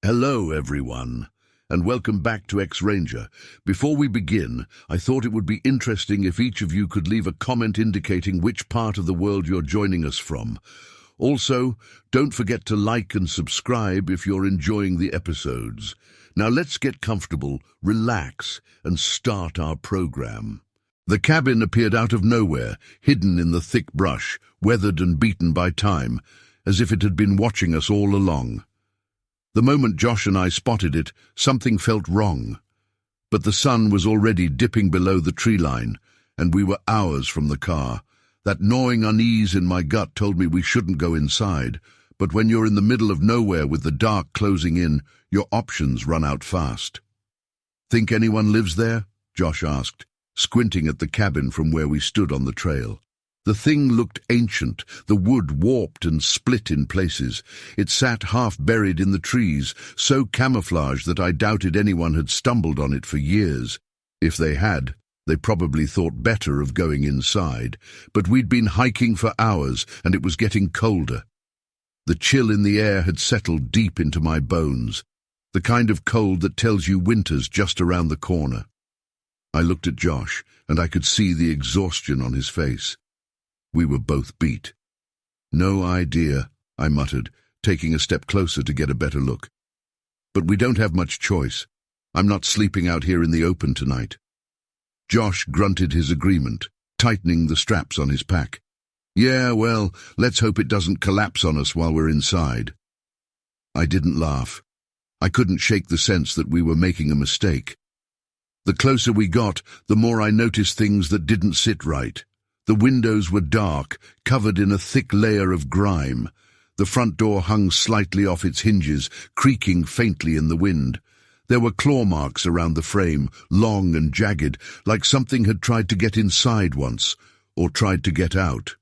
Hello, everyone, and welcome back to X-Ranger. Before we begin, I thought it would be interesting if each of you could leave a comment indicating which part of the world you're joining us from. Also, don't forget to like and subscribe if you're enjoying the episodes. Now let's get comfortable, relax, and start our program. The cabin appeared out of nowhere, hidden in the thick brush, weathered and beaten by time, as if it had been watching us all along. The moment Josh and I spotted it, something felt wrong. But the sun was already dipping below the tree line, and we were hours from the car. That gnawing unease in my gut told me we shouldn't go inside, but when you're in the middle of nowhere with the dark closing in, your options run out fast. "Think anyone lives there?" Josh asked, squinting at the cabin from where we stood on the trail. The thing looked ancient, the wood warped and split in places. It sat half buried in the trees, so camouflaged that I doubted anyone had stumbled on it for years. If they had, they probably thought better of going inside. But we'd been hiking for hours, and it was getting colder. The chill in the air had settled deep into my bones, the kind of cold that tells you winter's just around the corner. I looked at Josh, and I could see the exhaustion on his face. We were both beat. "No idea," I muttered, taking a step closer to get a better look. "But we don't have much choice. I'm not sleeping out here in the open tonight." Josh grunted his agreement, tightening the straps on his pack. "Yeah, well, let's hope it doesn't collapse on us while we're inside." I didn't laugh. I couldn't shake the sense that we were making a mistake. The closer we got, the more I noticed things that didn't sit right. The windows were dark, covered in a thick layer of grime. The front door hung slightly off its hinges, creaking faintly in the wind. There were claw marks around the frame, long and jagged, like something had tried to get inside once, or tried to get out.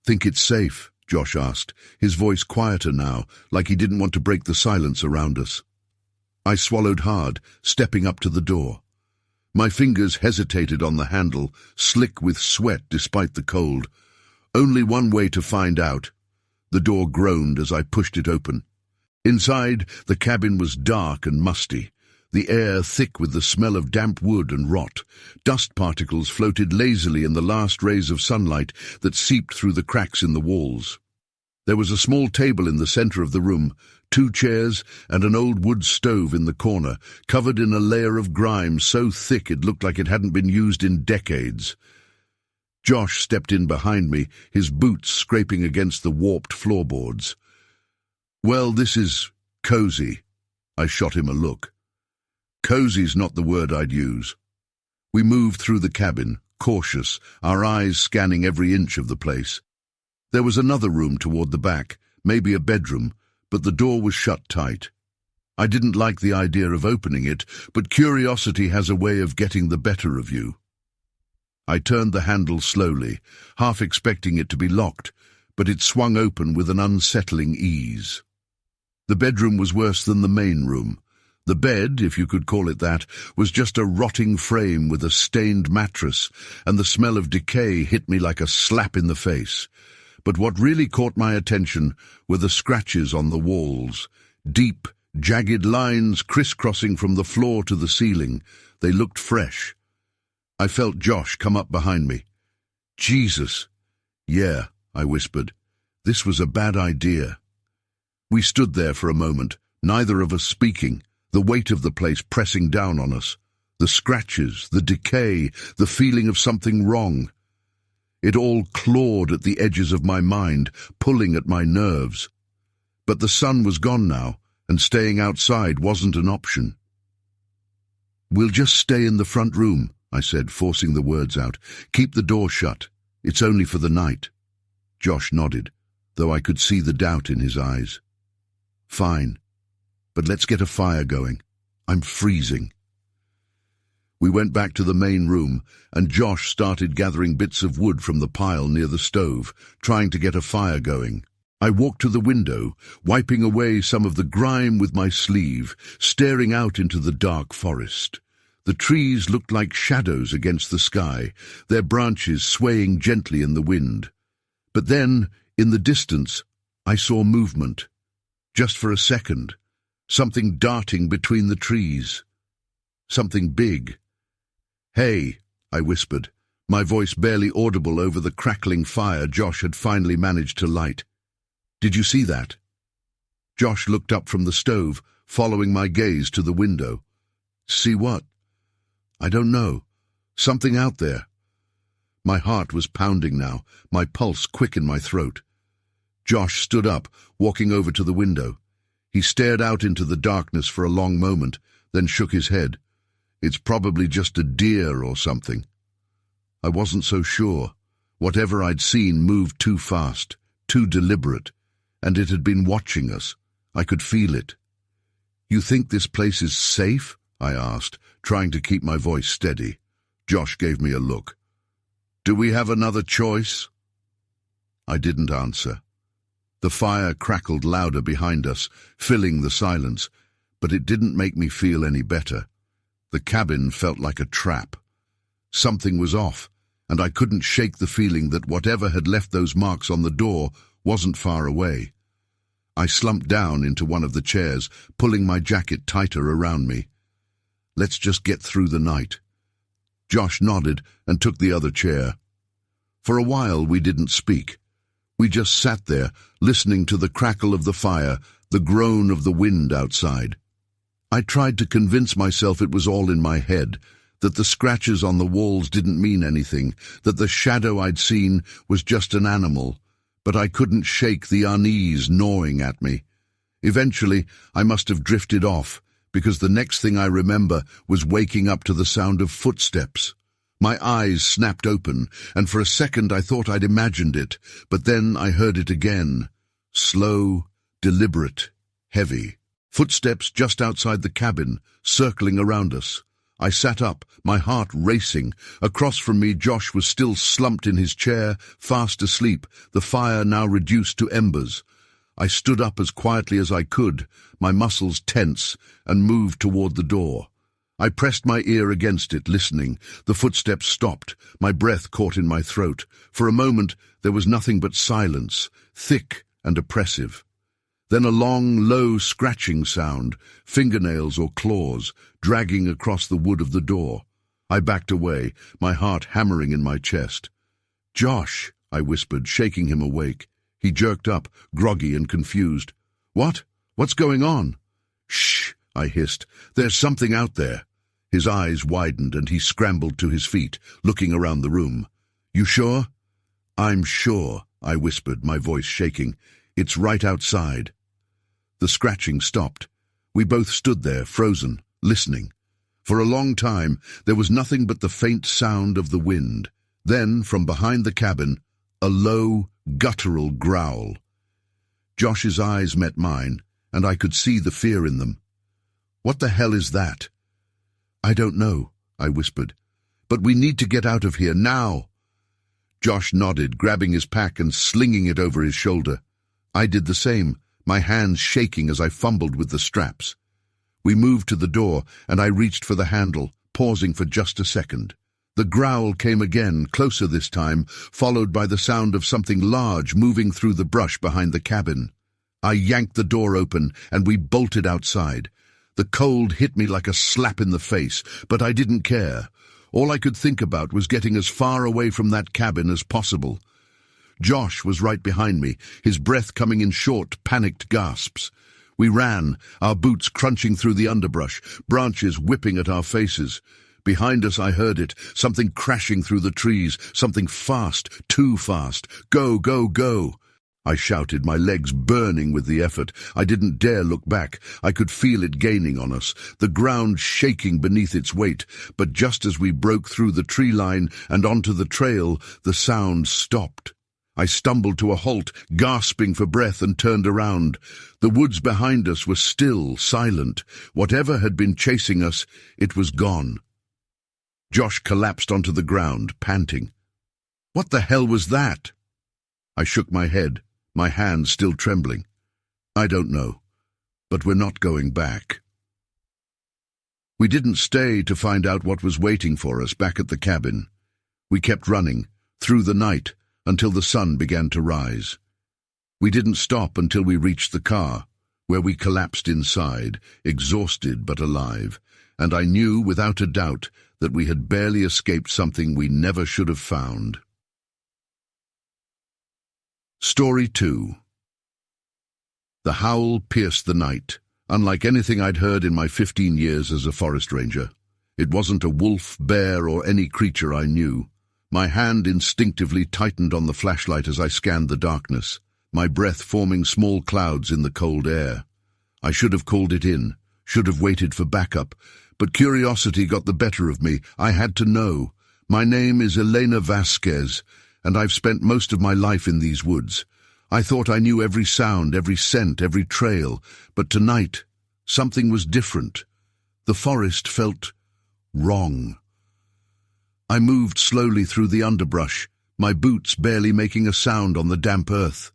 "Think it's safe?" Josh asked, his voice quieter now, like he didn't want to break the silence around us. I swallowed hard, stepping up to the door. My fingers hesitated on the handle, slick with sweat despite the cold. Only one way to find out. The door groaned as I pushed it open. Inside, the cabin was dark and musty, the air thick with the smell of damp wood and rot. Dust particles floated lazily in the last rays of sunlight that seeped through the cracks in the walls. There was a small table in the center of the room, 2 chairs, and an old wood stove in the corner, covered in a layer of grime so thick it looked like it hadn't been used in decades. Josh stepped in behind me, his boots scraping against the warped floorboards. "Well, this is cozy." I shot him a look. Cozy's not the word I'd use. We moved through the cabin, cautious, our eyes scanning every inch of the place. There was another room toward the back, maybe a bedroom, but the door was shut tight. I didn't like the idea of opening it, but curiosity has a way of getting the better of you. I turned the handle slowly, half expecting it to be locked, but it swung open with an unsettling ease. The bedroom was worse than the main room. The bed, if you could call it that, was just a rotting frame with a stained mattress, and the smell of decay hit me like a slap in the face. But what really caught my attention were the scratches on the walls, deep, jagged lines crisscrossing from the floor to the ceiling. They looked fresh. I felt Josh come up behind me. "Jesus." "Yeah," I whispered. "This was a bad idea." We stood there for a moment, neither of us speaking, the weight of the place pressing down on us. The scratches, the decay, the feeling of something wrong. It all clawed at the edges of my mind, pulling at my nerves. But the sun was gone now, and staying outside wasn't an option. "We'll just stay in the front room," I said, forcing the words out. "Keep the door shut. It's only for the night." Josh nodded, though I could see the doubt in his eyes. "Fine, but let's get a fire going. I'm freezing." We went back to the main room, and Josh started gathering bits of wood from the pile near the stove, trying to get a fire going. I walked to the window, wiping away some of the grime with my sleeve, staring out into the dark forest. The trees looked like shadows against the sky, their branches swaying gently in the wind. But then, in the distance, I saw movement. Just for a second. something darting between the trees. Something big. "Hey," I whispered, my voice barely audible over the crackling fire Josh had finally managed to light. "Did you see that?" Josh looked up from the stove, following my gaze to the window. "See what?" "I don't know. Something out there." My heart was pounding now, my pulse quick in my throat. Josh stood up, walking over to the window. He stared out into the darkness for a long moment, then shook his head. "It's probably just a deer or something." I wasn't so sure. Whatever I'd seen moved too fast, too deliberate, and it had been watching us. I could feel it. "You think this place is safe?" I asked, trying to keep my voice steady. Josh gave me a look. "Do we have another choice?" I didn't answer. The fire crackled louder behind us, filling the silence, but it didn't make me feel any better. The cabin felt like a trap. Something was off, and I couldn't shake the feeling that whatever had left those marks on the door wasn't far away. I slumped down into one of the chairs, pulling my jacket tighter around me. "Let's just get through the night." Josh nodded and took the other chair. For a while we didn't speak. We just sat there, listening to the crackle of the fire, the groan of the wind outside. I tried to convince myself it was all in my head, that the scratches on the walls didn't mean anything, that the shadow I'd seen was just an animal, but I couldn't shake the unease gnawing at me. Eventually, I must have drifted off, because the next thing I remember was waking up to the sound of footsteps. My eyes snapped open, and for a second I thought I'd imagined it, but then I heard it again. Slow, deliberate, heavy. Footsteps just outside the cabin, circling around us. I sat up, my heart racing. Across from me, Josh was still slumped in his chair, fast asleep, the fire now reduced to embers. I stood up as quietly as I could, my muscles tense, and moved toward the door. I pressed my ear against it, listening. The footsteps stopped, my breath caught in my throat. For a moment, there was nothing but silence, thick and oppressive. Then a long, low scratching sound, fingernails or claws, dragging across the wood of the door. I backed away, my heart hammering in my chest. "Josh," I whispered, shaking him awake. He jerked up, groggy and confused. "What? What's going on?" "Shh," I hissed. "There's something out there." His eyes widened and he scrambled to his feet, looking around the room. "You sure?" "I'm sure," I whispered, my voice shaking. "It's right outside." The scratching stopped. We both stood there, frozen, listening. For a long time, there was nothing but the faint sound of the wind. Then, from behind the cabin, a low, guttural growl. Josh's eyes met mine, and I could see the fear in them. "What the hell is that?" "I don't know," I whispered. "But we need to get out of here, now." Josh nodded, grabbing his pack and slinging it over his shoulder. I did the same, my hands shaking as I fumbled with the straps. We moved to the door, and I reached for the handle, pausing for just a second. The growl came again, closer this time, followed by the sound of something large moving through the brush behind the cabin. I yanked the door open, and we bolted outside. The cold hit me like a slap in the face, but I didn't care. All I could think about was getting as far away from that cabin as possible. Josh was right behind me, his breath coming in short, panicked gasps. We ran, our boots crunching through the underbrush, branches whipping at our faces. Behind us I heard it, something crashing through the trees, something fast, too fast. "Go, go, go!" I shouted, my legs burning with the effort. I didn't dare look back. I could feel it gaining on us, the ground shaking beneath its weight. But just as we broke through the tree line and onto the trail, the sound stopped. I stumbled to a halt, gasping for breath, and turned around. The woods behind us were still, silent. Whatever had been chasing us, it was gone. Josh collapsed onto the ground, panting. "What the hell was that?" I shook my head, my hands still trembling. "I don't know, but we're not going back." We didn't stay to find out what was waiting for us back at the cabin. We kept running, through the night, until the sun began to rise. We didn't stop until we reached the car. where we collapsed inside, exhausted but alive, and I knew without a doubt that we had barely escaped something we never should have found. Story 2. The howl pierced the night, unlike anything I'd heard in my 15 years as a forest ranger. It wasn't a wolf, bear, or any creature I knew. My hand instinctively tightened on the flashlight as I scanned the darkness, my breath forming small clouds in the cold air. I should have called it in, should have waited for backup, but curiosity got the better of me. I had to know. My name is Elena Vasquez, and I've spent most of my life in these woods. I thought I knew every sound, every scent, every trail, but tonight, something was different. The forest felt wrong. I moved slowly through the underbrush, my boots barely making a sound on the damp earth.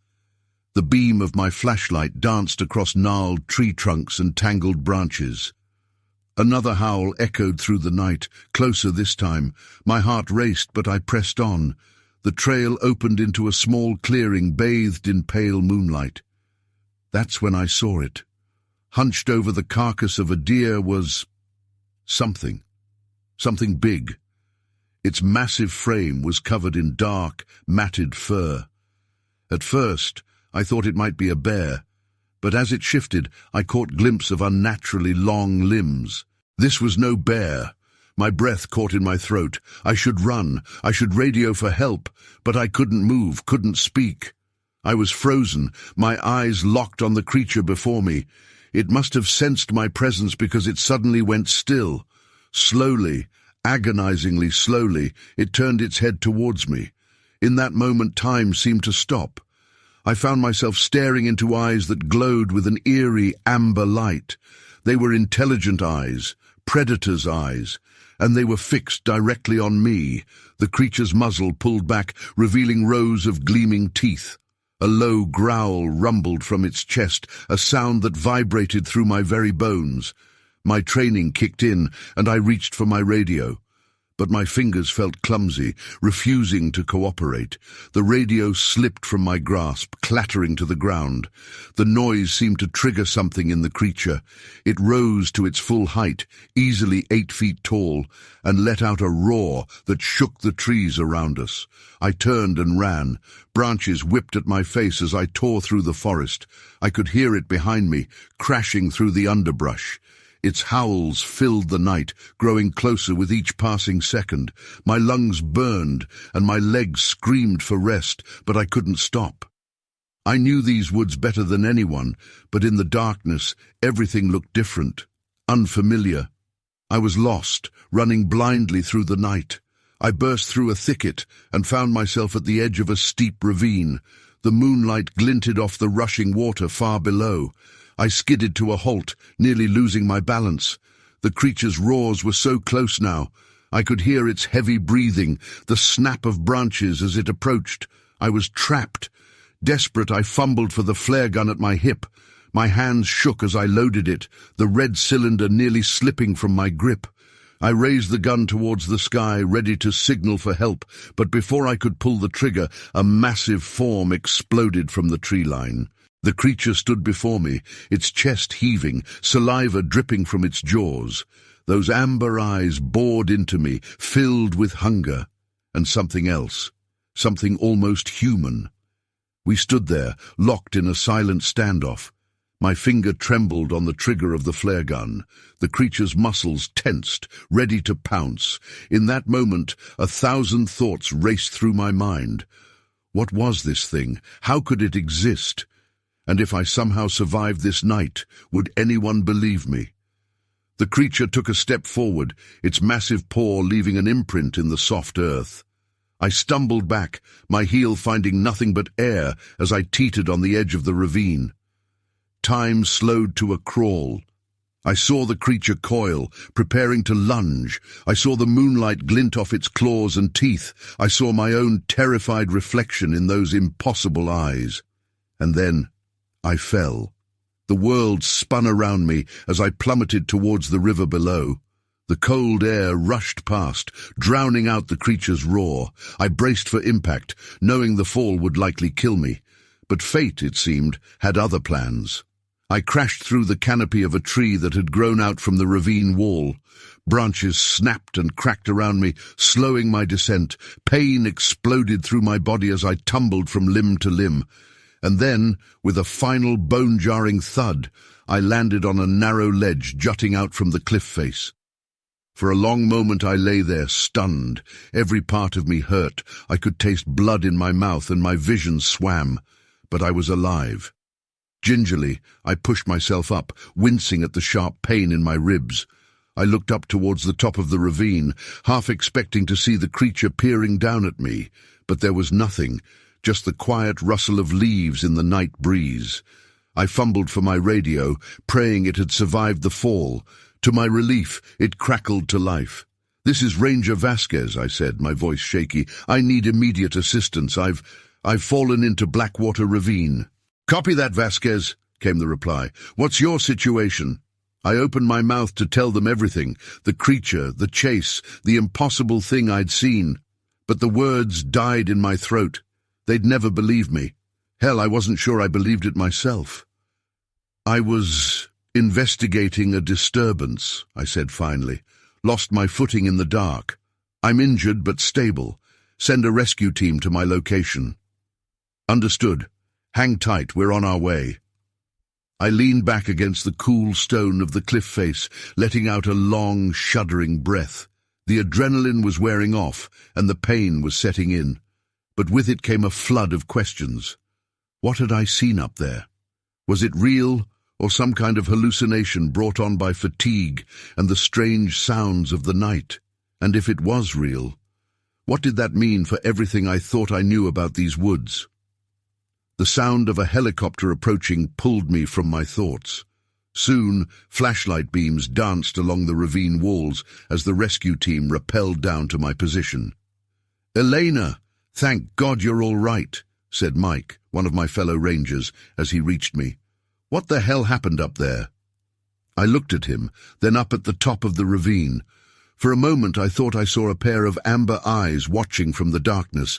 The beam of my flashlight danced across gnarled tree trunks and tangled branches. Another howl echoed through the night, closer this time. My heart raced, but I pressed on. The trail opened into a small clearing bathed in pale moonlight. That's when I saw it. Hunched over the carcass of a deer was something big. Its massive frame was covered in dark, matted fur. At first, I thought it might be a bear, but as it shifted, I caught glimpse of unnaturally long limbs. This was no bear. My breath caught in my throat. I should run. I should radio for help, but I couldn't move, couldn't speak. I was frozen, my eyes locked on the creature before me. It must have sensed my presence because it suddenly went still. Slowly, agonizingly slowly, it turned its head towards me. In that moment, time seemed to stop. I found myself staring into eyes that glowed with an eerie amber light. They were intelligent eyes, predator's eyes, and they were fixed directly on me. The creature's muzzle pulled back, revealing rows of gleaming teeth. A low growl rumbled from its chest, a sound that vibrated through my very bones. My training kicked in, and I reached for my radio. But my fingers felt clumsy, refusing to cooperate. The radio slipped from my grasp, clattering to the ground. The noise seemed to trigger something in the creature. It rose to its full height, easily 8 feet tall, and let out a roar that shook the trees around us. I turned and ran. Branches whipped at my face as I tore through the forest. I could hear it behind me, crashing through the underbrush. Its howls filled the night, growing closer with each passing second. My lungs burned, and my legs screamed for rest, but I couldn't stop. I knew these woods better than anyone, but in the darkness, everything looked different, unfamiliar. I was lost, running blindly through the night. I burst through a thicket and found myself at the edge of a steep ravine. The moonlight glinted off the rushing water far below. I skidded to a halt, nearly losing my balance. The creature's roars were so close now. I could hear its heavy breathing, the snap of branches as it approached. I was trapped. Desperate, I fumbled for the flare gun at my hip. My hands shook as I loaded it, the red cylinder nearly slipping from my grip. I raised the gun towards the sky, ready to signal for help, but before I could pull the trigger, a massive form exploded from the tree line. The creature stood before me, its chest heaving, saliva dripping from its jaws. Those amber eyes bored into me, filled with hunger, and something else, something almost human. We stood there, locked in a silent standoff. My finger trembled on the trigger of the flare gun. The creature's muscles tensed, ready to pounce. In that moment, 1,000 thoughts raced through my mind. What was this thing? How could it exist? And if I somehow survived this night, would anyone believe me? The creature took a step forward, its massive paw leaving an imprint in the soft earth. I stumbled back, my heel finding nothing but air as I teetered on the edge of the ravine. Time slowed to a crawl. I saw the creature coil, preparing to lunge. I saw the moonlight glint off its claws and teeth. I saw my own terrified reflection in those impossible eyes. And then I fell. The world spun around me as I plummeted towards the river below. The cold air rushed past, drowning out the creature's roar. I braced for impact, knowing the fall would likely kill me. But fate, it seemed, had other plans. I crashed through the canopy of a tree that had grown out from the ravine wall. Branches snapped and cracked around me, slowing my descent. Pain exploded through my body as I tumbled from limb to limb. And then, with a final bone-jarring thud, I landed on a narrow ledge jutting out from the cliff face. For a long moment I lay there, stunned. Every part of me hurt. I could taste blood in my mouth and my vision swam. But I was alive. Gingerly, I pushed myself up, wincing at the sharp pain in my ribs. I looked up towards the top of the ravine, half expecting to see the creature peering down at me. But there was nothing, just the quiet rustle of leaves in the night breeze. I fumbled for my radio, praying it had survived the fall. To my relief, it crackled to life. "This is Ranger Vasquez," I said, my voice shaky. "I need immediate assistance. I've fallen into Blackwater Ravine." "Copy that, Vasquez," came the reply. "What's your situation?" I opened my mouth to tell them everything, the creature, the chase, the impossible thing I'd seen. But the words died in my throat. They'd never believe me. Hell, I wasn't sure I believed it myself. "I was investigating a disturbance," I said finally. "Lost my footing in the dark. I'm injured but stable. Send a rescue team to my location." "Understood. Hang tight, we're on our way." I leaned back against the cool stone of the cliff face, letting out a long, shuddering breath. The adrenaline was wearing off, and the pain was setting in. But with it came a flood of questions. What had I seen up there? Was it real, or some kind of hallucination brought on by fatigue and the strange sounds of the night? And if it was real, what did that mean for everything I thought I knew about these woods? The sound of a helicopter approaching pulled me from my thoughts. Soon, flashlight beams danced along the ravine walls as the rescue team rappelled down to my position. "Elena, thank God you're all right," said Mike, one of my fellow rangers, as he reached me. "What the hell happened up there?" I looked at him, then up at the top of the ravine. For a moment I thought I saw a pair of amber eyes watching from the darkness,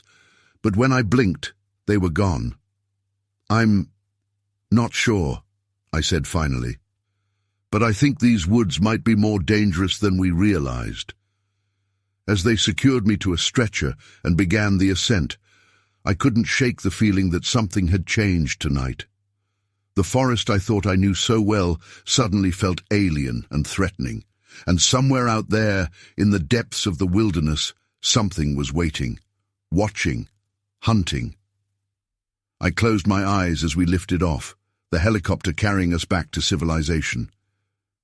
but when I blinked, they were gone. "I'm not sure," I said finally. "But I think these woods might be more dangerous than we realized." As they secured me to a stretcher and began the ascent, I couldn't shake the feeling that something had changed tonight. The forest I thought I knew so well suddenly felt alien and threatening, and somewhere out there, in the depths of the wilderness, something was waiting, watching, hunting. I closed my eyes as we lifted off, the helicopter carrying us back to civilization.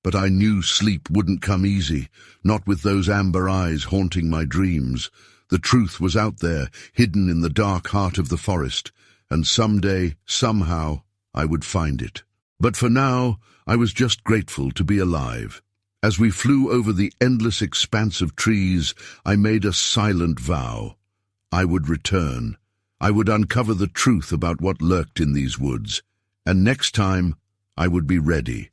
But I knew sleep wouldn't come easy, not with those amber eyes haunting my dreams. The truth was out there, hidden in the dark heart of the forest, and someday, somehow, I would find it. But for now, I was just grateful to be alive. As we flew over the endless expanse of trees, I made a silent vow. I would return. I would uncover the truth about what lurked in these woods, and next time I would be ready.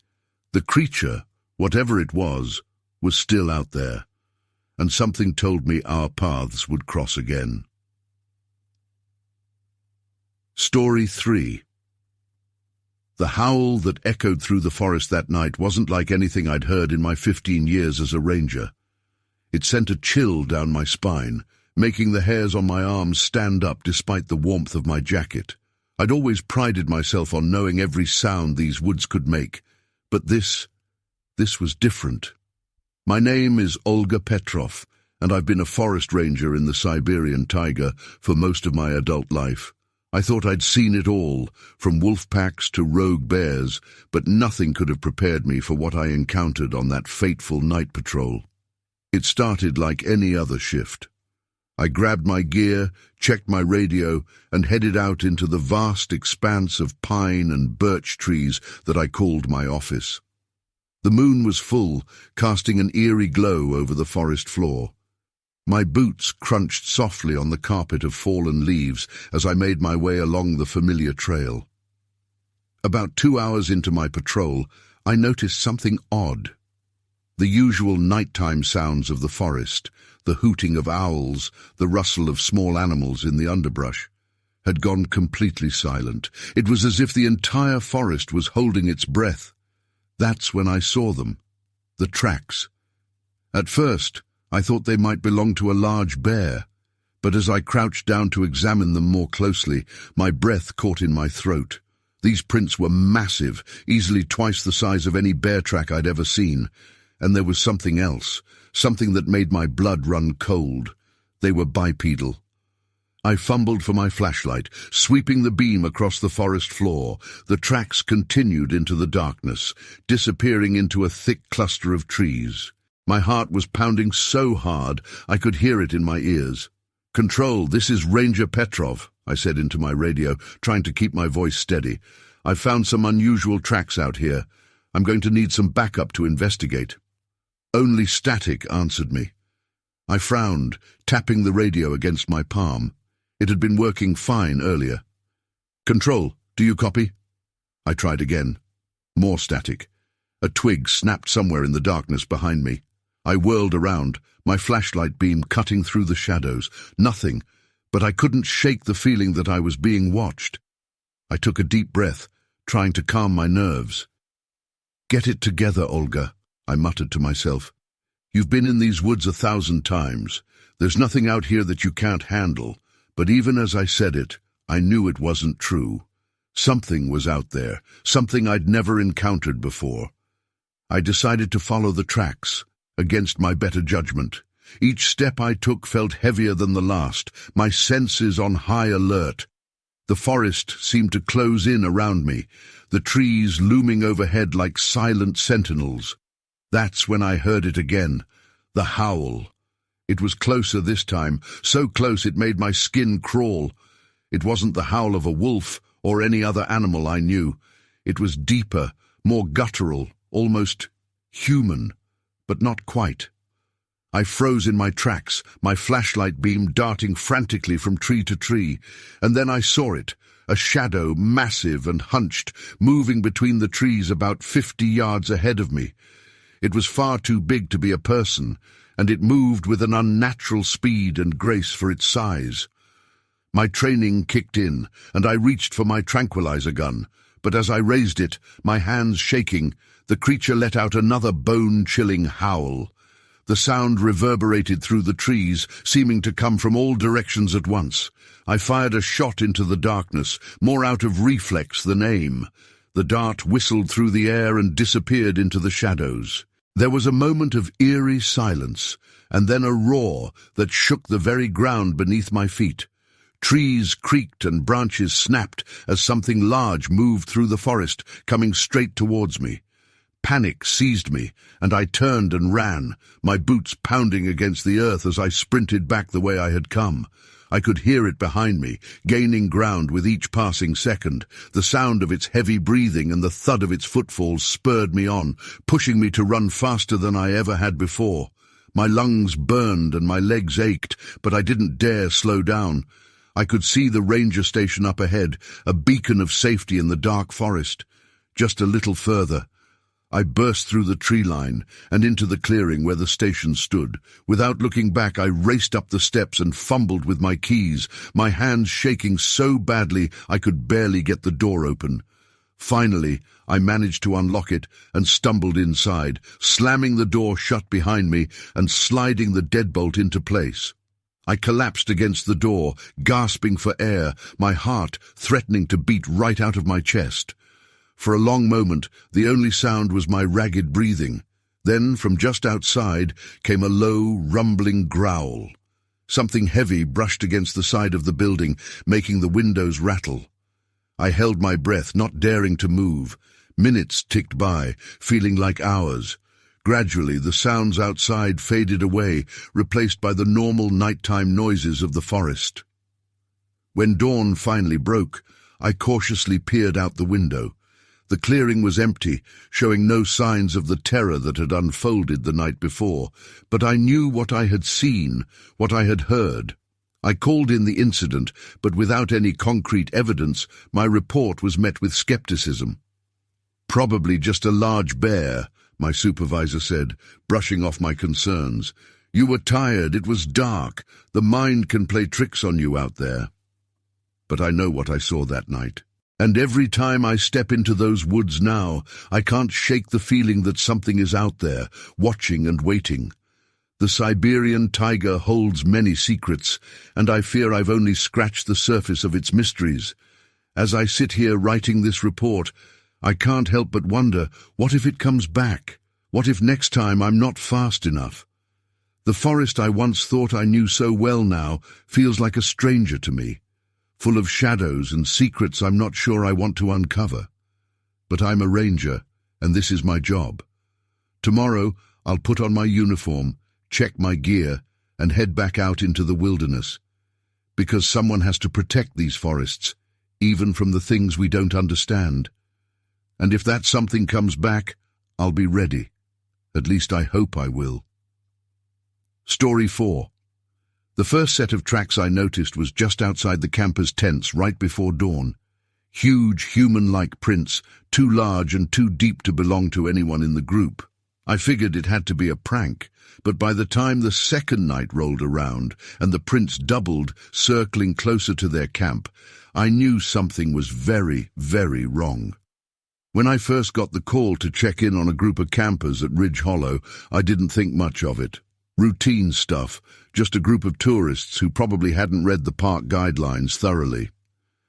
The creature, whatever it was still out there, and something told me our paths would cross again. Story 3. The howl that echoed through the forest that night wasn't like anything I'd heard in my 15 years as a ranger. It sent a chill down my spine, making the hairs on my arms stand up despite the warmth of my jacket. I'd always prided myself on knowing every sound these woods could make, but this was different. My name is Olga Petrov, and I've been a forest ranger in the Siberian taiga for most of my adult life. I thought I'd seen it all, from wolf packs to rogue bears, but nothing could have prepared me for what I encountered on that fateful night patrol. It started like any other shift. I grabbed my gear, checked my radio, and headed out into the vast expanse of pine and birch trees that I called my office. The moon was full, casting an eerie glow over the forest floor. My boots crunched softly on the carpet of fallen leaves as I made my way along the familiar trail. About 2 hours into my patrol, I noticed something odd. The usual nighttime sounds of the forest, the hooting of owls, the rustle of small animals in the underbrush, had gone completely silent. It was as if the entire forest was holding its breath. That's when I saw them. The tracks. At first, I thought they might belong to a large bear, but as I crouched down to examine them more closely, my breath caught in my throat. These prints were massive, easily twice the size of any bear track I'd ever seen. And there was something else, something that made my blood run cold. They were bipedal. I fumbled for my flashlight, sweeping the beam across the forest floor. The tracks continued into the darkness, disappearing into a thick cluster of trees. My heart was pounding so hard I could hear it in my ears. "Control, this is Ranger Petrov," I said into my radio, trying to keep my voice steady. "I've found some unusual tracks out here. I'm going to need some backup to investigate." Only static answered me. I frowned, tapping the radio against my palm. It had been working fine earlier. "Control, do you copy?" I tried again. More static. A twig snapped somewhere in the darkness behind me. I whirled around, my flashlight beam cutting through the shadows. Nothing, but I couldn't shake the feeling that I was being watched. I took a deep breath, trying to calm my nerves. "Get it together, Olga," I muttered to myself. "You've been in these woods 1,000 times. There's nothing out here that you can't handle." But even as I said it, I knew it wasn't true. Something was out there, something I'd never encountered before. I decided to follow the tracks, against my better judgment. Each step I took felt heavier than the last, my senses on high alert. The forest seemed to close in around me, the trees looming overhead like silent sentinels. That's when I heard it again, the howl. It was closer this time, so close it made my skin crawl. It wasn't the howl of a wolf or any other animal I knew. It was deeper, more guttural, almost human, but not quite. I froze in my tracks, my flashlight beam darting frantically from tree to tree, and then I saw it, a shadow, massive and hunched, moving between the trees about 50 yards ahead of me. It was far too big to be a person, and it moved with an unnatural speed and grace for its size. My training kicked in, and I reached for my tranquilizer gun, but as I raised it, my hands shaking, the creature let out another bone-chilling howl. The sound reverberated through the trees, seeming to come from all directions at once. I fired a shot into the darkness, more out of reflex than aim. The dart whistled through the air and disappeared into the shadows. There was a moment of eerie silence, and then a roar that shook the very ground beneath my feet. Trees creaked and branches snapped as something large moved through the forest, coming straight towards me. Panic seized me, and I turned and ran, my boots pounding against the earth as I sprinted back the way I had come. I could hear it behind me, gaining ground with each passing second. The sound of its heavy breathing and the thud of its footfalls spurred me on, pushing me to run faster than I ever had before. My lungs burned and my legs ached, but I didn't dare slow down. I could see the ranger station up ahead, a beacon of safety in the dark forest. Just a little further, I burst through the tree line and into the clearing where the station stood. Without looking back, I raced up the steps and fumbled with my keys, my hands shaking so badly I could barely get the door open. Finally, I managed to unlock it and stumbled inside, slamming the door shut behind me and sliding the deadbolt into place. I collapsed against the door, gasping for air, my heart threatening to beat right out of my chest. For a long moment, the only sound was my ragged breathing. Then, from just outside, came a low, rumbling growl. Something heavy brushed against the side of the building, making the windows rattle. I held my breath, not daring to move. Minutes ticked by, feeling like hours. Gradually, the sounds outside faded away, replaced by the normal nighttime noises of the forest. When dawn finally broke, I cautiously peered out the window. The clearing was empty, showing no signs of the terror that had unfolded the night before, but I knew what I had seen, what I had heard. I called in the incident, but without any concrete evidence, my report was met with skepticism. "Probably just a large bear," my supervisor said, brushing off my concerns. "You were tired, it was dark. The mind can play tricks on you out there." but I know what I saw that night. And every time I step into those woods now, I can't shake the feeling that something is out there, watching and waiting. The Siberian tiger holds many secrets, and I fear I've only scratched the surface of its mysteries. As I sit here writing this report, I can't help but wonder, what if it comes back? What if next time I'm not fast enough? The forest I once thought I knew so well now feels like a stranger to me, full of shadows and secrets I'm not sure I want to uncover. But I'm a ranger, and this is my job. Tomorrow, I'll put on my uniform, check my gear, and head back out into the wilderness. Because someone has to protect these forests, even from the things we don't understand. And if that something comes back, I'll be ready. At least I hope I will. Story 4. The first set of tracks I noticed was just outside the campers' tents right before dawn. Huge, human-like prints, too large and too deep to belong to anyone in the group. I figured it had to be a prank, but by the time the second night rolled around and the prints doubled, circling closer to their camp, I knew something was very, very wrong. When I first got the call to check in on a group of campers at Ridge Hollow, I didn't think much of it. Routine stuff, just a group of tourists who probably hadn't read the park guidelines thoroughly.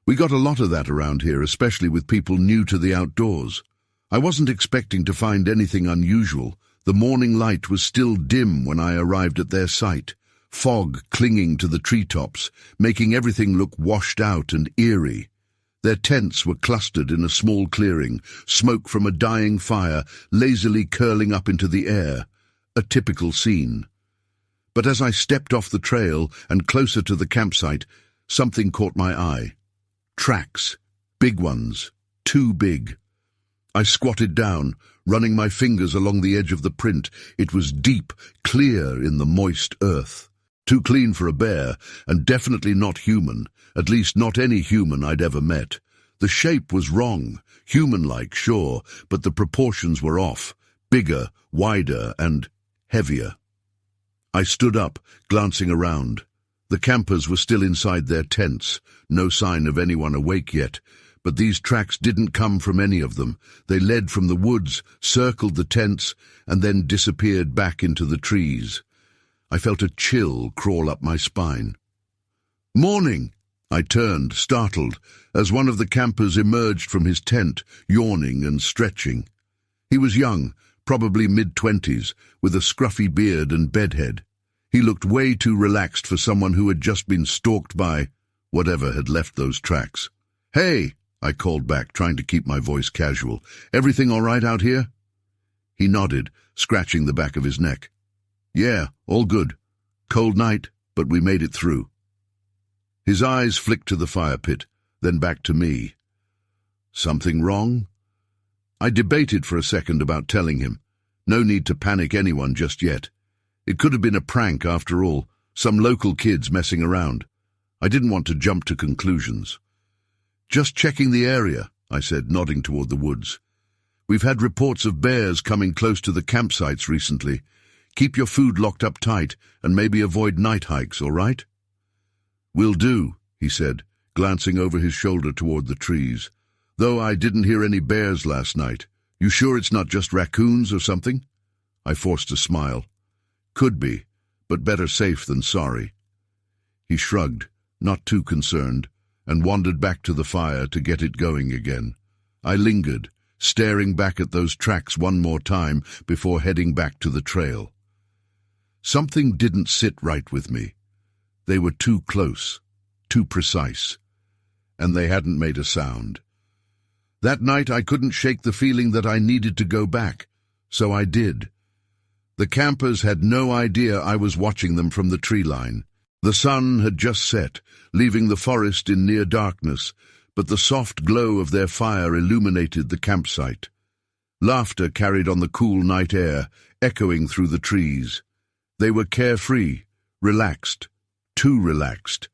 We got a lot of that around here, especially with people new to the outdoors. I wasn't expecting to find anything unusual. The morning light was still dim when I arrived at their site, fog clinging to the treetops, making everything look washed out and eerie. Their tents were clustered in a small clearing, smoke from a dying fire lazily curling up into the air. A typical scene. But as I stepped off the trail and closer to the campsite, something caught my eye. Tracks. Big ones. Too big. I squatted down, running my fingers along the edge of the print. It was deep, clear in the moist earth. Too clean for a bear, and definitely not human, at least not any human I'd ever met. The shape was wrong, human-like, sure, but the proportions were off, bigger, wider, and heavier. I stood up, glancing around. The campers were still inside their tents, no sign of anyone awake yet. But these tracks didn't come from any of them. They led from the woods, circled the tents, and then disappeared back into the trees. I felt a chill crawl up my spine. "Morning!" I turned, startled, as one of the campers emerged from his tent, yawning and stretching. He was young, probably mid-20s, with a scruffy beard and bedhead. He looked way too relaxed for someone who had just been stalked by whatever had left those tracks. "Hey!" I called back, trying to keep my voice casual. "Everything all right out here?" He nodded, scratching the back of his neck. "Yeah, all good. Cold night, but we made it through." His eyes flicked to the fire pit, then back to me. Something wrong? I debated for a second about telling him. No need to panic anyone just yet. It could have been a prank after all, some local kids messing around. I didn't want to jump to conclusions. "Just checking the area," I said, nodding toward the woods. "We've had reports of bears coming close to the campsites recently. Keep your food locked up tight and maybe avoid night hikes, all right?" "Will do," he said, glancing over his shoulder toward the trees. "Though I didn't hear any bears last night. You sure it's not just raccoons or something?" I forced a smile. "Could be, but better safe than sorry." He shrugged, not too concerned, and wandered back to the fire to get it going again. I lingered, staring back at those tracks one more time before heading back to the trail. Something didn't sit right with me. They were too close, too precise, and they hadn't made a sound. That night I couldn't shake the feeling that I needed to go back, so I did. The campers had no idea I was watching them from the tree line. The sun had just set, leaving the forest in near darkness, but the soft glow of their fire illuminated the campsite. Laughter carried on the cool night air, echoing through the trees. They were carefree, relaxed, too relaxed.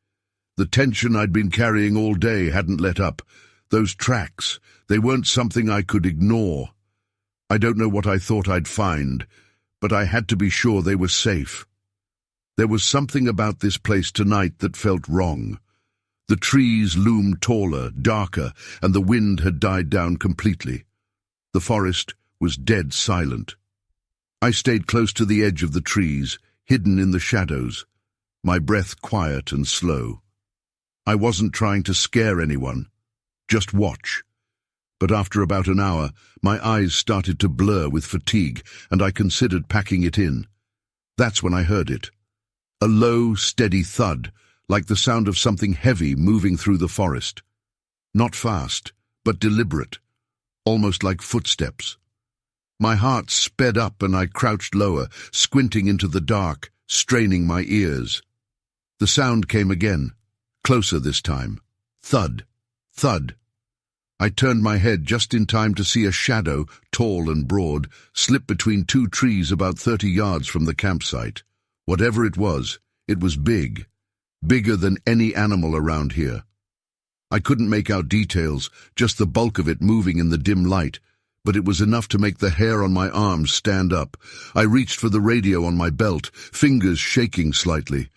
The tension I'd been carrying all day hadn't let up. Those tracks, they weren't something I could ignore. I don't know what I thought I'd find, but I had to be sure they were safe. There was something about this place tonight that felt wrong. The trees loomed taller, darker, and the wind had died down completely. The forest was dead silent. I stayed close to the edge of the trees, hidden in the shadows, my breath quiet and slow. I wasn't trying to scare anyone, just watch. But after about an hour, my eyes started to blur with fatigue, and I considered packing it in. That's when I heard it. A low, steady thud, like the sound of something heavy moving through the forest. Not fast, but deliberate, almost like footsteps. My heart sped up and I crouched lower, squinting into the dark, straining my ears. The sound came again, closer this time. Thud, thud. I turned my head just in time to see a shadow, tall and broad, slip between two trees about 30 yards from the campsite. Whatever it was big, bigger than any animal around here. I couldn't make out details, just the bulk of it moving in the dim light, but it was enough to make the hair on my arms stand up. I reached for the radio on my belt, fingers shaking slightly.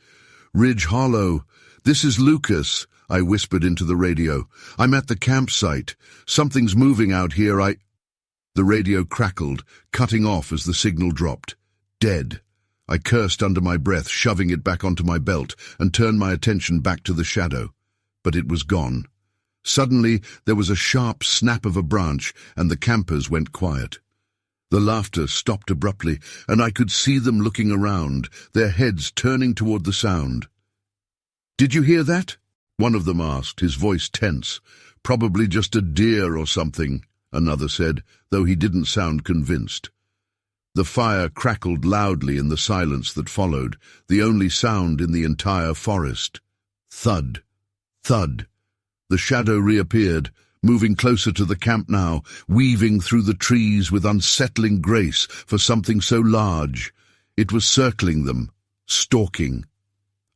"Ridge Hollow, this is Lucas," I whispered into the radio. "I'm at the campsite. Something's moving out here, The radio crackled, cutting off as the signal dropped. Dead. I cursed under my breath, shoving it back onto my belt, and turned my attention back to the shadow. But it was gone. Suddenly, there was a sharp snap of a branch, and the campers went quiet. The laughter stopped abruptly, and I could see them looking around, their heads turning toward the sound. "Did you hear that?" one of them asked, his voice tense. "Probably just a deer or something," another said, though he didn't sound convinced. The fire crackled loudly in the silence that followed, the only sound in the entire forest. Thud, thud. The shadow reappeared, moving closer to the camp now, weaving through the trees with unsettling grace for something so large. It was circling them, stalking.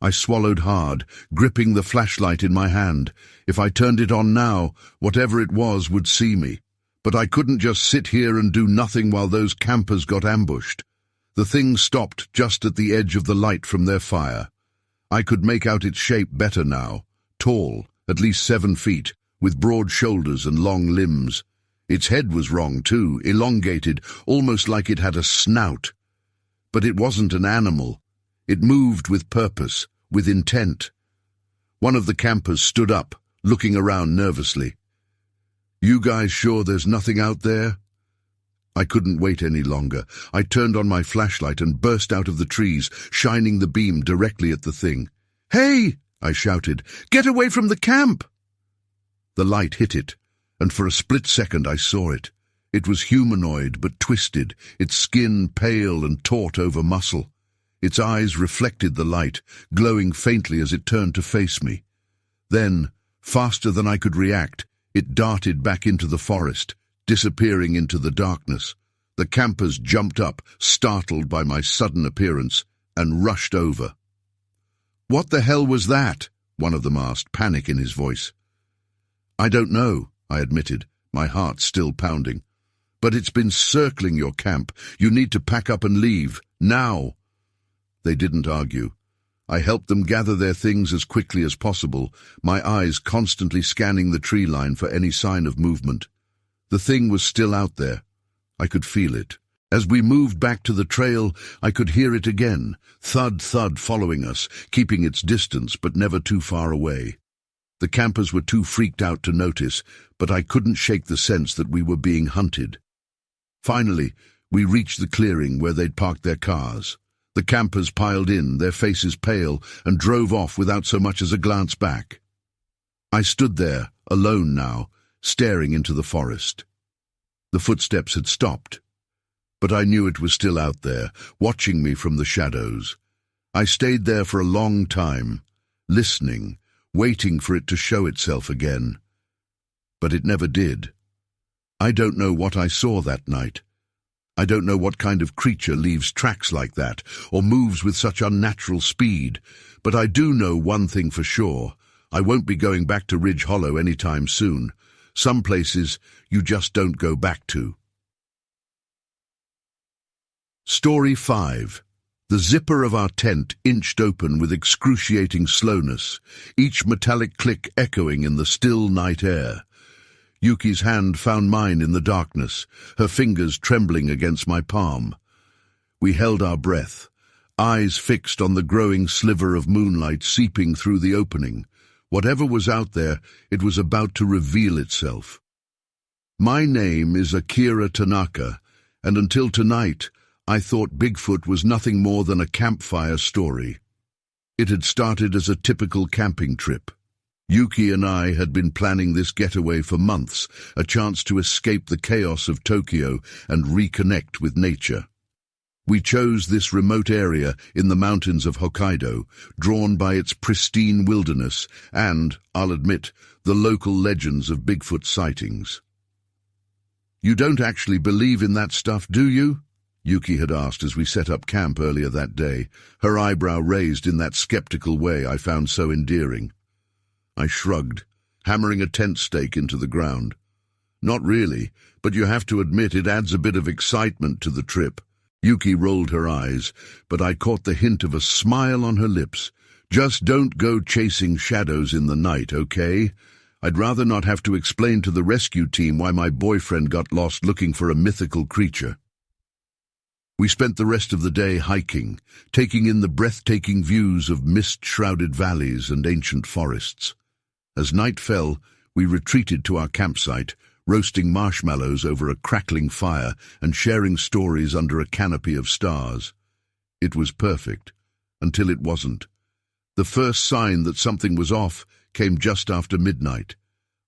I swallowed hard, gripping the flashlight in my hand. If I turned it on now, whatever it was would see me. But I couldn't just sit here and do nothing while those campers got ambushed. The thing stopped just at the edge of the light from their fire. I could make out its shape better now. Tall, at least 7 feet, with broad shoulders and long limbs. Its head was wrong too, elongated, almost like it had a snout. But it wasn't an animal. It moved with purpose, with intent. One of the campers stood up, looking around nervously. "You guys sure there's nothing out there?" I couldn't wait any longer. I turned on my flashlight and burst out of the trees, shining the beam directly at the thing. "Hey!" I shouted. "Get away from the camp!" The light hit it, and for a split second I saw it. It was humanoid but twisted, its skin pale and taut over muscle. Its eyes reflected the light, glowing faintly as it turned to face me. Then, faster than I could react, it darted back into the forest, disappearing into the darkness. The campers jumped up, startled by my sudden appearance, and rushed over. "What the hell was that?" one of them asked, panic in his voice. "I don't know," I admitted, my heart still pounding. "But it's been circling your camp. You need to pack up and leave, now." They didn't argue. I helped them gather their things as quickly as possible, my eyes constantly scanning the tree line for any sign of movement. The thing was still out there. I could feel it. As we moved back to the trail, I could hear it again, thud, thud, following us, keeping its distance but never too far away. The campers were too freaked out to notice, but I couldn't shake the sense that we were being hunted. Finally, we reached the clearing where they'd parked their cars. The campers piled in, their faces pale, and drove off without so much as a glance back. I stood there, alone now, staring into the forest. The footsteps had stopped, but I knew it was still out there, watching me from the shadows. I stayed there for a long time, listening, waiting for it to show itself again. But it never did. I don't know what I saw that night. I don't know what kind of creature leaves tracks like that, or moves with such unnatural speed, but I do know one thing for sure. I won't be going back to Ridge Hollow anytime soon. Some places you just don't go back to. Story 5. The zipper of our tent inched open with excruciating slowness, each metallic click echoing in the still night air. Yuki's hand found mine in the darkness, her fingers trembling against my palm. We held our breath, eyes fixed on the growing sliver of moonlight seeping through the opening. Whatever was out there, it was about to reveal itself. My name is Akira Tanaka, and until tonight, I thought Bigfoot was nothing more than a campfire story. It had started as a typical camping trip. Yuki and I had been planning this getaway for months, a chance to escape the chaos of Tokyo and reconnect with nature. We chose this remote area in the mountains of Hokkaido, drawn by its pristine wilderness and, I'll admit, the local legends of Bigfoot sightings. "You don't actually believe in that stuff, do you?" Yuki had asked as we set up camp earlier that day, her eyebrow raised in that skeptical way I found so endearing. I shrugged, hammering a tent stake into the ground. "Not really, but you have to admit it adds a bit of excitement to the trip." Yuki rolled her eyes, but I caught the hint of a smile on her lips. "Just don't go chasing shadows in the night, okay? I'd rather not have to explain to the rescue team why my boyfriend got lost looking for a mythical creature." We spent the rest of the day hiking, taking in the breathtaking views of mist-shrouded valleys and ancient forests. As night fell, we retreated to our campsite, roasting marshmallows over a crackling fire and sharing stories under a canopy of stars. It was perfect, until it wasn't. The first sign that something was off came just after midnight.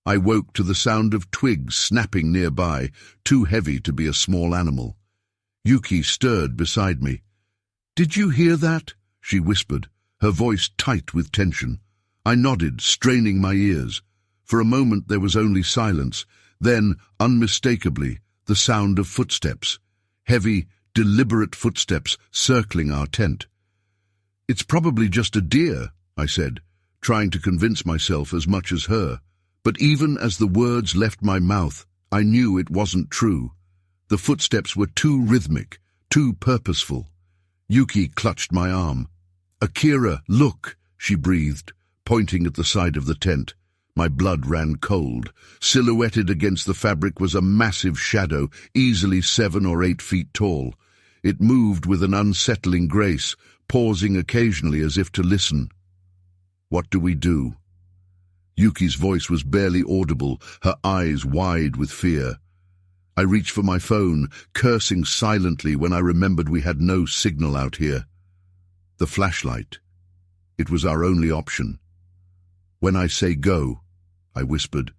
I woke to the sound of twigs snapping nearby, too heavy to be a small animal. Yuki stirred beside me. "Did you hear that?" she whispered, her voice tight with tension. I nodded, straining my ears. For a moment there was only silence, then, unmistakably, the sound of footsteps. Heavy, deliberate footsteps circling our tent. "It's probably just a deer," I said, trying to convince myself as much as her. But even as the words left my mouth, I knew it wasn't true. The footsteps were too rhythmic, too purposeful. Yuki clutched my arm. "Akira, look," she breathed, pointing at the side of the tent. My blood ran cold. Silhouetted against the fabric was a massive shadow, easily 7 or 8 feet tall. It moved with an unsettling grace, pausing occasionally as if to listen. "What do we do?" Yuki's voice was barely audible, her eyes wide with fear. I reached for my phone, cursing silently when I remembered we had no signal out here. The flashlight. It was our only option. "When I say go," I whispered,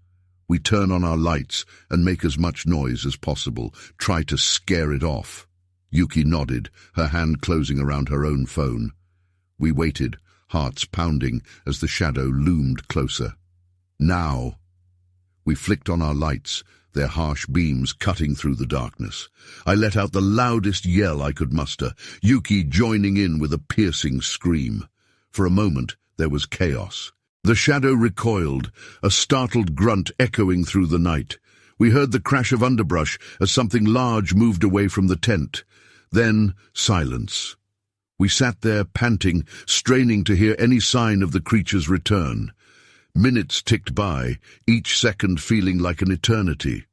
"we turn on our lights and make as much noise as possible, try to scare it off." Yuki nodded, her hand closing around her own phone. We waited, hearts pounding as the shadow loomed closer. "Now." We flicked on our lights, their harsh beams cutting through the darkness. I let out the loudest yell I could muster, Yuki joining in with a piercing scream. For a moment, there was chaos. The shadow recoiled, a startled grunt echoing through the night. We heard the crash of underbrush as something large moved away from the tent. Then, silence. We sat there, panting, straining to hear any sign of the creature's return. Minutes ticked by, each second feeling like an eternity.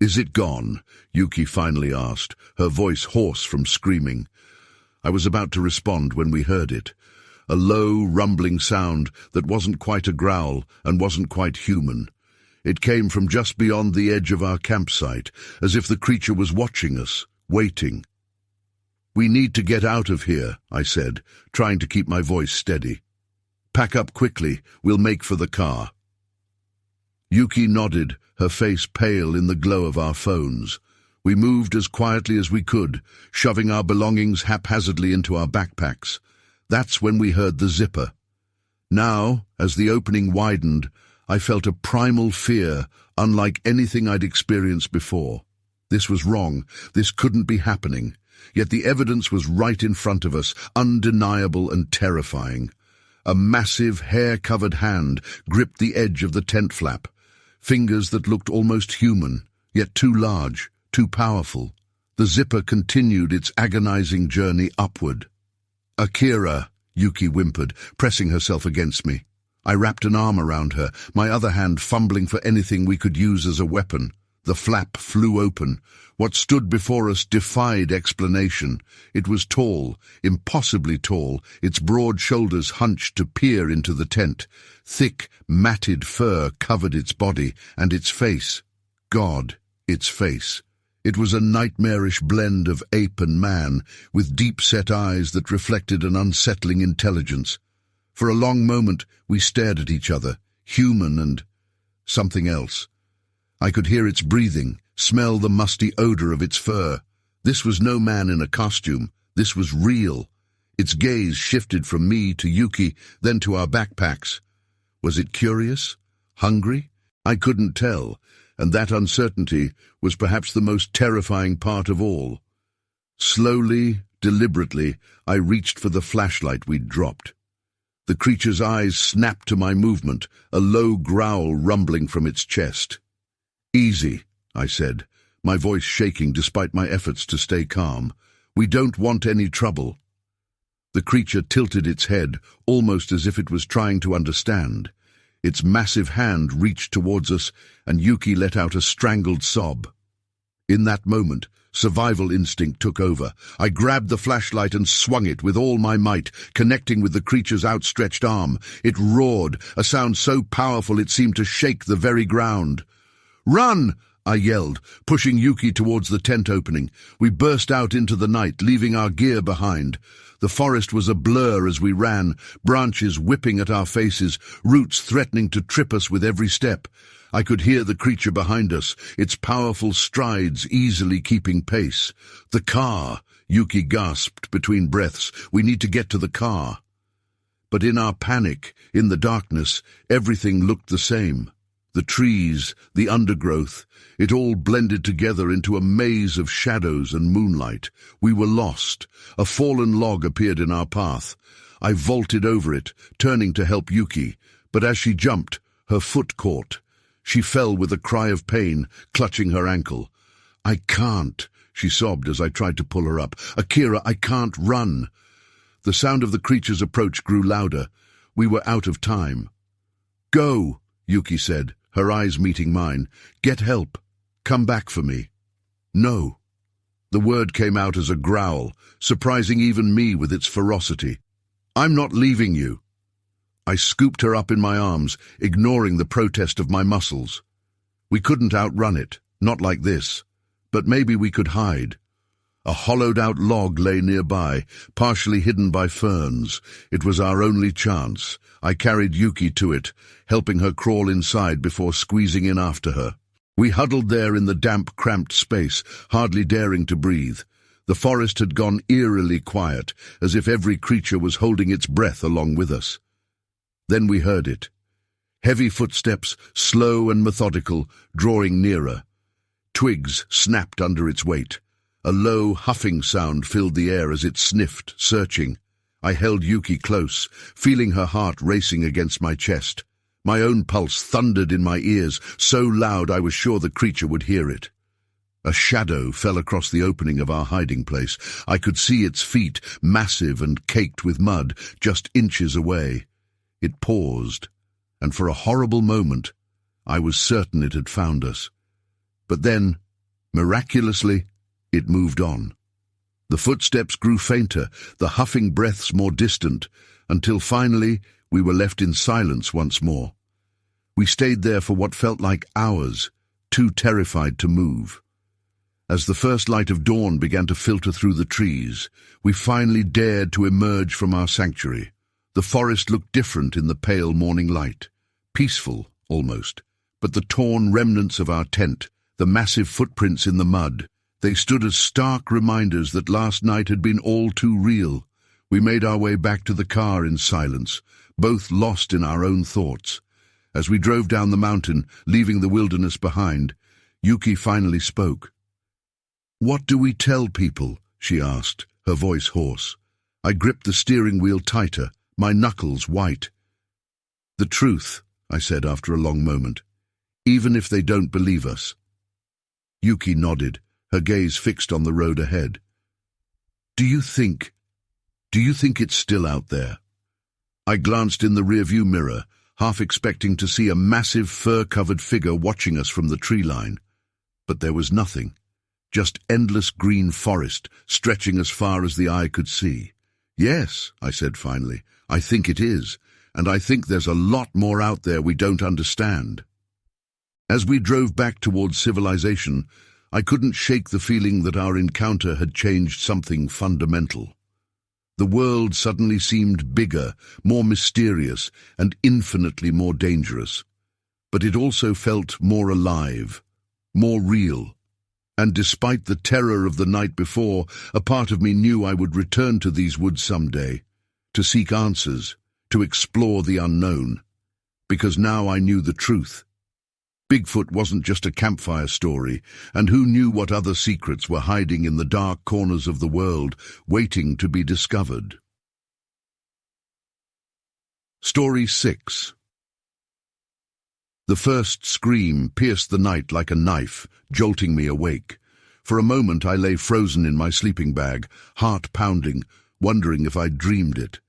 "Is it gone?" Yuki finally asked, her voice hoarse from screaming. I was about to respond when we heard it. A low, rumbling sound that wasn't quite a growl and wasn't quite human. It came from just beyond the edge of our campsite, as if the creature was watching us, waiting. "We need to get out of here," I said, trying to keep my voice steady. "Pack up quickly, we'll make for the car." Yuki nodded, her face pale in the glow of our phones. We moved as quietly as we could, shoving our belongings haphazardly into our backpacks. That's when we heard the zipper. Now, as the opening widened, I felt a primal fear unlike anything I'd experienced before. This was wrong. This couldn't be happening. Yet the evidence was right in front of us, undeniable and terrifying. A massive, hair-covered hand gripped the edge of the tent flap. Fingers that looked almost human, yet too large, too powerful. The zipper continued its agonizing journey upward. Akira, Yuki whimpered, pressing herself against me. I wrapped an arm around her, my other hand fumbling for anything we could use as a weapon. The flap flew open. What stood before us defied explanation. It was tall, impossibly tall, its broad shoulders hunched to peer into the tent. Thick, matted fur covered its body, and its face. God, its face. It was a nightmarish blend of ape and man, with deep-set eyes that reflected an unsettling intelligence. For a long moment we stared at each other, human and something else. I could hear its breathing, smell the musty odor of its fur. This was no man in a costume. This was real. Its gaze shifted from me to Yuki, then to our backpacks. Was it curious? Hungry? I couldn't tell, and that uncertainty was perhaps the most terrifying part of all. Slowly, deliberately, I reached for the flashlight we'd dropped. The creature's eyes snapped to my movement, a low growl rumbling from its chest. "Easy," I said, my voice shaking despite my efforts to stay calm. "We don't want any trouble." The creature tilted its head, almost as if it was trying to understand. Its massive hand reached towards us, and Yuki let out a strangled sob. In that moment, survival instinct took over. I grabbed the flashlight and swung it with all my might, connecting with the creature's outstretched arm. It roared, a sound so powerful it seemed to shake the very ground. "Run!" I yelled, pushing Yuki towards the tent opening. We burst out into the night, leaving our gear behind. The forest was a blur as we ran, branches whipping at our faces, roots threatening to trip us with every step. I could hear the creature behind us, its powerful strides easily keeping pace. "The car!" Yuki gasped between breaths. "We need to get to the car." But in our panic, in the darkness, everything looked the same. The trees, the undergrowth, it all blended together into a maze of shadows and moonlight. We were lost. A fallen log appeared in our path. I vaulted over it, turning to help Yuki, but as she jumped, her foot caught. She fell with a cry of pain, clutching her ankle. "I can't," she sobbed as I tried to pull her up. "Akira, I can't run." The sound of the creature's approach grew louder. We were out of time. "Go," Yuki said, her eyes meeting mine. "Get help. Come back for me." "No." The word came out as a growl, surprising even me with its ferocity. "I'm not leaving you." I scooped her up in my arms, ignoring the protest of my muscles. We couldn't outrun it, not like this, but maybe we could hide. A hollowed-out log lay nearby, partially hidden by ferns. It was our only chance. I carried Yuki to it, helping her crawl inside before squeezing in after her. We huddled there in the damp, cramped space, hardly daring to breathe. The forest had gone eerily quiet, as if every creature was holding its breath along with us. Then we heard it. Heavy footsteps, slow and methodical, drawing nearer. Twigs snapped under its weight. A low, huffing sound filled the air as it sniffed, searching. I held Yuki close, feeling her heart racing against my chest. My own pulse thundered in my ears, so loud I was sure the creature would hear it. A shadow fell across the opening of our hiding place. I could see its feet, massive and caked with mud, just inches away. It paused, and for a horrible moment, I was certain it had found us. But then, miraculously, it moved on. The footsteps grew fainter, the huffing breaths more distant, until finally we were left in silence once more. We stayed there for what felt like hours, too terrified to move. As the first light of dawn began to filter through the trees, we finally dared to emerge from our sanctuary. The forest looked different in the pale morning light, peaceful almost, but the torn remnants of our tent, the massive footprints in the mud, they stood as stark reminders that last night had been all too real. We made our way back to the car in silence, both lost in our own thoughts. As we drove down the mountain, leaving the wilderness behind, Yuki finally spoke. "What do we tell people?" she asked, her voice hoarse. I gripped the steering wheel tighter, my knuckles white. "The truth," I said after a long moment, "even if they don't believe us." Yuki nodded, her gaze fixed on the road ahead. Do Do you think it's still out there? I glanced in the rearview mirror, half expecting to see a massive fur-covered figure watching us from the tree line. But there was nothing, just endless green forest stretching as far as the eye could see. Yes, I said finally, I think it is, and I think there's a lot more out there we don't understand. As we drove back towards civilization, I couldn't shake the feeling that our encounter had changed something fundamental. The world suddenly seemed bigger, more mysterious, and infinitely more dangerous. But it also felt more alive, more real. And despite the terror of the night before, a part of me knew I would return to these woods someday, to seek answers, to explore the unknown. Because now I knew the truth. Bigfoot wasn't just a campfire story, and who knew what other secrets were hiding in the dark corners of the world, waiting to be discovered. Story 6. The first scream pierced the night like a knife, jolting me awake. For a moment I lay frozen in my sleeping bag, heart pounding, wondering if I'd dreamed it.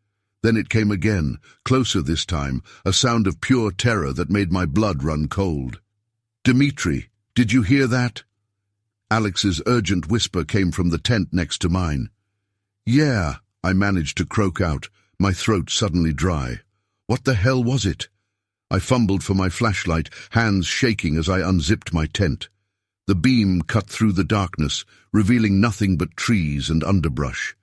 Then it came again, closer this time, a sound of pure terror that made my blood run cold. "Dimitri, did you hear that?" Alex's urgent whisper came from the tent next to mine. "Yeah," I managed to croak out, my throat suddenly dry. "What the hell was it?" I fumbled for my flashlight, hands shaking as I unzipped my tent. The beam cut through the darkness, revealing nothing but trees and underbrush.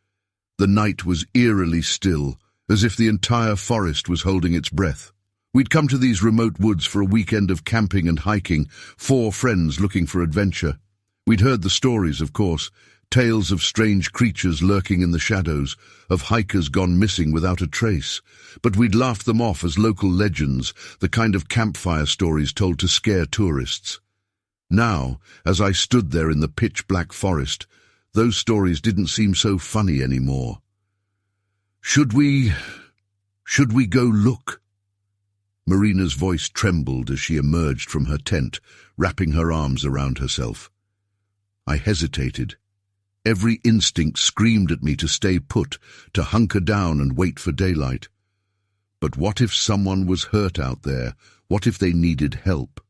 The night was eerily still, as if the entire forest was holding its breath. We'd come to these remote woods for a weekend of camping and hiking, 4 friends looking for adventure. We'd heard the stories, of course, tales of strange creatures lurking in the shadows, of hikers gone missing without a trace. But we'd laughed them off as local legends, the kind of campfire stories told to scare tourists. Now, as I stood there in the pitch-black forest, those stories didn't seem so funny anymore. Should we go look?" Marina's voice trembled as she emerged from her tent, wrapping her arms around herself. I hesitated. Every instinct screamed at me to stay put, to hunker down and wait for daylight. But what if someone was hurt out there? What if they needed help?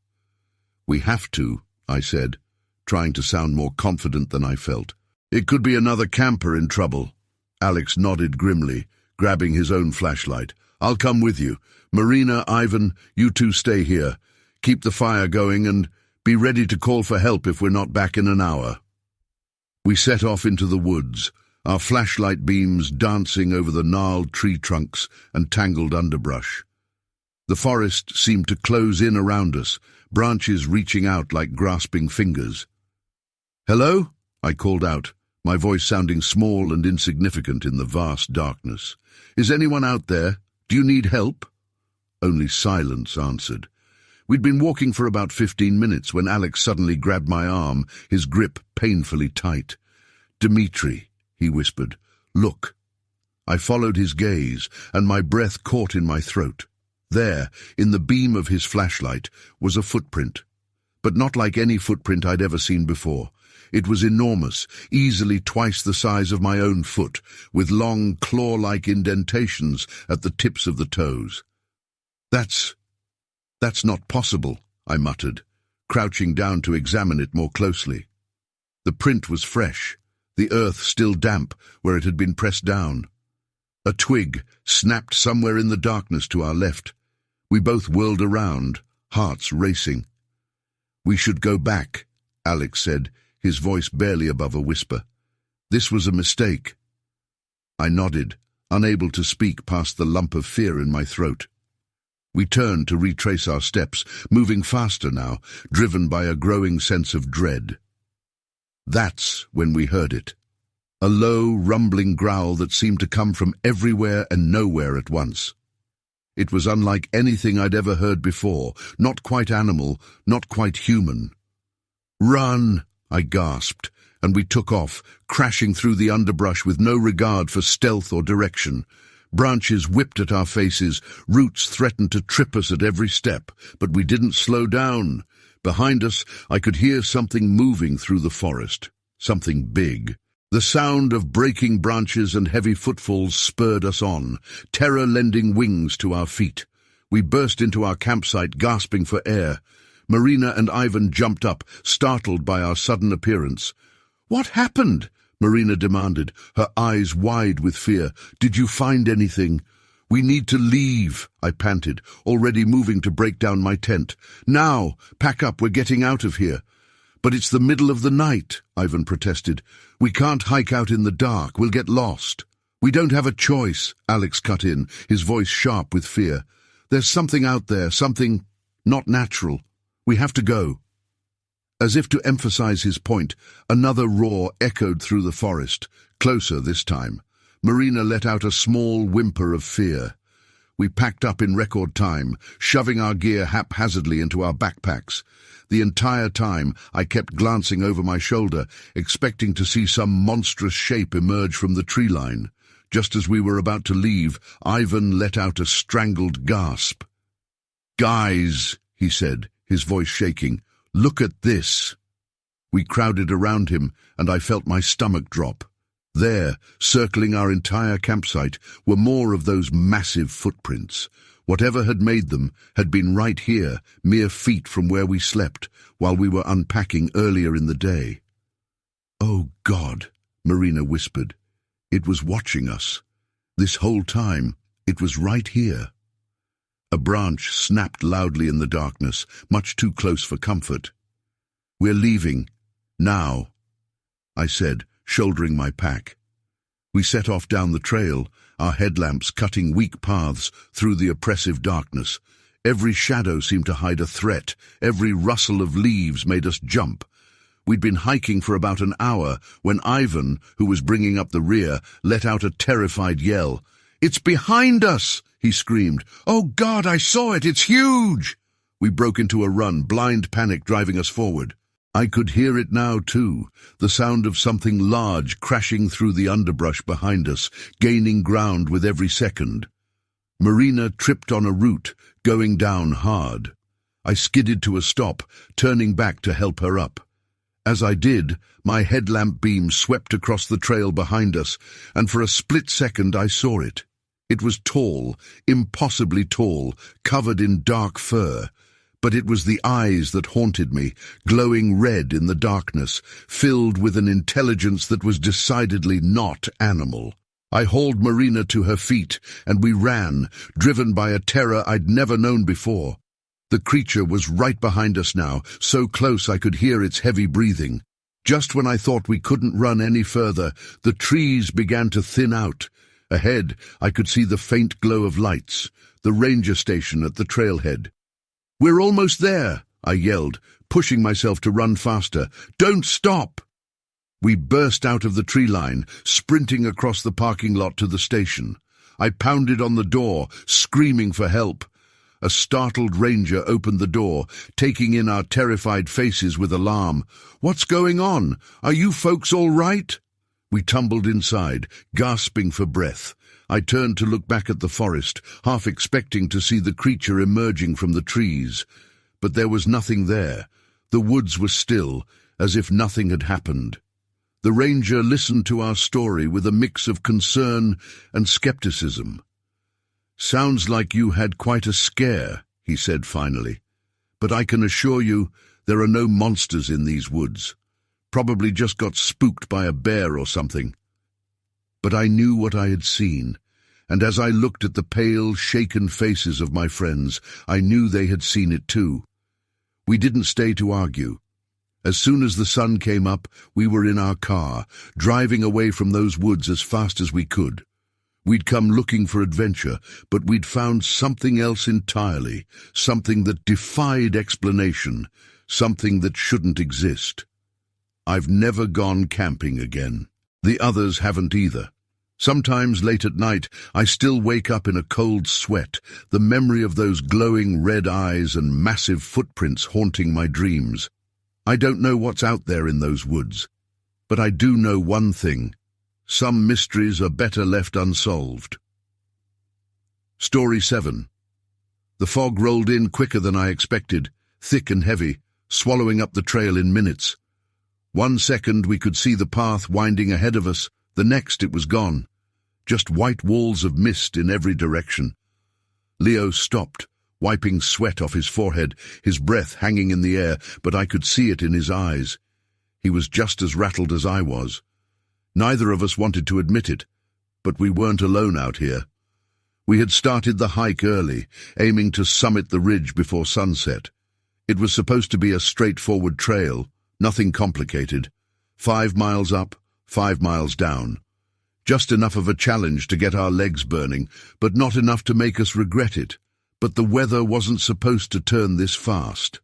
"We have to," I said, trying to sound more confident than I felt. "It could be another camper in trouble." Alex nodded grimly, grabbing his own flashlight. "I'll come with you. Marina, Ivan, you two stay here. Keep the fire going and be ready to call for help if we're not back in an hour." We set off into the woods, our flashlight beams dancing over the gnarled tree trunks and tangled underbrush. The forest seemed to close in around us, branches reaching out like grasping fingers. "Hello?" I called out, my voice sounding small and insignificant in the vast darkness. "Is anyone out there? Do you need help?" Only silence answered. We'd been walking for about 15 minutes when Alex suddenly grabbed my arm, his grip painfully tight. "Dimitri," he whispered, "look." I followed his gaze, and my breath caught in my throat. There, in the beam of his flashlight, was a footprint. But not like any footprint I'd ever seen before. It was enormous, easily twice the size of my own foot, with long, claw-like indentations at the tips of the toes. That's not possible," I muttered, crouching down to examine it more closely. The print was fresh, the earth still damp where it had been pressed down. A twig snapped somewhere in the darkness to our left. We both whirled around, hearts racing. "We should go back," Alex said, his voice barely above a whisper. "This was a mistake." I nodded, unable to speak past the lump of fear in my throat. We turned to retrace our steps, moving faster now, driven by a growing sense of dread. That's when we heard it. A low, rumbling growl that seemed to come from everywhere and nowhere at once. It was unlike anything I'd ever heard before, not quite animal, not quite human. "Run!" I gasped, and we took off, crashing through the underbrush with no regard for stealth or direction. Branches whipped at our faces, roots threatened to trip us at every step, but we didn't slow down. Behind us, I could hear something moving through the forest, something big. The sound of breaking branches and heavy footfalls spurred us on, terror lending wings to our feet. We burst into our campsite, gasping for air. Marina and Ivan jumped up, startled by our sudden appearance. "What happened?" Marina demanded, her eyes wide with fear. "Did you find anything?" "We need to leave," I panted, already moving to break down my tent. "Now! Pack up, we're getting out of here." "But it's the middle of the night," Ivan protested. "We can't hike out in the dark, we'll get lost." "We don't have a choice," Alex cut in, his voice sharp with fear. "There's something out there, something not natural. We have to go." As if to emphasize his point, another roar echoed through the forest, closer this time. Marina let out a small whimper of fear. We packed up in record time, shoving our gear haphazardly into our backpacks. The entire time, I kept glancing over my shoulder, expecting to see some monstrous shape emerge from the tree line. Just as we were about to leave, Ivan let out a strangled gasp. "Guys," he said, his voice shaking, "look at this." We crowded around him, and I felt my stomach drop. There, circling our entire campsite, were more of those massive footprints. Whatever had made them had been right here, mere feet from where we slept, while we were unpacking earlier in the day. "Oh, God," Marina whispered. "It was watching us. This whole time, it was right here." A branch snapped loudly in the darkness, much too close for comfort. "We're leaving. Now," I said, shouldering my pack. We set off down the trail, our headlamps cutting weak paths through the oppressive darkness. Every shadow seemed to hide a threat. Every rustle of leaves made us jump. We'd been hiking for about an hour when Ivan, who was bringing up the rear, let out a terrified yell. "It's behind us!" he screamed. "Oh God, I saw it! It's huge!" We broke into a run, blind panic driving us forward. I could hear it now, too, the sound of something large crashing through the underbrush behind us, gaining ground with every second. Marina tripped on a root, going down hard. I skidded to a stop, turning back to help her up. As I did, my headlamp beam swept across the trail behind us, and for a split second I saw it. It was tall, impossibly tall, covered in dark fur. But it was the eyes that haunted me, glowing red in the darkness, filled with an intelligence that was decidedly not animal. I hauled Marina to her feet, and we ran, driven by a terror I'd never known before. The creature was right behind us now, so close I could hear its heavy breathing. Just when I thought we couldn't run any further, the trees began to thin out. Ahead, I could see the faint glow of lights, the ranger station at the trailhead. "We're almost there," I yelled, pushing myself to run faster. "Don't stop!" We burst out of the tree line, sprinting across the parking lot to the station. I pounded on the door, screaming for help. A startled ranger opened the door, taking in our terrified faces with alarm. "What's going on? Are you folks all right?" We tumbled inside, gasping for breath. I turned to look back at the forest, half expecting to see the creature emerging from the trees. But there was nothing there. The woods were still, as if nothing had happened. The ranger listened to our story with a mix of concern and skepticism. "Sounds like you had quite a scare," he said finally. "But I can assure you there are no monsters in these woods. Probably just got spooked by a bear or something." But I knew what I had seen, and as I looked at the pale, shaken faces of my friends, I knew they had seen it too. We didn't stay to argue. As soon as the sun came up, we were in our car, driving away from those woods as fast as we could. We'd come looking for adventure, but we'd found something else entirely, something that defied explanation, something that shouldn't exist. I've never gone camping again. The others haven't either. Sometimes late at night, I still wake up in a cold sweat, the memory of those glowing red eyes and massive footprints haunting my dreams. I don't know what's out there in those woods, but I do know one thing. Some mysteries are better left unsolved. Story 7. The fog rolled in quicker than I expected, thick and heavy, swallowing up the trail in minutes. One second we could see the path winding ahead of us, the next it was gone. Just white walls of mist in every direction. Leo stopped, wiping sweat off his forehead, his breath hanging in the air, but I could see it in his eyes. He was just as rattled as I was. Neither of us wanted to admit it, but we weren't alone out here. We had started the hike early, aiming to summit the ridge before sunset. It was supposed to be a straightforward trail, nothing complicated. 5 miles up, 5 miles down. Just enough of a challenge to get our legs burning, but not enough to make us regret it. But the weather wasn't supposed to turn this fast.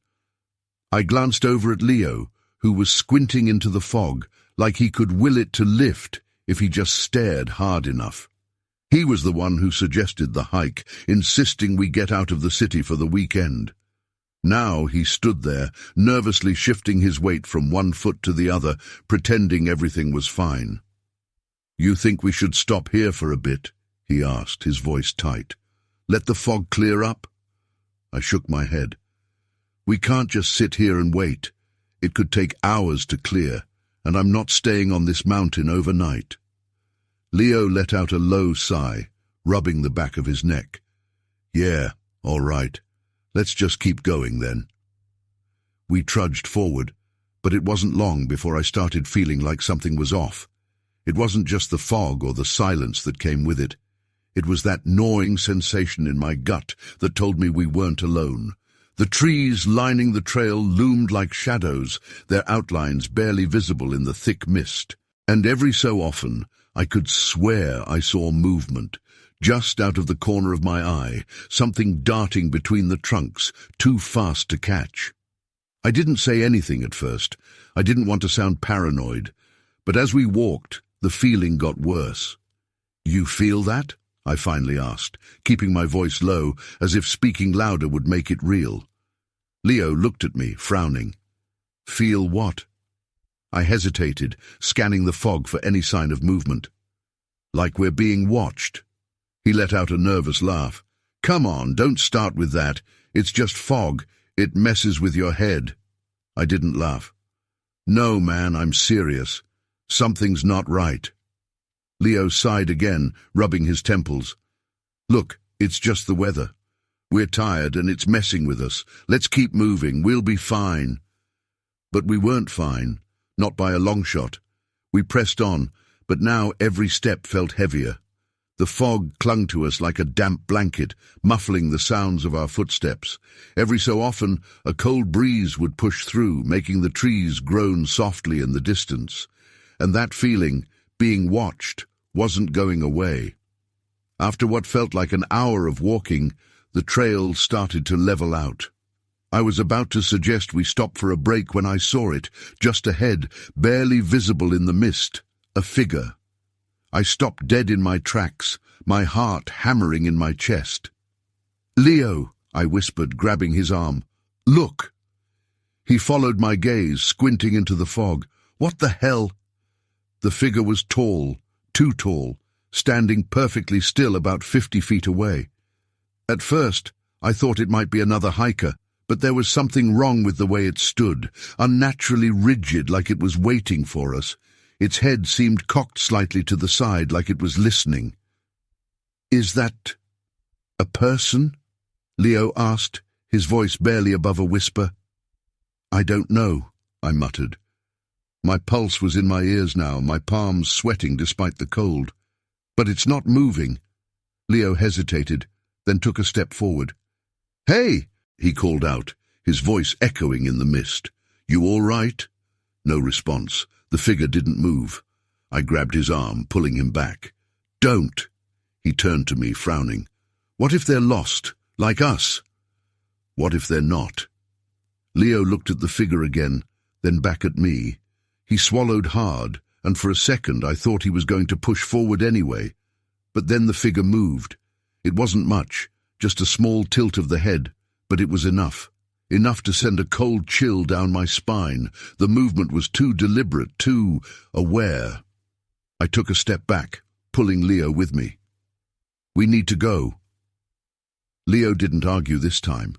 I glanced over at Leo, who was squinting into the fog, like he could will it to lift if he just stared hard enough. He was the one who suggested the hike, insisting we get out of the city for the weekend. Now he stood there, nervously shifting his weight from one foot to the other, pretending everything was fine. "You think we should stop here for a bit?" he asked, his voice tight. "Let the fog clear up?" I shook my head. "We can't just sit here and wait. It could take hours to clear, and I'm not staying on this mountain overnight." Leo let out a low sigh, rubbing the back of his neck. "Yeah, all right. Let's just keep going then." We trudged forward, but it wasn't long before I started feeling like something was off. It wasn't just the fog or the silence that came with it. It was that gnawing sensation in my gut that told me we weren't alone. The trees lining the trail loomed like shadows, their outlines barely visible in the thick mist. And every so often, I could swear I saw movement, just out of the corner of my eye, something darting between the trunks, too fast to catch. I didn't say anything at first. I didn't want to sound paranoid. But as we walked, the feeling got worse. "You feel that?" I finally asked, keeping my voice low, as if speaking louder would make it real. Leo looked at me, frowning. "Feel what?" I hesitated, scanning the fog for any sign of movement. "Like we're being watched." He let out a nervous laugh. "Come on, don't start with that. It's just fog. It messes with your head." I didn't laugh. "No, man, I'm serious. Something's not right." Leo sighed again, rubbing his temples. "Look, it's just the weather. We're tired and it's messing with us. Let's keep moving. We'll be fine." But we weren't fine, not by a long shot. We pressed on, but now every step felt heavier. The fog clung to us like a damp blanket, muffling the sounds of our footsteps. Every so often, a cold breeze would push through, making the trees groan softly in the distance. And that feeling, being watched, wasn't going away. After what felt like an hour of walking, the trail started to level out. I was about to suggest we stop for a break when I saw it, just ahead, barely visible in the mist, a figure. I stopped dead in my tracks, my heart hammering in my chest. "Leo," I whispered, grabbing his arm. "Look!" He followed my gaze, squinting into the fog. "What the hell?" The figure was tall, too tall, standing perfectly still about 50 feet away. At first, I thought it might be another hiker, but there was something wrong with the way it stood, unnaturally rigid, like it was waiting for us. Its head seemed cocked slightly to the side, like it was listening. "Is that a person?" Leo asked, his voice barely above a whisper. "I don't know," I muttered. My pulse was in my ears now, my palms sweating despite the cold. "But it's not moving." Leo hesitated, then took a step forward. "Hey!" he called out, his voice echoing in the mist. "You all right?" No response. The figure didn't move. I grabbed his arm, pulling him back. "Don't!" He turned to me, frowning. "What if they're lost, like us?" "What if they're not?" Leo looked at the figure again, then back at me. He swallowed hard, and for a second I thought he was going to push forward anyway. But then the figure moved. It wasn't much, just a small tilt of the head, but it was enough. Enough to send a cold chill down my spine. The movement was too deliberate, too aware. I took a step back, pulling Leo with me. "We need to go." Leo didn't argue this time.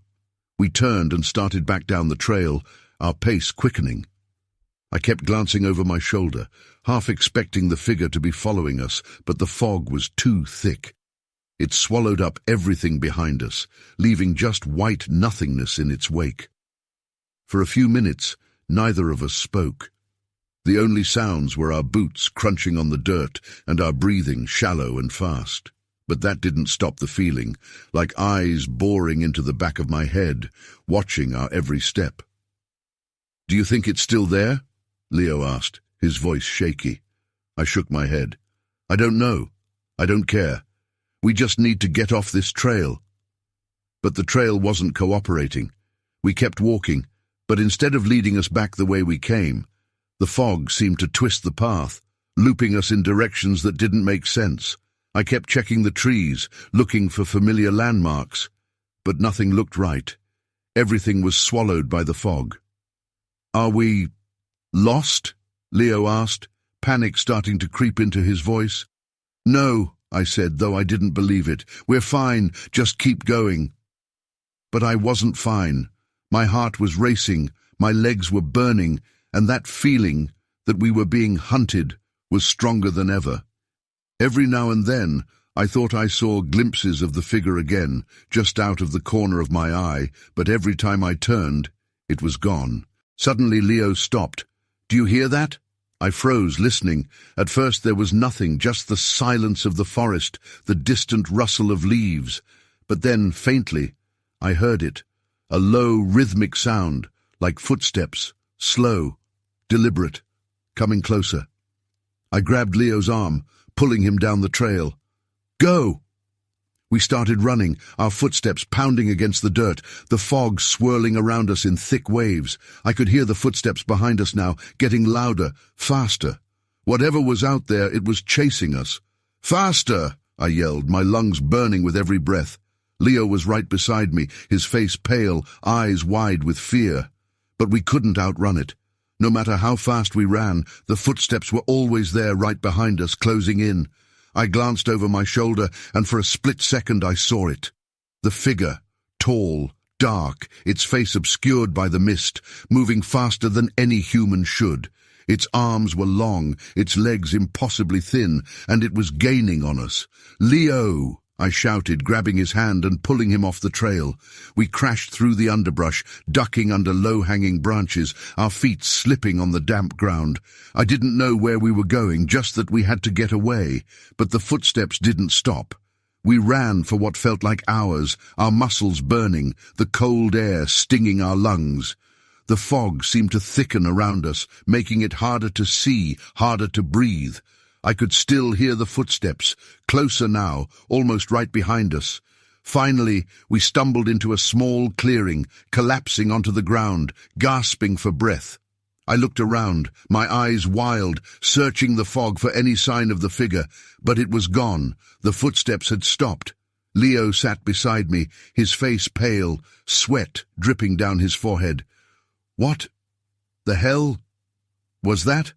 We turned and started back down the trail, our pace quickening. I kept glancing over my shoulder, half expecting the figure to be following us, but the fog was too thick. It swallowed up everything behind us, leaving just white nothingness in its wake. For a few minutes, neither of us spoke. The only sounds were our boots crunching on the dirt and our breathing shallow and fast. But that didn't stop the feeling, like eyes boring into the back of my head, watching our every step. "Do you think it's still there?" Leo asked, his voice shaky. I shook my head. "I don't know. I don't care. We just need to get off this trail." But the trail wasn't cooperating. We kept walking, but instead of leading us back the way we came, the fog seemed to twist the path, looping us in directions that didn't make sense. I kept checking the trees, looking for familiar landmarks, but nothing looked right. Everything was swallowed by the fog. "Are we lost?" Leo asked, panic starting to creep into his voice. "No," I said, though I didn't believe it. "We're fine, just keep going." But I wasn't fine. My heart was racing, my legs were burning, and that feeling that we were being hunted was stronger than ever. Every now and then, I thought I saw glimpses of the figure again, just out of the corner of my eye, but every time I turned, it was gone. Suddenly Leo stopped. "Do you hear that?" I froze, listening. At first there was nothing, just the silence of the forest, the distant rustle of leaves. But then, faintly, I heard it, a low, rhythmic sound, like footsteps, slow, deliberate, coming closer. I grabbed Leo's arm, pulling him down the trail. "Go!" We started running, our footsteps pounding against the dirt, the fog swirling around us in thick waves. I could hear the footsteps behind us now, getting louder, faster. Whatever was out there, it was chasing us. "Faster!" I yelled, my lungs burning with every breath. Leo was right beside me, his face pale, eyes wide with fear. But we couldn't outrun it. No matter how fast we ran, the footsteps were always there right behind us, closing in. I glanced over my shoulder, and for a split second I saw it. The figure, tall, dark, its face obscured by the mist, moving faster than any human should. Its arms were long, its legs impossibly thin, and it was gaining on us. "Leo!" I shouted, grabbing his hand and pulling him off the trail. We crashed through the underbrush, ducking under low-hanging branches, our feet slipping on the damp ground. I didn't know where we were going, just that we had to get away. But the footsteps didn't stop. We ran for what felt like hours, our muscles burning, the cold air stinging our lungs. The fog seemed to thicken around us, making it harder to see, harder to breathe. I could still hear the footsteps, closer now, almost right behind us. Finally, we stumbled into a small clearing, collapsing onto the ground, gasping for breath. I looked around, my eyes wild, searching the fog for any sign of the figure, but it was gone. The footsteps had stopped. Leo sat beside me, his face pale, sweat dripping down his forehead. "What the hell was that?"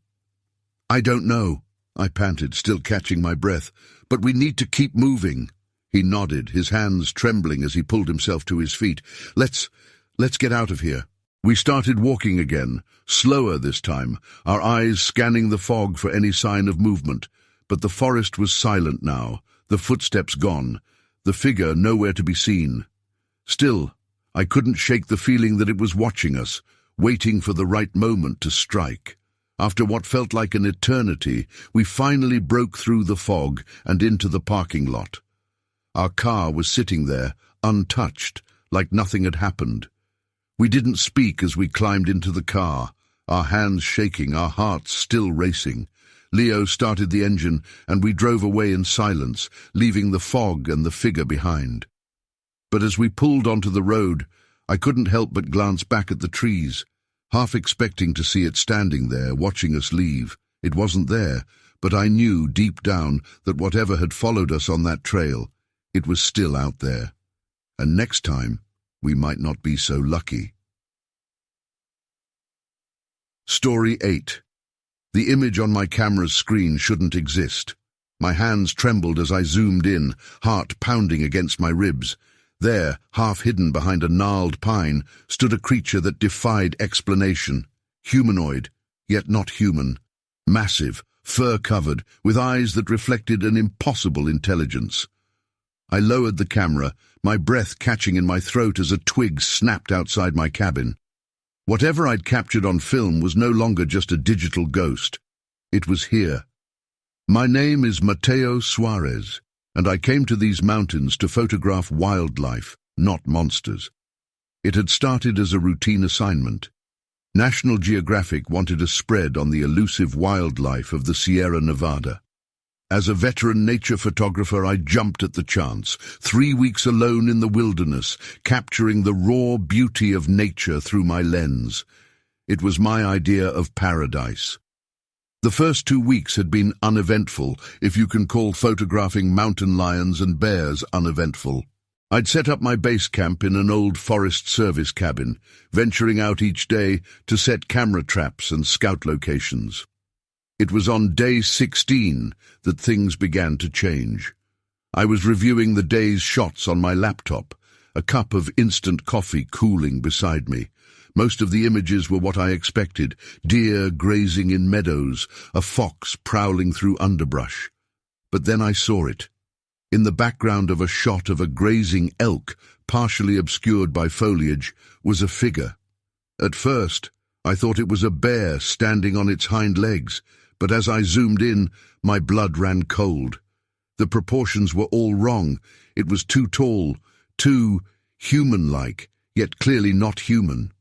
"I don't know," I panted, still catching my breath. "But we need to keep moving." He nodded, his hands trembling as he pulled himself to his feet. Let's get out of here." We started walking again, slower this time, our eyes scanning the fog for any sign of movement. But the forest was silent now, the footsteps gone, the figure nowhere to be seen. Still, I couldn't shake the feeling that it was watching us, waiting for the right moment to strike. After what felt like an eternity, we finally broke through the fog and into the parking lot. Our car was sitting there, untouched, like nothing had happened. We didn't speak as we climbed into the car, our hands shaking, our hearts still racing. Leo started the engine, and we drove away in silence, leaving the fog and the figure behind. But as we pulled onto the road, I couldn't help but glance back at the trees, half expecting to see it standing there, watching us leave. It wasn't there, but I knew deep down that whatever had followed us on that trail, it was still out there. And next time, we might not be so lucky. Story 8. The image on my camera's screen shouldn't exist. My hands trembled as I zoomed in, heart pounding against my ribs. There, half hidden behind a gnarled pine, stood a creature that defied explanation. Humanoid, yet not human. Massive, fur-covered, with eyes that reflected an impossible intelligence. I lowered the camera, my breath catching in my throat as a twig snapped outside my cabin. Whatever I'd captured on film was no longer just a digital ghost. It was here. My name is Mateo Suarez, and I came to these mountains to photograph wildlife, not monsters. It had started as a routine assignment. National Geographic wanted a spread on the elusive wildlife of the Sierra Nevada. As a veteran nature photographer, I jumped at the chance, 3 weeks alone in the wilderness, capturing the raw beauty of nature through my lens. It was my idea of paradise. The first 2 weeks had been uneventful, if you can call photographing mountain lions and bears uneventful. I'd set up my base camp in an old Forest Service cabin, venturing out each day to set camera traps and scout locations. It was on day 16 that things began to change. I was reviewing the day's shots on my laptop, a cup of instant coffee cooling beside me. Most of the images were what I expected: deer grazing in meadows, a fox prowling through underbrush. But then I saw it. In the background of a shot of a grazing elk, partially obscured by foliage, was a figure. At first, I thought it was a bear standing on its hind legs, but as I zoomed in, my blood ran cold. The proportions were all wrong. It was too tall, too human-like, yet clearly not human.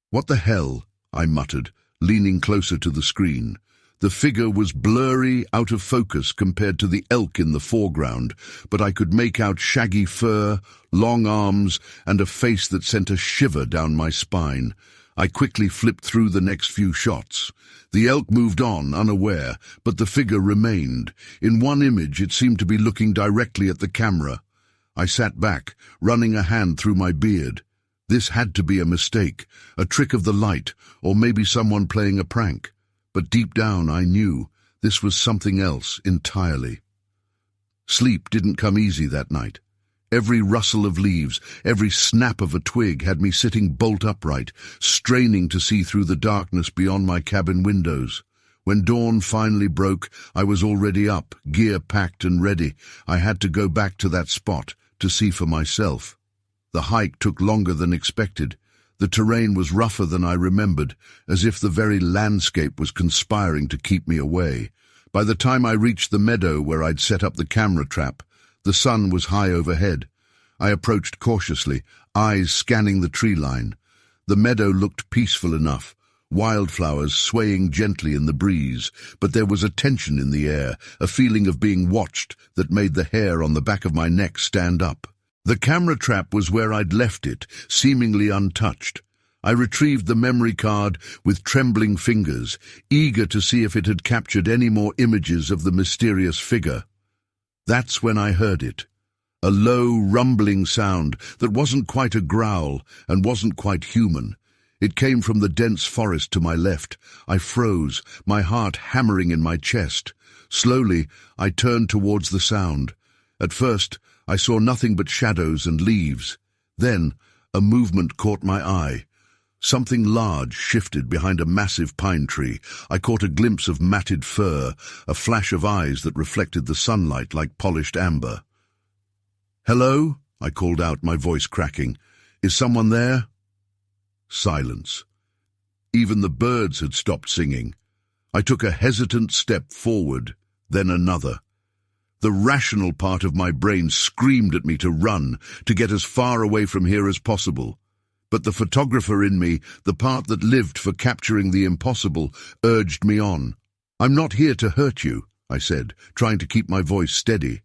"What the hell?" I muttered, leaning closer to the screen. The figure was blurry, out of focus compared to the elk in the foreground, but I could make out shaggy fur, long arms, and a face that sent a shiver down my spine. I quickly flipped through the next few shots. The elk moved on, unaware, but the figure remained. In one image, it seemed to be looking directly at the camera. I sat back, running a hand through my beard. This had to be a mistake, a trick of the light, or maybe someone playing a prank. But deep down I knew this was something else entirely. Sleep didn't come easy that night. Every rustle of leaves, every snap of a twig had me sitting bolt upright, straining to see through the darkness beyond my cabin windows. When dawn finally broke, I was already up, gear packed and ready. I had to go back to that spot to see for myself. The hike took longer than expected. The terrain was rougher than I remembered, as if the very landscape was conspiring to keep me away. By the time I reached the meadow where I'd set up the camera trap, the sun was high overhead. I approached cautiously, eyes scanning the tree line. The meadow looked peaceful enough, wildflowers swaying gently in the breeze, but there was a tension in the air, a feeling of being watched that made the hair on the back of my neck stand up. The camera trap was where I'd left it, seemingly untouched. I retrieved the memory card with trembling fingers, eager to see if it had captured any more images of the mysterious figure. That's when I heard it. A low, rumbling sound that wasn't quite a growl and wasn't quite human. It came from the dense forest to my left. I froze, my heart hammering in my chest. Slowly, I turned towards the sound. At first, I saw nothing but shadows and leaves. Then, a movement caught my eye. Something large shifted behind a massive pine tree. I caught a glimpse of matted fur, a flash of eyes that reflected the sunlight like polished amber. "Hello?" I called out, my voice cracking. "Is someone there?" Silence. Even the birds had stopped singing. I took a hesitant step forward, then another. The rational part of my brain screamed at me to run, to get as far away from here as possible. But the photographer in me, the part that lived for capturing the impossible, urged me on. "I'm not here to hurt you," I said, trying to keep my voice steady.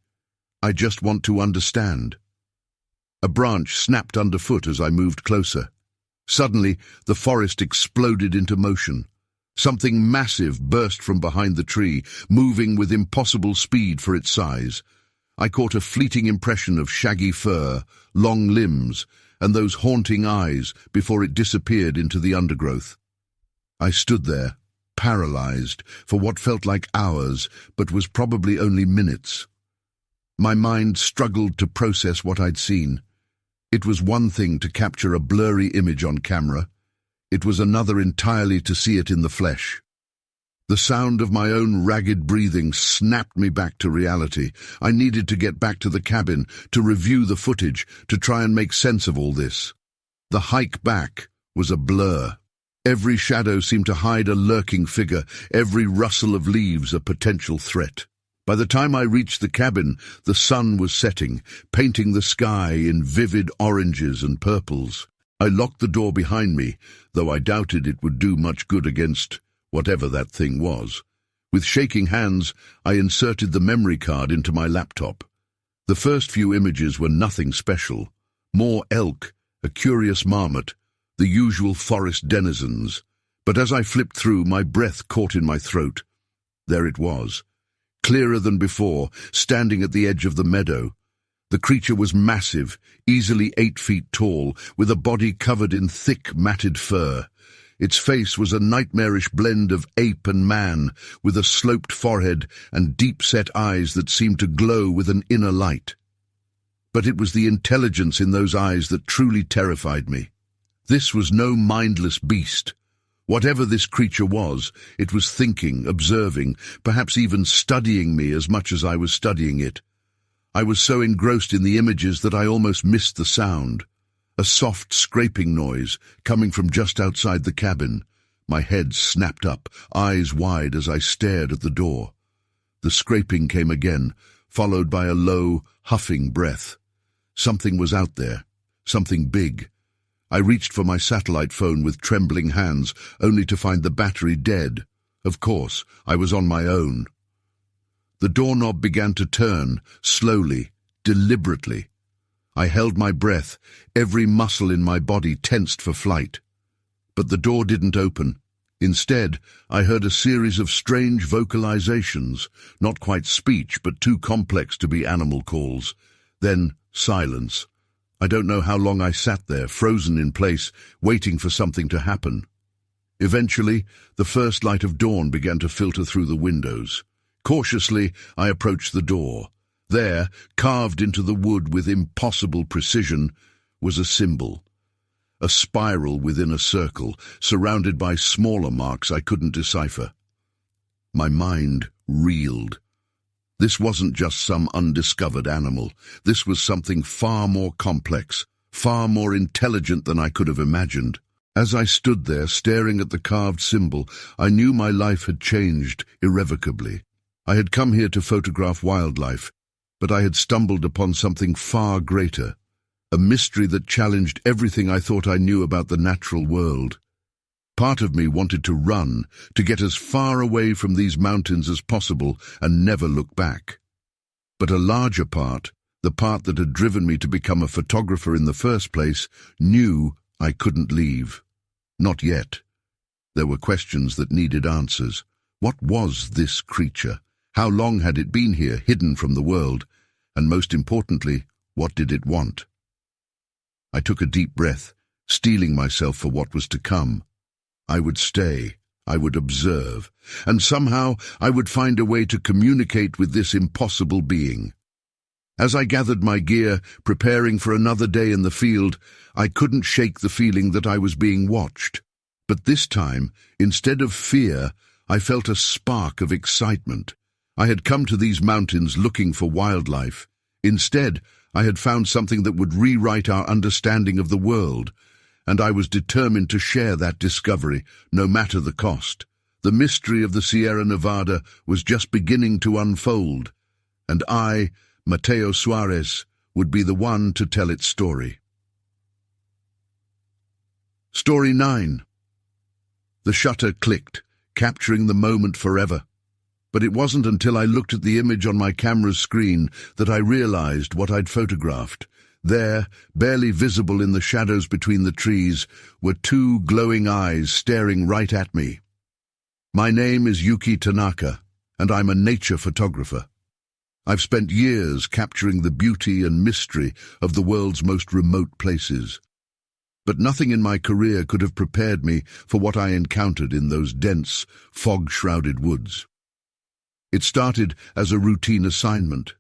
"I just want to understand." A branch snapped underfoot as I moved closer. Suddenly, the forest exploded into motion. Something massive burst from behind the tree, moving with impossible speed for its size. I caught a fleeting impression of shaggy fur, long limbs, and those haunting eyes before it disappeared into the undergrowth. I stood there, paralyzed, for what felt like hours, but was probably only minutes. My mind struggled to process what I'd seen. It was one thing to capture a blurry image on camera. It was another entirely to see it in the flesh. The sound of my own ragged breathing snapped me back to reality. I needed to get back to the cabin, to review the footage, to try and make sense of all this. The hike back was a blur. Every shadow seemed to hide a lurking figure, every rustle of leaves a potential threat. By the time I reached the cabin, the sun was setting, painting the sky in vivid oranges and purples. I locked the door behind me, though I doubted it would do much good against whatever that thing was. With shaking hands, I inserted the memory card into my laptop. The first few images were nothing special. More elk, a curious marmot, the usual forest denizens. But as I flipped through, my breath caught in my throat. There it was, clearer than before, standing at the edge of the meadow. The creature was massive, easily 8 feet tall, with a body covered in thick, matted fur. Its face was a nightmarish blend of ape and man, with a sloped forehead and deep-set eyes that seemed to glow with an inner light. But it was the intelligence in those eyes that truly terrified me. This was no mindless beast. Whatever this creature was, it was thinking, observing, perhaps even studying me as much as I was studying it. I was so engrossed in the images that I almost missed the sound. A soft scraping noise coming from just outside the cabin. My head snapped up, eyes wide as I stared at the door. The scraping came again, followed by a low, huffing breath. Something was out there, something big. I reached for my satellite phone with trembling hands, only to find the battery dead. Of course, I was on my own. The doorknob began to turn, slowly, deliberately. I held my breath, every muscle in my body tensed for flight. But the door didn't open. Instead, I heard a series of strange vocalizations, not quite speech, but too complex to be animal calls. Then, silence. I don't know how long I sat there, frozen in place, waiting for something to happen. Eventually, the first light of dawn began to filter through the windows. Cautiously, I approached the door. There, carved into the wood with impossible precision, was a symbol. A spiral within a circle, surrounded by smaller marks I couldn't decipher. My mind reeled. This wasn't just some undiscovered animal. This was something far more complex, far more intelligent than I could have imagined. As I stood there, staring at the carved symbol, I knew my life had changed irrevocably. I had come here to photograph wildlife, but I had stumbled upon something far greater, a mystery that challenged everything I thought I knew about the natural world. Part of me wanted to run, to get as far away from these mountains as possible and never look back. But a larger part, the part that had driven me to become a photographer in the first place, knew I couldn't leave. Not yet. There were questions that needed answers. What was this creature? How long had it been here, hidden from the world? And most importantly, what did it want? I took a deep breath, steeling myself for what was to come. I would stay, I would observe, and somehow I would find a way to communicate with this impossible being. As I gathered my gear, preparing for another day in the field, I couldn't shake the feeling that I was being watched. But this time, instead of fear, I felt a spark of excitement. I had come to these mountains looking for wildlife. Instead, I had found something that would rewrite our understanding of the world, and I was determined to share that discovery, no matter the cost. The mystery of the Sierra Nevada was just beginning to unfold, and I, Mateo Suarez, would be the one to tell its story. Story 9. The shutter clicked, capturing the moment forever. But it wasn't until I looked at the image on my camera's screen that I realized what I'd photographed. There, barely visible in the shadows between the trees, were 2 glowing eyes staring right at me. My name is Yuki Tanaka, and I'm a nature photographer. I've spent years capturing the beauty and mystery of the world's most remote places. But nothing in my career could have prepared me for what I encountered in those dense, fog-shrouded woods. It started as a routine assignment.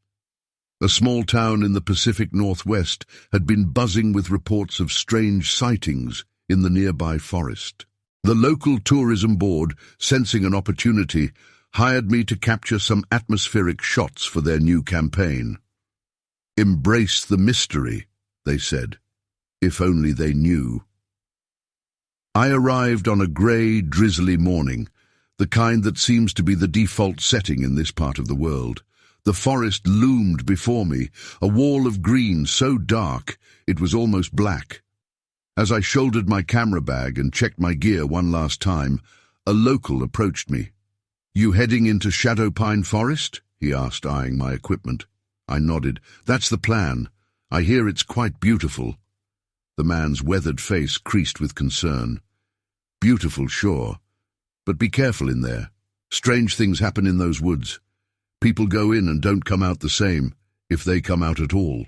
A small town in the Pacific Northwest had been buzzing with reports of strange sightings, in the nearby forest. The local tourism board, sensing an opportunity, hired me to capture some atmospheric shots for their new campaign. "Embrace the mystery," they said. If only they knew. I arrived on a grey, drizzly morning, the kind that seems to be the default setting in this part of the world. The forest loomed before me, a wall of green so dark it was almost black. As I shouldered my camera bag and checked my gear one last time, a local approached me. "You heading into Shadow Pine Forest?" he asked, eyeing my equipment. I nodded. "That's the plan. I hear it's quite beautiful." The man's weathered face creased with concern. "Beautiful, sure. But be careful in there. Strange things happen in those woods. People go in and don't come out the same, if they come out at all."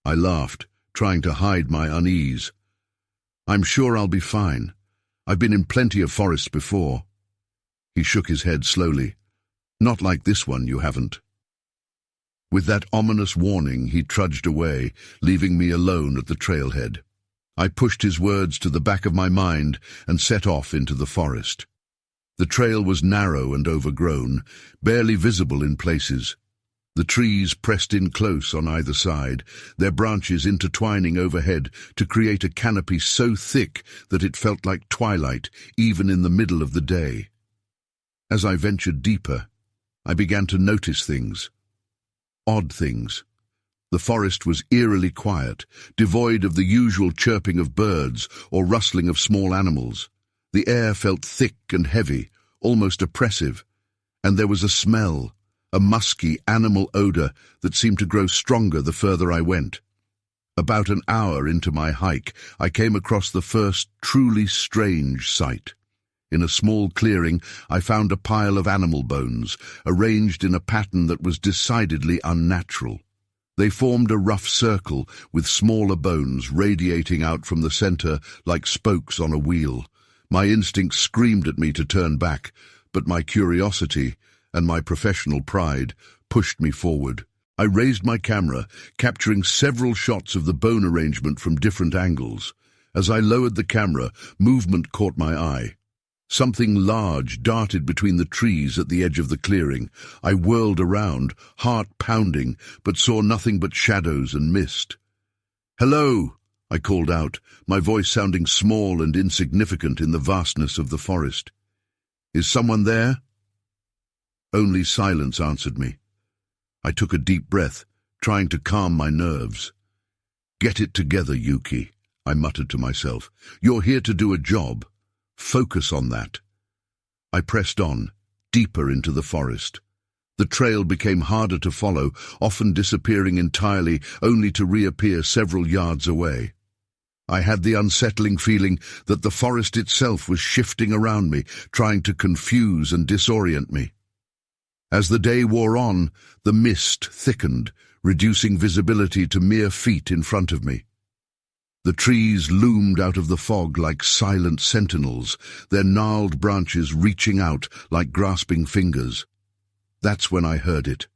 I laughed, trying to hide my unease. "I'm sure I'll be fine. I've been in plenty of forests before." He shook his head slowly. "Not like this one, you haven't." With that ominous warning, he trudged away, leaving me alone at the trailhead. I pushed his words to the back of my mind and set off into the forest. The trail was narrow and overgrown, barely visible in places. The trees pressed in close on either side, their branches intertwining overhead to create a canopy so thick that it felt like twilight, even in the middle of the day. As I ventured deeper, I began to notice things. Odd things. The forest was eerily quiet, devoid of the usual chirping of birds or rustling of small animals. The air felt thick and heavy, almost oppressive, and there was a smell, a musky animal odor that seemed to grow stronger the further I went. About an hour into my hike, I came across the first truly strange sight. In a small clearing, I found a pile of animal bones, arranged in a pattern that was decidedly unnatural. They formed a rough circle, with smaller bones radiating out from the center like spokes on a wheel. My instincts screamed at me to turn back, but my curiosity and my professional pride pushed me forward. I raised my camera, capturing several shots of the bone arrangement from different angles. As I lowered the camera, movement caught my eye. Something large darted between the trees at the edge of the clearing. I whirled around, heart pounding, but saw nothing but shadows and mist. "Hello!" I called out, my voice sounding small and insignificant in the vastness of the forest. "Is someone there?" Only silence answered me. I took a deep breath, trying to calm my nerves. "Get it together, Yuki," I muttered to myself. "You're here to do a job. Focus on that." I pressed on, deeper into the forest. The trail became harder to follow, often disappearing entirely, only to reappear several yards away. I had the unsettling feeling that the forest itself was shifting around me, trying to confuse and disorient me. As the day wore on, the mist thickened, reducing visibility to mere feet in front of me. The trees loomed out of the fog like silent sentinels, their gnarled branches reaching out like grasping fingers. That's when I heard it.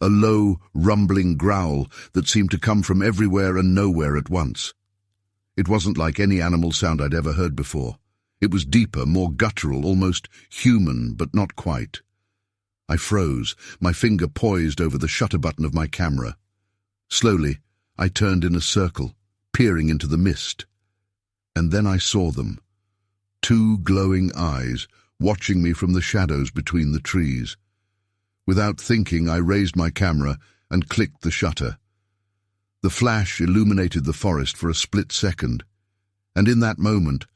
A low, rumbling growl that seemed to come from everywhere and nowhere at once. It wasn't like any animal sound I'd ever heard before. It was deeper, more guttural, almost human, but not quite. I froze, my finger poised over the shutter button of my camera. Slowly, I turned in a circle, peering into the mist. And then I saw them. Two glowing eyes, watching me from the shadows between the trees. Without thinking, I raised my camera and clicked the shutter. The flash illuminated the forest for a split second, and in that moment,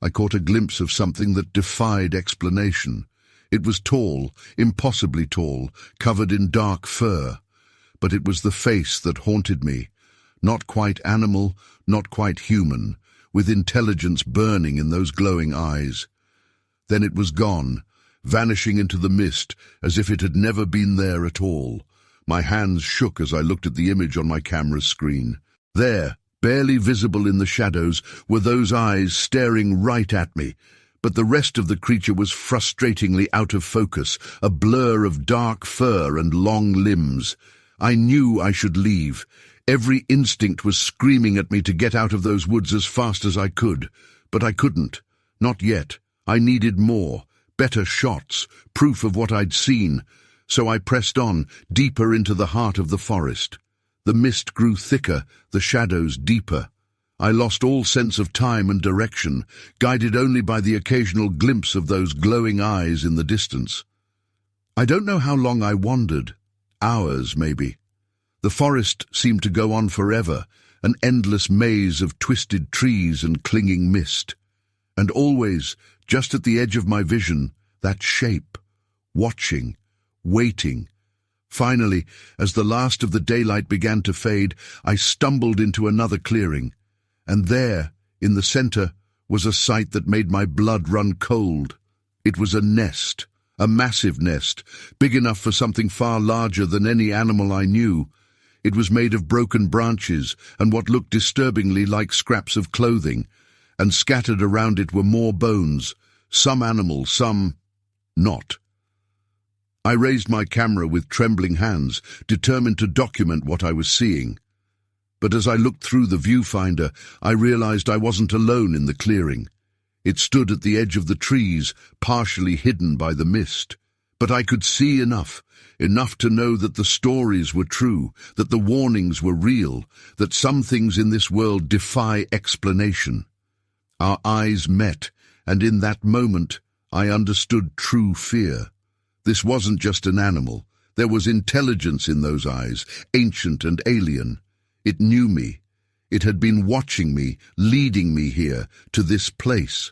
I caught a glimpse of something that defied explanation. It was tall, impossibly tall, covered in dark fur, but it was the face that haunted me. Not quite animal, not quite human, with intelligence burning in those glowing eyes. Then it was gone, vanishing into the mist as if it had never been there at all. My hands shook as I looked at the image on my camera's screen. There, barely visible in the shadows, were those eyes staring right at me, but the rest of the creature was frustratingly out of focus, a blur of dark fur and long limbs. I knew I should leave. Every instinct was screaming at me to get out of those woods as fast as I could, but I couldn't. Not yet. I needed more, better shots, proof of what I'd seen. So I pressed on, deeper into the heart of the forest. The mist grew thicker, the shadows deeper. I lost all sense of time and direction, guided only by the occasional glimpse of those glowing eyes in the distance. I don't know how long I wandered. Hours, maybe. The forest seemed to go on forever, an endless maze of twisted trees and clinging mist. And always, just at the edge of my vision, that shape, watching, waiting. Finally, as the last of the daylight began to fade, I stumbled into another clearing. And there, in the center, was a sight that made my blood run cold. It was a nest, a massive nest, big enough for something far larger than any animal I knew. It was made of broken branches and what looked disturbingly like scraps of clothing, and scattered around it were more bones, some animal, some not. I raised my camera with trembling hands, determined to document what I was seeing. But as I looked through the viewfinder, I realized I wasn't alone in the clearing. It stood at the edge of the trees, partially hidden by the mist. But I could see enough to know that the stories were true, that the warnings were real, that some things in this world defy explanation. Our eyes met, and in that moment I understood true fear. This wasn't just an animal. There was intelligence in those eyes, ancient and alien. It knew me. It had been watching me, leading me here, to this place.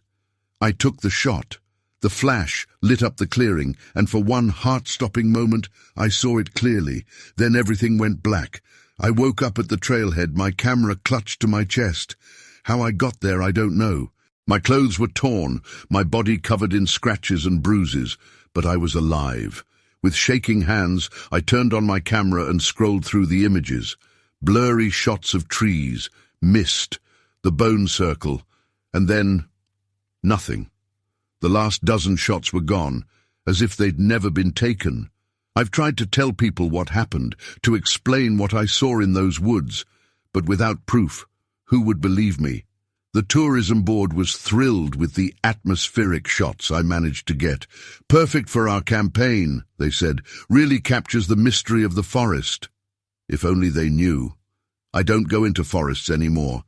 I took the shot. The flash lit up the clearing, and for one heart-stopping moment, I saw it clearly. Then everything went black. I woke up at the trailhead, my camera clutched to my chest. How I got there, I don't know. My clothes were torn, my body covered in scratches and bruises, but I was alive. With shaking hands, I turned on my camera and scrolled through the images. Blurry shots of trees, mist, the bone circle, and then nothing. The last dozen shots were gone, as if they'd never been taken. I've tried to tell people what happened, to explain what I saw in those woods, but without proof, who would believe me? The tourism board was thrilled with the atmospheric shots I managed to get. Perfect for our campaign, they said, really captures the mystery of the forest. If only they knew. I don't go into forests anymore.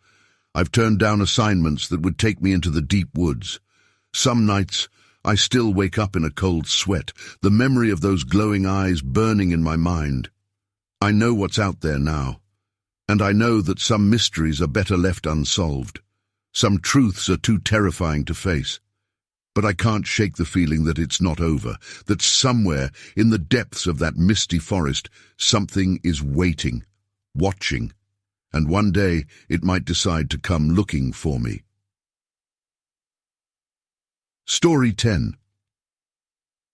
I've turned down assignments that would take me into the deep woods. Some nights, I still wake up in a cold sweat, the memory of those glowing eyes burning in my mind. I know what's out there now, and I know that some mysteries are better left unsolved. Some truths are too terrifying to face. But I can't shake the feeling that it's not over, that somewhere in the depths of that misty forest, something is waiting, watching, and one day it might decide to come looking for me. Story 10.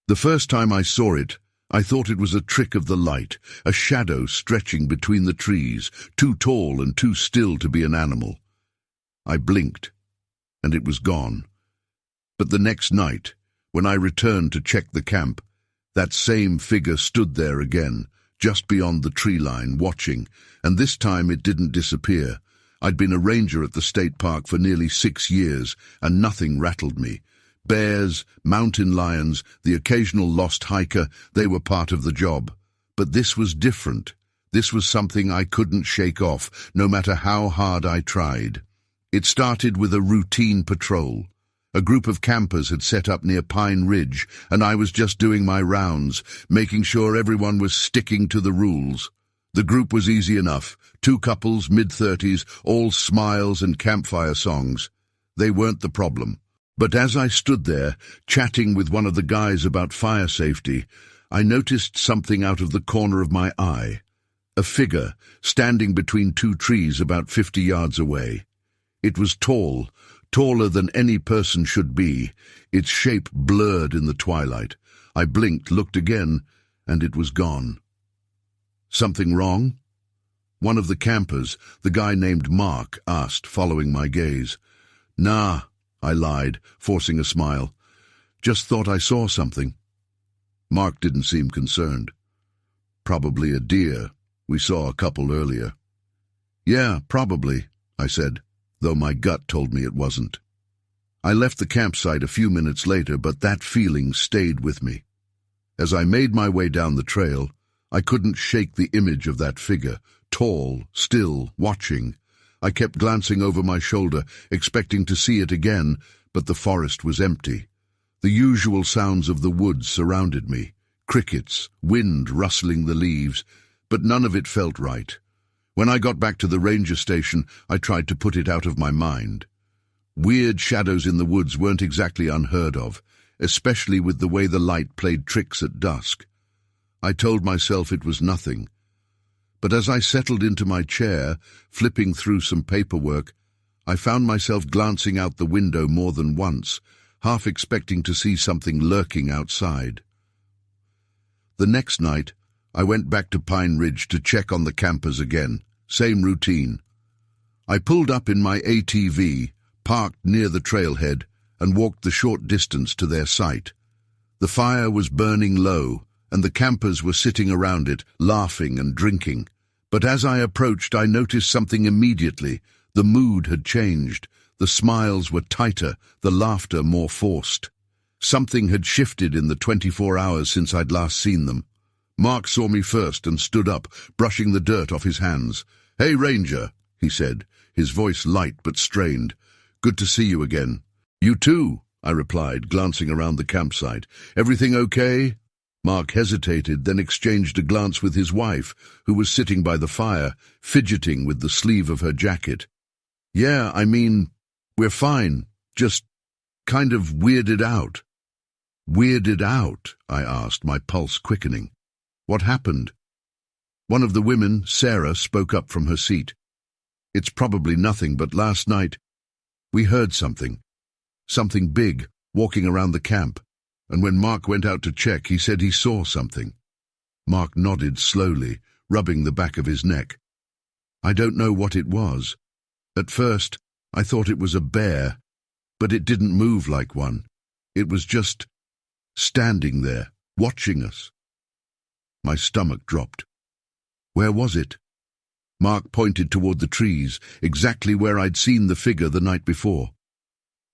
The first time I saw it, I thought it was a trick of the light, a shadow stretching between the trees, too tall and too still to be an animal. I blinked, and it was gone. But the next night, when I returned to check the camp, that same figure stood there again, just beyond the tree line, watching, and this time it didn't disappear. I'd been a ranger at the state park for nearly 6 years, and nothing rattled me. Bears, mountain lions, the occasional lost hiker, they were part of the job. But this was different. This was something I couldn't shake off, no matter how hard I tried. It started with a routine patrol. A group of campers had set up near Pine Ridge, and I was just doing my rounds, making sure everyone was sticking to the rules. The group was easy enough, 2 couples, mid-30s, all smiles and campfire songs. They weren't the problem. But as I stood there, chatting with one of the guys about fire safety, I noticed something out of the corner of my eye. A figure, standing between 2 trees about 50 yards away. It was tall, taller than any person should be, its shape blurred in the twilight. I blinked, looked again, and it was gone. Something wrong? One of the campers, the guy named Mark, asked, following my gaze. Nah, I lied, forcing a smile. Just thought I saw something. Mark didn't seem concerned. Probably a deer. We saw a couple earlier. Yeah, probably, I said, though my gut told me it wasn't. I left the campsite a few minutes later, but that feeling stayed with me. As I made my way down the trail, I couldn't shake the image of that figure, tall, still, watching. I kept glancing over my shoulder, expecting to see it again, but the forest was empty. The usual sounds of the woods surrounded me, crickets, wind rustling the leaves, but none of it felt right. When I got back to the ranger station, I tried to put it out of my mind. Weird shadows in the woods weren't exactly unheard of, especially with the way the light played tricks at dusk. I told myself it was nothing. But as I settled into my chair, flipping through some paperwork, I found myself glancing out the window more than once, half expecting to see something lurking outside. The next night, I went back to Pine Ridge to check on the campers again. Same routine. I pulled up in my ATV, parked near the trailhead, and walked the short distance to their site. The fire was burning low, and the campers were sitting around it, laughing and drinking. But as I approached, I noticed something immediately. The mood had changed. The smiles were tighter, the laughter more forced. Something had shifted in the 24 hours since I'd last seen them. Mark saw me first and stood up, brushing the dirt off his hands. "Hey, Ranger," he said, his voice light but strained. "Good to see you again." "You too," I replied, glancing around the campsite. "Everything okay?" Mark hesitated, then exchanged a glance with his wife, who was sitting by the fire, fidgeting with the sleeve of her jacket. "Yeah, I mean, we're fine, just kind of weirded out." "Weirded out?" I asked, my pulse quickening. "What happened?" One of the women, Sarah, spoke up from her seat. "It's probably nothing, but last night we heard something. Something big, walking around the camp. And when Mark went out to check, he said he saw something." Mark nodded slowly, rubbing the back of his neck. "I don't know what it was. At first, I thought it was a bear, but it didn't move like one. It was just standing there, watching us." My stomach dropped. "Where was it?" Mark pointed toward the trees, exactly where I'd seen the figure the night before.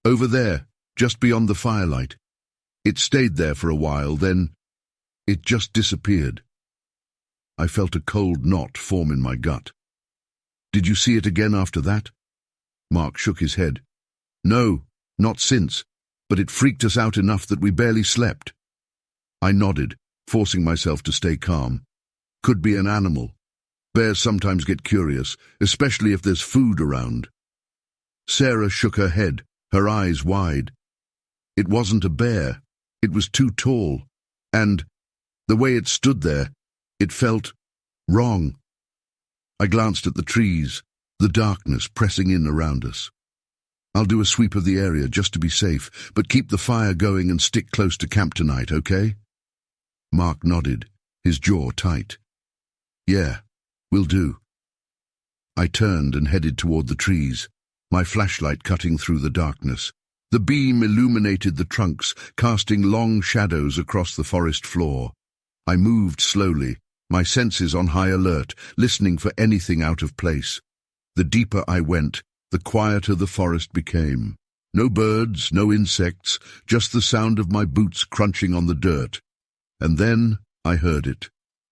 "Over there, just beyond the firelight. It stayed there for a while, then it just disappeared." I felt a cold knot form in my gut. "Did you see it again after that?" Mark shook his head. "No, not since, but it freaked us out enough that we barely slept." I nodded, forcing myself to stay calm. "Could be an animal. Bears sometimes get curious, especially if there's food around." Sarah shook her head, her eyes wide. "It wasn't a bear. It was too tall, and the way it stood there, it felt wrong." I glanced at the trees, the darkness pressing in around us. "I'll do a sweep of the area just to be safe, but keep the fire going and stick close to camp tonight, okay?" Mark nodded, his jaw tight. "Yeah, will do." I turned and headed toward the trees, my flashlight cutting through the darkness. The beam illuminated the trunks, casting long shadows across the forest floor. I moved slowly, my senses on high alert, listening for anything out of place. The deeper I went, the quieter the forest became. No birds, no insects, just the sound of my boots crunching on the dirt. And then I heard it,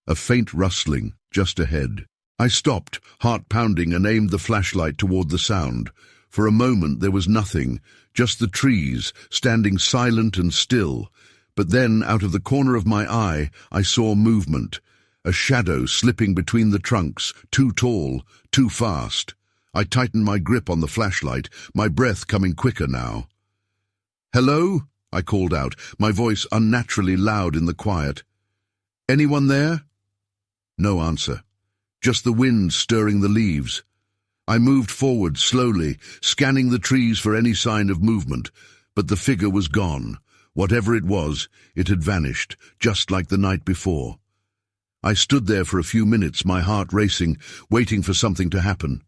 a faint rustling just ahead. I stopped, heart pounding, and aimed the flashlight toward the sound. For a moment there was nothing, just the trees, standing silent and still. But then, out of the corner of my eye, I saw movement, a shadow slipping between the trunks, too tall, too fast. I tightened my grip on the flashlight, my breath coming quicker now. "Hello?" I called out, my voice unnaturally loud in the quiet. "Anyone there?" No answer, just the wind stirring the leaves. I moved forward slowly, scanning the trees for any sign of movement, but the figure was gone. Whatever it was, it had vanished, just like the night before. I stood there for a few minutes, my heart racing, waiting for something to happen.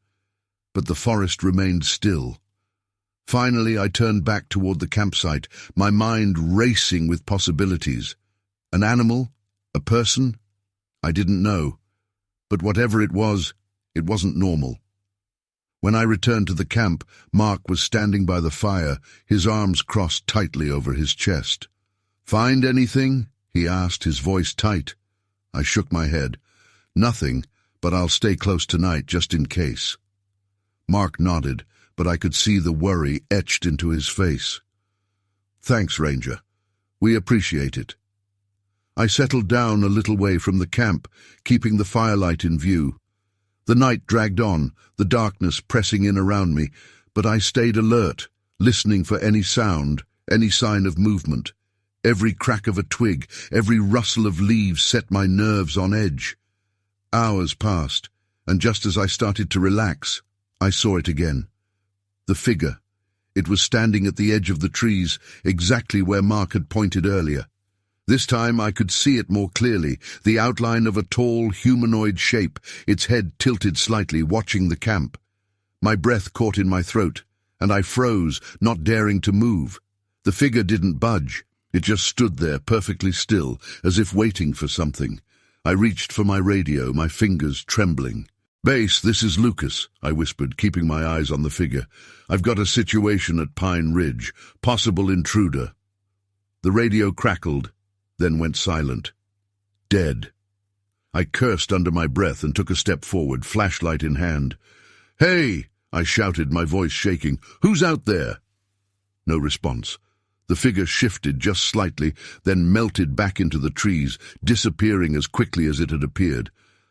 But the forest remained still. Finally, I turned back toward the campsite, my mind racing with possibilities. An animal? A person? I didn't know. But whatever it wasn't normal. When I returned to the camp, Mark was standing by the fire, his arms crossed tightly over his chest. "Find anything?" he asked, his voice tight. I shook my head. "Nothing, but I'll stay close tonight just in case." Mark nodded, but I could see the worry etched into his face. "Thanks, Ranger. We appreciate it." I settled down a little way from the camp, keeping the firelight in view. The night dragged on, the darkness pressing in around me, but I stayed alert, listening for any sound, any sign of movement. Every crack of a twig, every rustle of leaves set my nerves on edge. Hours passed, and just as I started to relax, I saw it again. The figure. It was standing at the edge of the trees, exactly where Mark had pointed earlier. This time I could see it more clearly, the outline of a tall, humanoid shape, its head tilted slightly, watching the camp. My breath caught in my throat, and I froze, not daring to move. The figure didn't budge. It just stood there, perfectly still, as if waiting for something. I reached for my radio, my fingers trembling. "Base, this is Lucas," I whispered, keeping my eyes on the figure. "I've got a situation at Pine Ridge. Possible intruder." The radio crackled, then went silent. Dead. I cursed under my breath and took a step forward, flashlight in hand. "Hey!" I shouted, my voice shaking. "Who's out there?" No response. The figure shifted just slightly, then melted back into the trees, disappearing as quickly as it had appeared.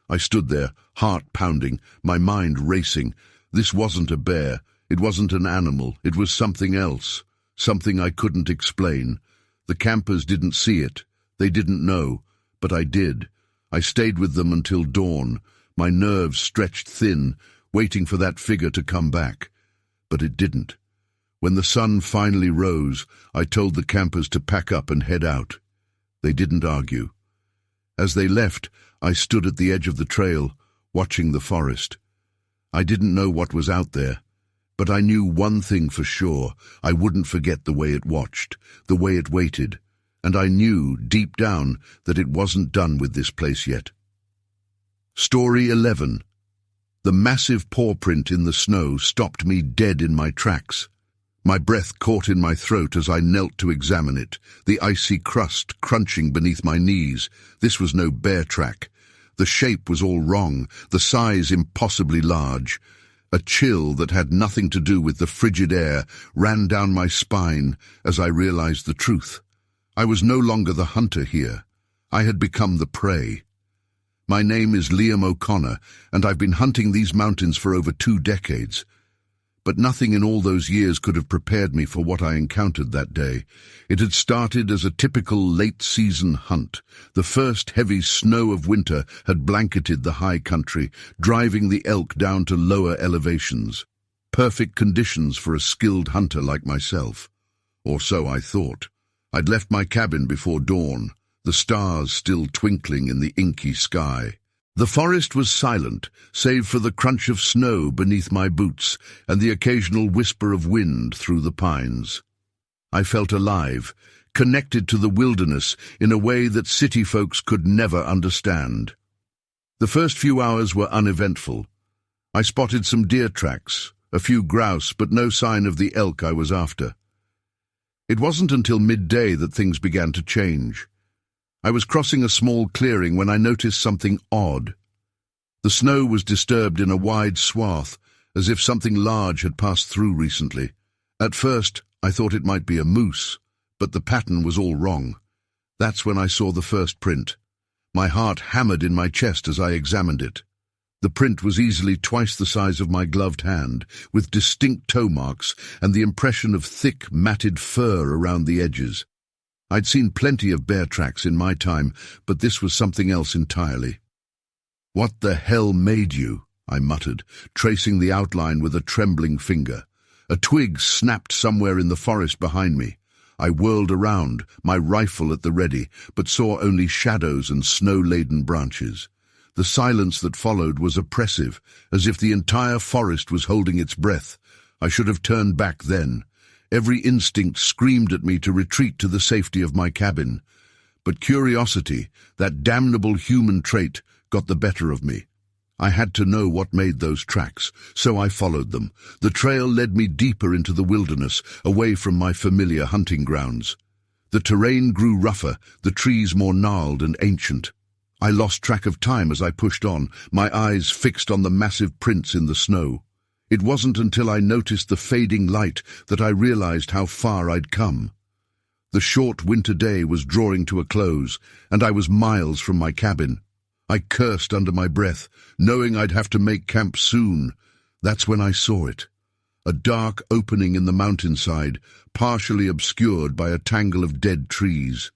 I stood there, heart pounding, my mind racing. This wasn't a bear. It wasn't an animal. It was something else. Something I couldn't explain. The campers didn't see it. They didn't know, but I did. I stayed with them until dawn, my nerves stretched thin, waiting for that figure to come back. But it didn't. When the sun finally rose, I told the campers to pack up and head out. They didn't argue. As they left, I stood at the edge of the trail, watching the forest. I didn't know what was out there, but I knew one thing for sure. I wouldn't forget the way it watched, the way it waited. And I knew, deep down, that it wasn't done with this place yet. Story 11. The massive paw print in the snow stopped me dead in my tracks. My breath caught in my throat as I knelt to examine it, the icy crust crunching beneath my knees. This was no bear track. The shape was all wrong, the size impossibly large. A chill that had nothing to do with the frigid air ran down my spine as I realized the truth. I was no longer the hunter here. I had become the prey. My name is Liam O'Connor, and I've been hunting these mountains for over 2 decades. But nothing in all those years could have prepared me for what I encountered that day. It had started as a typical late-season hunt. The first heavy snow of winter had blanketed the high country, driving the elk down to lower elevations. Perfect conditions for a skilled hunter like myself. Or so I thought. I'd left my cabin before dawn, the stars still twinkling in the inky sky. The forest was silent, save for the crunch of snow beneath my boots and the occasional whisper of wind through the pines. I felt alive, connected to the wilderness in a way that city folks could never understand. The first few hours were uneventful. I spotted some deer tracks, a few grouse, but no sign of the elk I was after. It wasn't until midday that things began to change. I was crossing a small clearing when I noticed something odd. The snow was disturbed in a wide swath, as if something large had passed through recently. At first, I thought it might be a moose, but the pattern was all wrong. That's when I saw the first print. My heart hammered in my chest as I examined it. The print was easily twice the size of my gloved hand, with distinct toe marks and the impression of thick, matted fur around the edges. I'd seen plenty of bear tracks in my time, but this was something else entirely. "What the hell made you?" I muttered, tracing the outline with a trembling finger. A twig snapped somewhere in the forest behind me. I whirled around, my rifle at the ready, but saw only shadows and snow-laden branches. The silence that followed was oppressive, as if the entire forest was holding its breath. I should have turned back then. Every instinct screamed at me to retreat to the safety of my cabin. But curiosity, that damnable human trait, got the better of me. I had to know what made those tracks, so I followed them. The trail led me deeper into the wilderness, away from my familiar hunting grounds. The terrain grew rougher, the trees more gnarled and ancient. I lost track of time as I pushed on, my eyes fixed on the massive prints in the snow. It wasn't until I noticed the fading light that I realized how far I'd come. The short winter day was drawing to a close, and I was miles from my cabin. I cursed under my breath, knowing I'd have to make camp soon. That's when I saw it. A dark opening in the mountainside, partially obscured by a tangle of dead trees.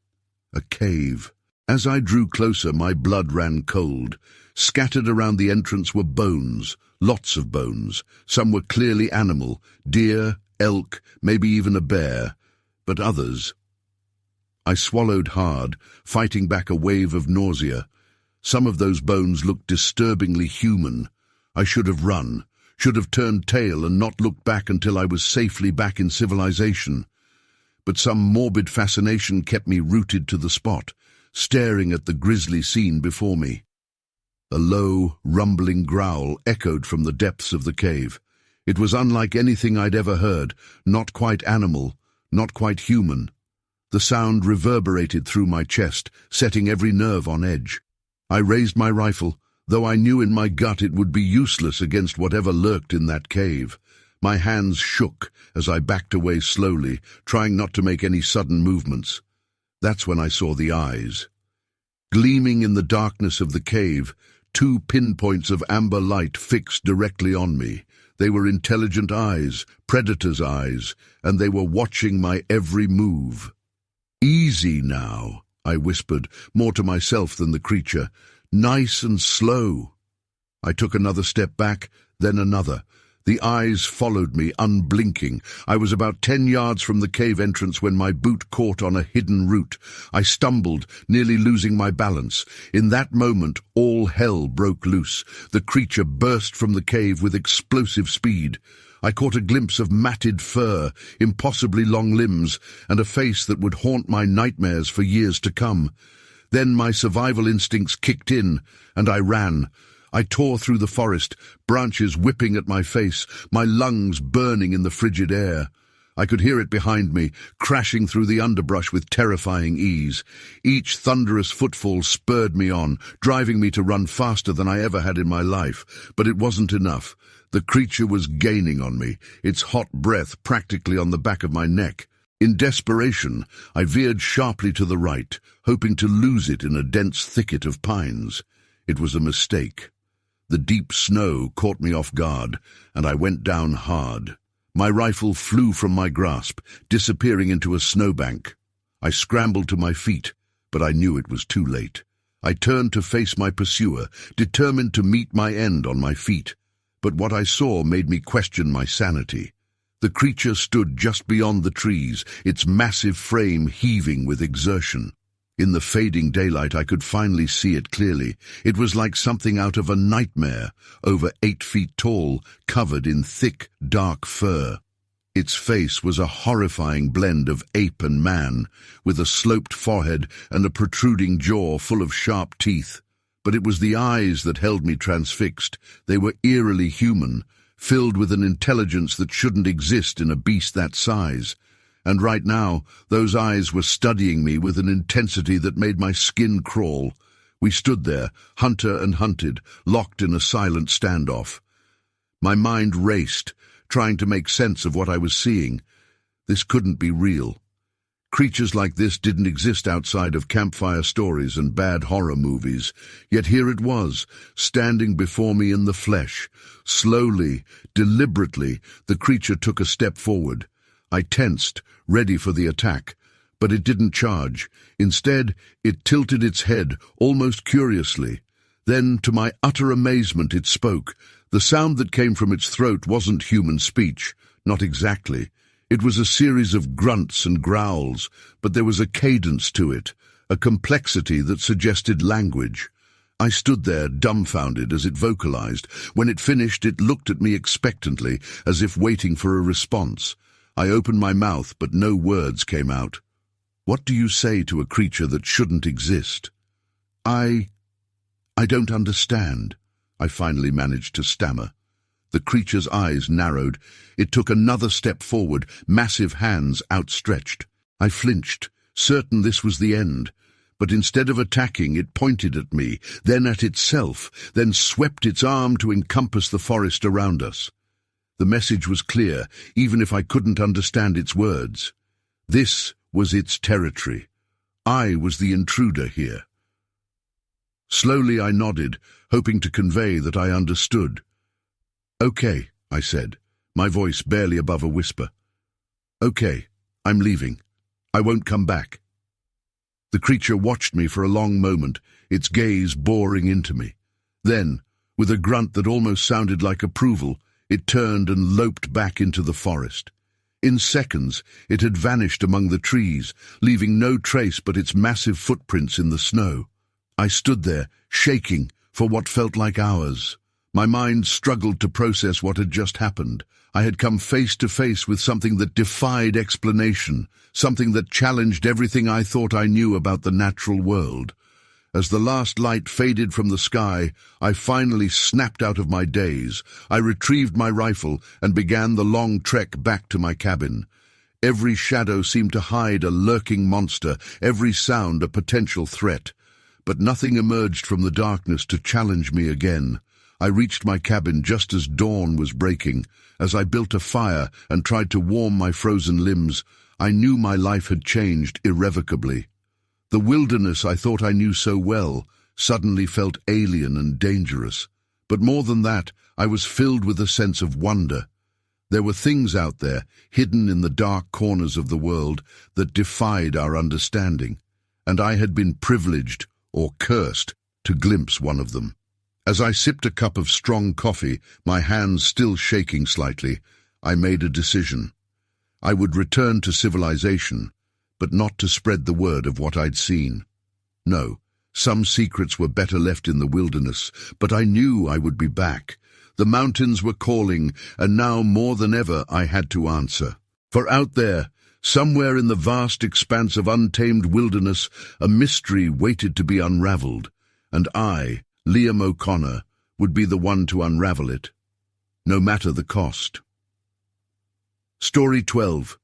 A cave. As I drew closer, my blood ran cold. Scattered around the entrance were bones, lots of bones. Some were clearly animal, deer, elk, maybe even a bear, but others. I swallowed hard, fighting back a wave of nausea. Some of those bones looked disturbingly human. I should have run, should have turned tail and not looked back until I was safely back in civilization. But some morbid fascination kept me rooted to the spot, staring at the grisly scene before me. A low, rumbling growl echoed from the depths of the cave. It was unlike anything I'd ever heard, not quite animal, not quite human. The sound reverberated through my chest, setting every nerve on edge. I raised my rifle, though I knew in my gut it would be useless against whatever lurked in that cave. My hands shook as I backed away slowly, trying not to make any sudden movements. That's when I saw the eyes. Gleaming in the darkness of the cave, 2 pinpoints of amber light fixed directly on me. They were intelligent eyes, predator's eyes, and they were watching my every move. "Easy now," I whispered, more to myself than the creature. "Nice and slow." I took another step back, then another. The eyes followed me, unblinking. I was about 10 yards from the cave entrance when my boot caught on a hidden root. I stumbled, nearly losing my balance. In that moment, all hell broke loose. The creature burst from the cave with explosive speed. I caught a glimpse of matted fur, impossibly long limbs, and a face that would haunt my nightmares for years to come. Then my survival instincts kicked in, and I ran. I tore through the forest, branches whipping at my face, my lungs burning in the frigid air. I could hear it behind me, crashing through the underbrush with terrifying ease. Each thunderous footfall spurred me on, driving me to run faster than I ever had in my life. But it wasn't enough. The creature was gaining on me, its hot breath practically on the back of my neck. In desperation, I veered sharply to the right, hoping to lose it in a dense thicket of pines. It was a mistake. The deep snow caught me off guard, and I went down hard. My rifle flew from my grasp, disappearing into a snowbank. I scrambled to my feet, but I knew it was too late. I turned to face my pursuer, determined to meet my end on my feet. But what I saw made me question my sanity. The creature stood just beyond the trees, its massive frame heaving with exertion. In the fading daylight, I could finally see it clearly. It was like something out of a nightmare, over 8 feet tall, covered in thick, dark fur. Its face was a horrifying blend of ape and man, with a sloped forehead and a protruding jaw full of sharp teeth. But it was the eyes that held me transfixed. They were eerily human, filled with an intelligence that shouldn't exist in a beast that size. And right now, those eyes were studying me with an intensity that made my skin crawl. We stood there, hunter and hunted, locked in a silent standoff. My mind raced, trying to make sense of what I was seeing. This couldn't be real. Creatures like this didn't exist outside of campfire stories and bad horror movies. Yet here it was, standing before me in the flesh. Slowly, deliberately, the creature took a step forward. I tensed, ready for the attack, but it didn't charge. Instead, it tilted its head, almost curiously. Then, to my utter amazement, it spoke. The sound that came from its throat wasn't human speech, not exactly. It was a series of grunts and growls, but there was a cadence to it, a complexity that suggested language. I stood there, dumbfounded, as it vocalized. When it finished, it looked at me expectantly, as if waiting for a response. I opened my mouth, but no words came out. What do you say to a creature that shouldn't exist? I don't understand, I finally managed to stammer. The creature's eyes narrowed. It took another step forward, massive hands outstretched. I flinched, certain this was the end. But instead of attacking, it pointed at me, then at itself, then swept its arm to encompass the forest around us. The message was clear, even if I couldn't understand its words. This was its territory. I was the intruder here. Slowly I nodded, hoping to convey that I understood. "Okay," I said, my voice barely above a whisper. "Okay, I'm leaving. I won't come back." The creature watched me for a long moment, its gaze boring into me. Then, with a grunt that almost sounded like approval, it turned and loped back into the forest. In seconds, it had vanished among the trees, leaving no trace but its massive footprints in the snow. I stood there, shaking, for what felt like hours. My mind struggled to process what had just happened. I had come face to face with something that defied explanation, something that challenged everything I thought I knew about the natural world. As the last light faded from the sky, I finally snapped out of my daze. I retrieved my rifle and began the long trek back to my cabin. Every shadow seemed to hide a lurking monster, every sound a potential threat. But nothing emerged from the darkness to challenge me again. I reached my cabin just as dawn was breaking. As I built a fire and tried to warm my frozen limbs, I knew my life had changed irrevocably. The wilderness I thought I knew so well suddenly felt alien and dangerous. But more than that, I was filled with a sense of wonder. There were things out there, hidden in the dark corners of the world, that defied our understanding. And I had been privileged, or cursed, to glimpse one of them. As I sipped a cup of strong coffee, my hands still shaking slightly, I made a decision. I would return to civilization, but not to spread the word of what I'd seen. No, some secrets were better left in the wilderness, but I knew I would be back. The mountains were calling, and now more than ever I had to answer. For out there, somewhere in the vast expanse of untamed wilderness, a mystery waited to be unraveled, and I, Liam O'Connor, would be the one to unravel it, no matter the cost. Story 12.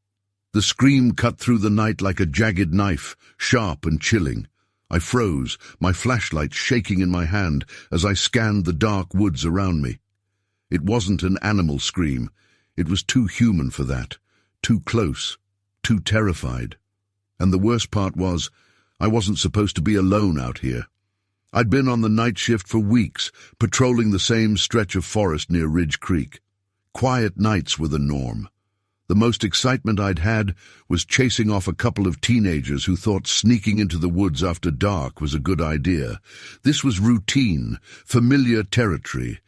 The scream cut through the night like a jagged knife, sharp and chilling. I froze, my flashlight shaking in my hand as I scanned the dark woods around me. It wasn't an animal scream. It was too human for that, too close, too terrified. And the worst part was, I wasn't supposed to be alone out here. I'd been on the night shift for weeks, patrolling the same stretch of forest near Ridge Creek. Quiet nights were the norm. The most excitement I'd had was chasing off a couple of teenagers who thought sneaking into the woods after dark was a good idea. This was routine, familiar territory,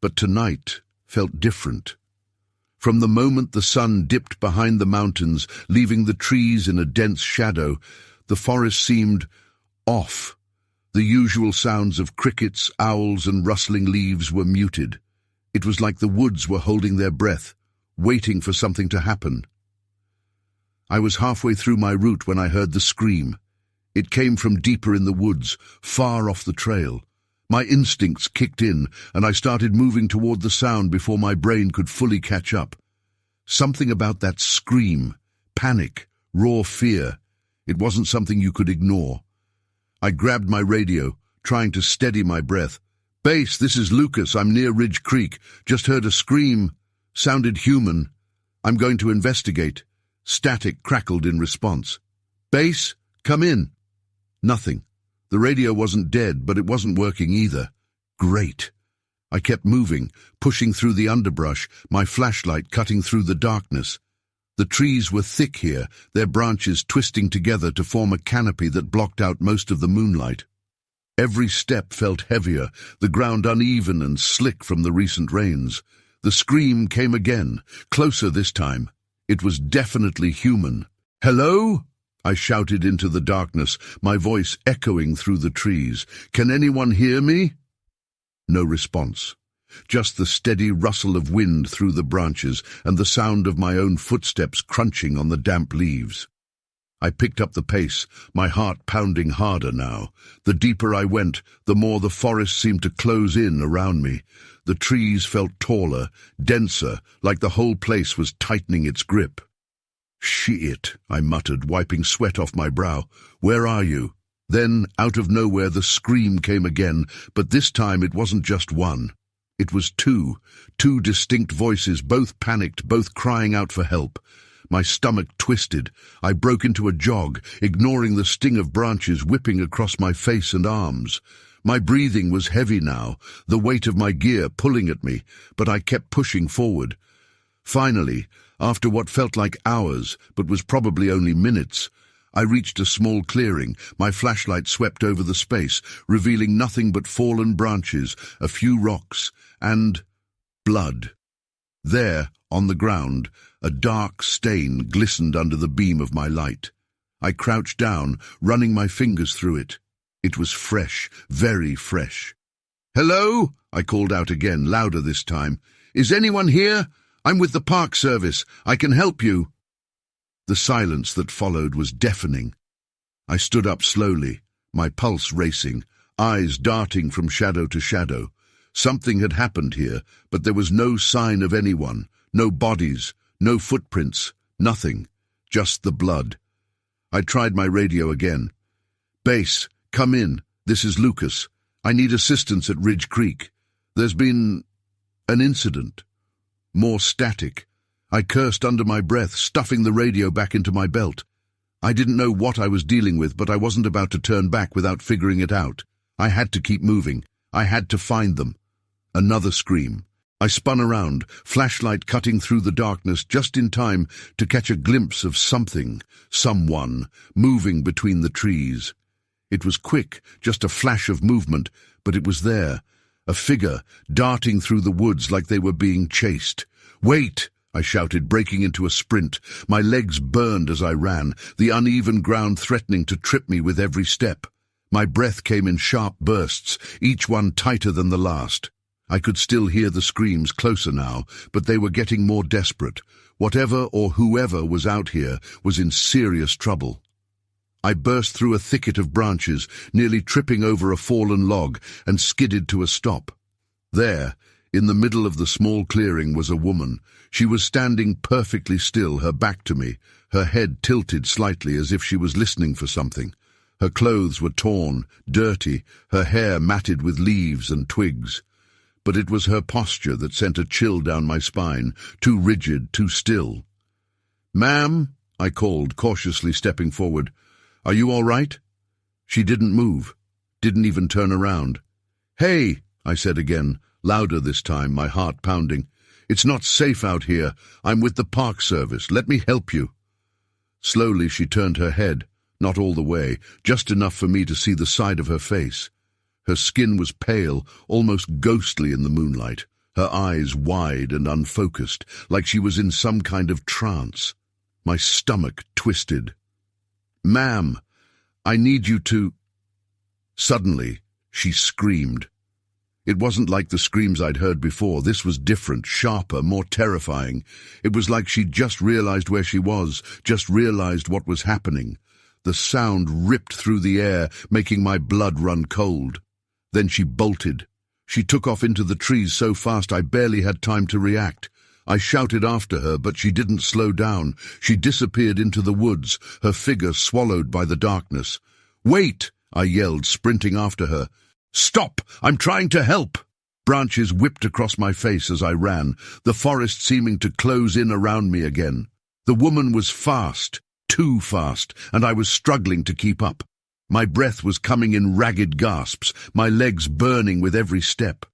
but tonight felt different. From the moment the sun dipped behind the mountains, leaving the trees in a dense shadow, the forest seemed off. The usual sounds of crickets, owls, and rustling leaves were muted. It was like the woods were holding their breath, waiting for something to happen. I was halfway through my route when I heard the scream. It came from deeper in the woods, far off the trail. My instincts kicked in, and I started moving toward the sound before my brain could fully catch up. Something about that scream, panic, raw fear, it wasn't something you could ignore. I grabbed my radio, trying to steady my breath. "Base, this is Lucas. I'm near Ridge Creek. Just heard a scream. Sounded human. I'm going to investigate." Static crackled in response. "Base, come in." Nothing. The radio wasn't dead, but it wasn't working either. Great. I kept moving, pushing through the underbrush, my flashlight cutting through the darkness. The trees were thick here, their branches twisting together to form a canopy that blocked out most of the moonlight. Every step felt heavier, the ground uneven and slick from the recent rains. The scream came again, closer this time. It was definitely human. "Hello?" I shouted into the darkness, my voice echoing through the trees. "Can anyone hear me?" No response. Just the steady rustle of wind through the branches and the sound of my own footsteps crunching on the damp leaves. I picked up the pace, my heart pounding harder now. The deeper I went, the more the forest seemed to close in around me. The trees felt taller, denser, like the whole place was tightening its grip. "Shit," I muttered, wiping sweat off my brow. "Where are you?" Then, out of nowhere, the scream came again, but this time it wasn't just one. It was two distinct voices, both panicked, both crying out for help. My stomach twisted. I broke into a jog, ignoring the sting of branches whipping across my face and arms. My breathing was heavy now, the weight of my gear pulling at me, but I kept pushing forward. Finally, after what felt like hours, but was probably only minutes, I reached a small clearing. My flashlight swept over the space, revealing nothing but fallen branches, a few rocks, and blood. There, on the ground, a dark stain glistened under the beam of my light. I crouched down, running my fingers through it. It was fresh, very fresh. "Hello?" I called out again, louder this time. "Is anyone here? I'm with the Park Service. I can help you." The silence that followed was deafening. I stood up slowly, my pulse racing, eyes darting from shadow to shadow. Something had happened here, but there was no sign of anyone, no bodies, no footprints, nothing, just the blood. I tried my radio again. "Base, come in. This is Lucas. I need assistance at Ridge Creek. There's been an incident." More static. I cursed under my breath, stuffing the radio back into my belt. I didn't know what I was dealing with, but I wasn't about to turn back without figuring it out. I had to keep moving. I had to find them. Another scream. I spun around, flashlight cutting through the darkness just in time to catch a glimpse of something, someone, moving between the trees. It was quick, just a flash of movement, but it was there. A figure, darting through the woods like they were being chased. "Wait!" I shouted, breaking into a sprint. My legs burned as I ran, the uneven ground threatening to trip me with every step. My breath came in sharp bursts, each one tighter than the last. I could still hear the screams closer now, but they were getting more desperate. Whatever or whoever was out here was in serious trouble. I burst through a thicket of branches, nearly tripping over a fallen log, and skidded to a stop. There, in the middle of the small clearing, was a woman. She was standing perfectly still, her back to me, her head tilted slightly as if she was listening for something. Her clothes were torn, dirty, her hair matted with leaves and twigs. But it was her posture that sent a chill down my spine, too rigid, too still. "Ma'am," I called, cautiously stepping forward. "Are you all right?" She didn't move, didn't even turn around. "Hey," I said again, louder this time, my heart pounding. "It's not safe out here. I'm with the Park Service. Let me help you." Slowly she turned her head, not all the way, just enough for me to see the side of her face. Her skin was pale, almost ghostly in the moonlight, her eyes wide and unfocused, like she was in some kind of trance. My stomach twisted. "Ma'am, I need you to—" Suddenly, she screamed. It wasn't like the screams I'd heard before. This was different, sharper, more terrifying. It was like she'd just realized where she was, just realized what was happening. The sound ripped through the air, making my blood run cold. Then she bolted. She took off into the trees so fast I barely had time to react. I shouted after her, but she didn't slow down. She disappeared into the woods, her figure swallowed by the darkness. "Wait!" I yelled, sprinting after her. "Stop! I'm trying to help!" Branches whipped across my face as I ran, the forest seeming to close in around me again. The woman was fast, too fast, and I was struggling to keep up. My breath was coming in ragged gasps, my legs burning with every step.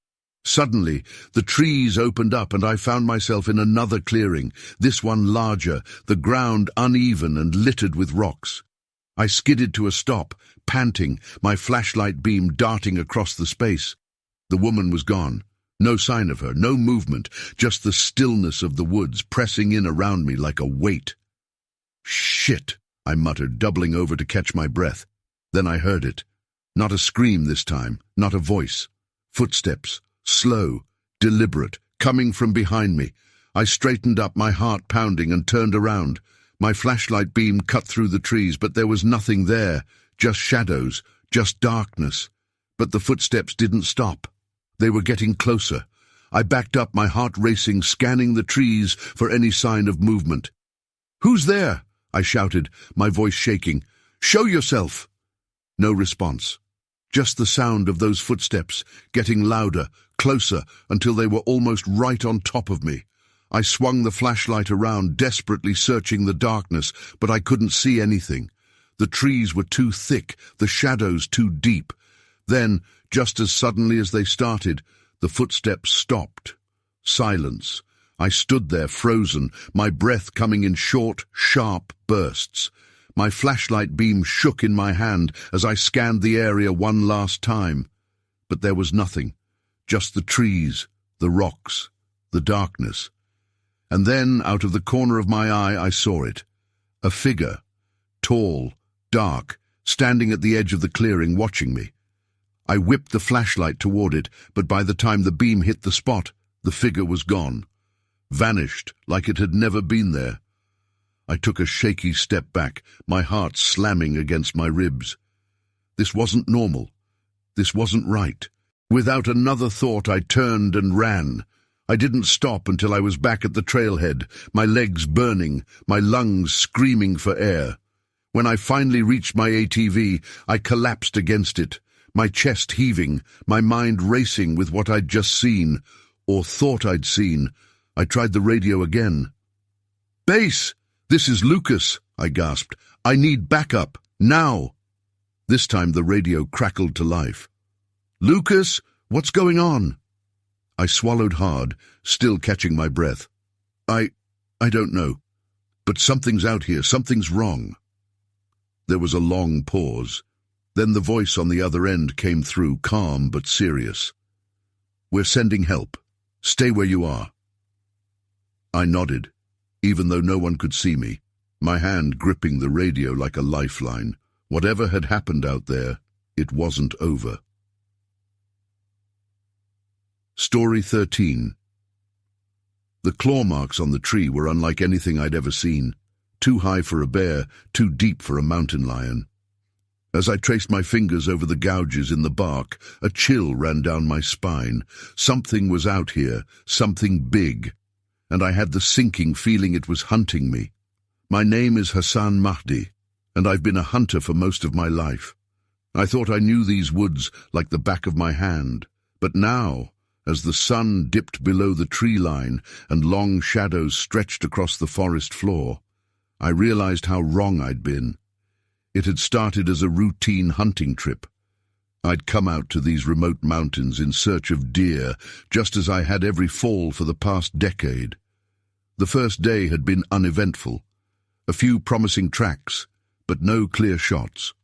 Suddenly, the trees opened up and I found myself in another clearing, this one larger, the ground uneven and littered with rocks. I skidded to a stop, panting, my flashlight beam darting across the space. The woman was gone. No sign of her, no movement, just the stillness of the woods pressing in around me like a weight. "Shit," I muttered, doubling over to catch my breath. Then I heard it. Not a scream this time, not a voice. Footsteps, slow, deliberate, coming from behind me. I straightened up, my heart pounding, and turned around. My flashlight beam cut through the trees, but there was nothing there, just shadows, just darkness. But the footsteps didn't stop. They were getting closer. I backed up, my heart racing, scanning the trees for any sign of movement. "Who's there?" I shouted, my voice shaking. "Show yourself!" No response. Just the sound of those footsteps, getting louder, closer, until they were almost right on top of me. I swung the flashlight around, desperately searching the darkness, but I couldn't see anything. The trees were too thick, the shadows too deep. Then, just as suddenly as they started, the footsteps stopped. Silence. I stood there frozen, my breath coming in short, sharp bursts. My flashlight beam shook in my hand as I scanned the area one last time. But there was nothing. Just the trees, the rocks, the darkness. And then, out of the corner of my eye, I saw it. A figure, tall, dark, standing at the edge of the clearing, watching me. I whipped the flashlight toward it, but by the time the beam hit the spot, the figure was gone. Vanished, like it had never been there. I took a shaky step back, my heart slamming against my ribs. This wasn't normal. This wasn't right. Without another thought, I turned and ran. I didn't stop until I was back at the trailhead, my legs burning, my lungs screaming for air. When I finally reached my ATV, I collapsed against it, my chest heaving, my mind racing with what I'd just seen, or thought I'd seen. I tried the radio again. "Base! This is Lucas," I gasped. "I need backup, now!" This time the radio crackled to life. "Lucas, what's going on?" I swallowed hard, still catching my breath. I don't know. But something's out here, something's wrong." There was a long pause. Then the voice on the other end came through, calm but serious. "We're sending help. Stay where you are." I nodded, even though no one could see me, my hand gripping the radio like a lifeline. Whatever had happened out there, it wasn't over. Story 13. The claw marks on the tree were unlike anything I'd ever seen. Too high for a bear, too deep for a mountain lion. As I traced my fingers over the gouges in the bark, a chill ran down my spine. Something was out here, something big, and I had the sinking feeling it was hunting me. My name is Hassan Mahdi, and I've been a hunter for most of my life. I thought I knew these woods like the back of my hand, but now, as the sun dipped below the tree line and long shadows stretched across the forest floor, I realized how wrong I'd been. It had started as a routine hunting trip. I'd come out to these remote mountains in search of deer, just as I had every fall for the past decade. The first day had been uneventful. A few promising tracks, but no clear shots.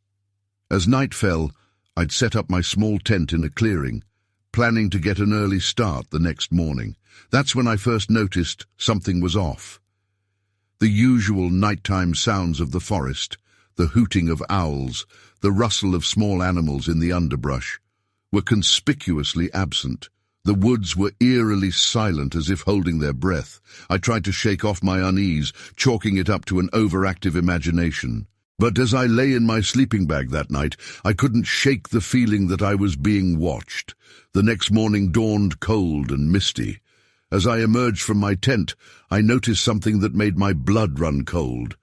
As night fell, I'd set up my small tent in a clearing, planning to get an early start the next morning. That's when I first noticed something was off. The usual nighttime sounds of the forest, the hooting of owls, the rustle of small animals in the underbrush, were conspicuously absent. The woods were eerily silent, as if holding their breath. I tried to shake off my unease, chalking it up to an overactive imagination. But as I lay in my sleeping bag that night, I couldn't shake the feeling that I was being watched. The next morning dawned cold and misty. As I emerged from my tent, I noticed something that made my blood run cold.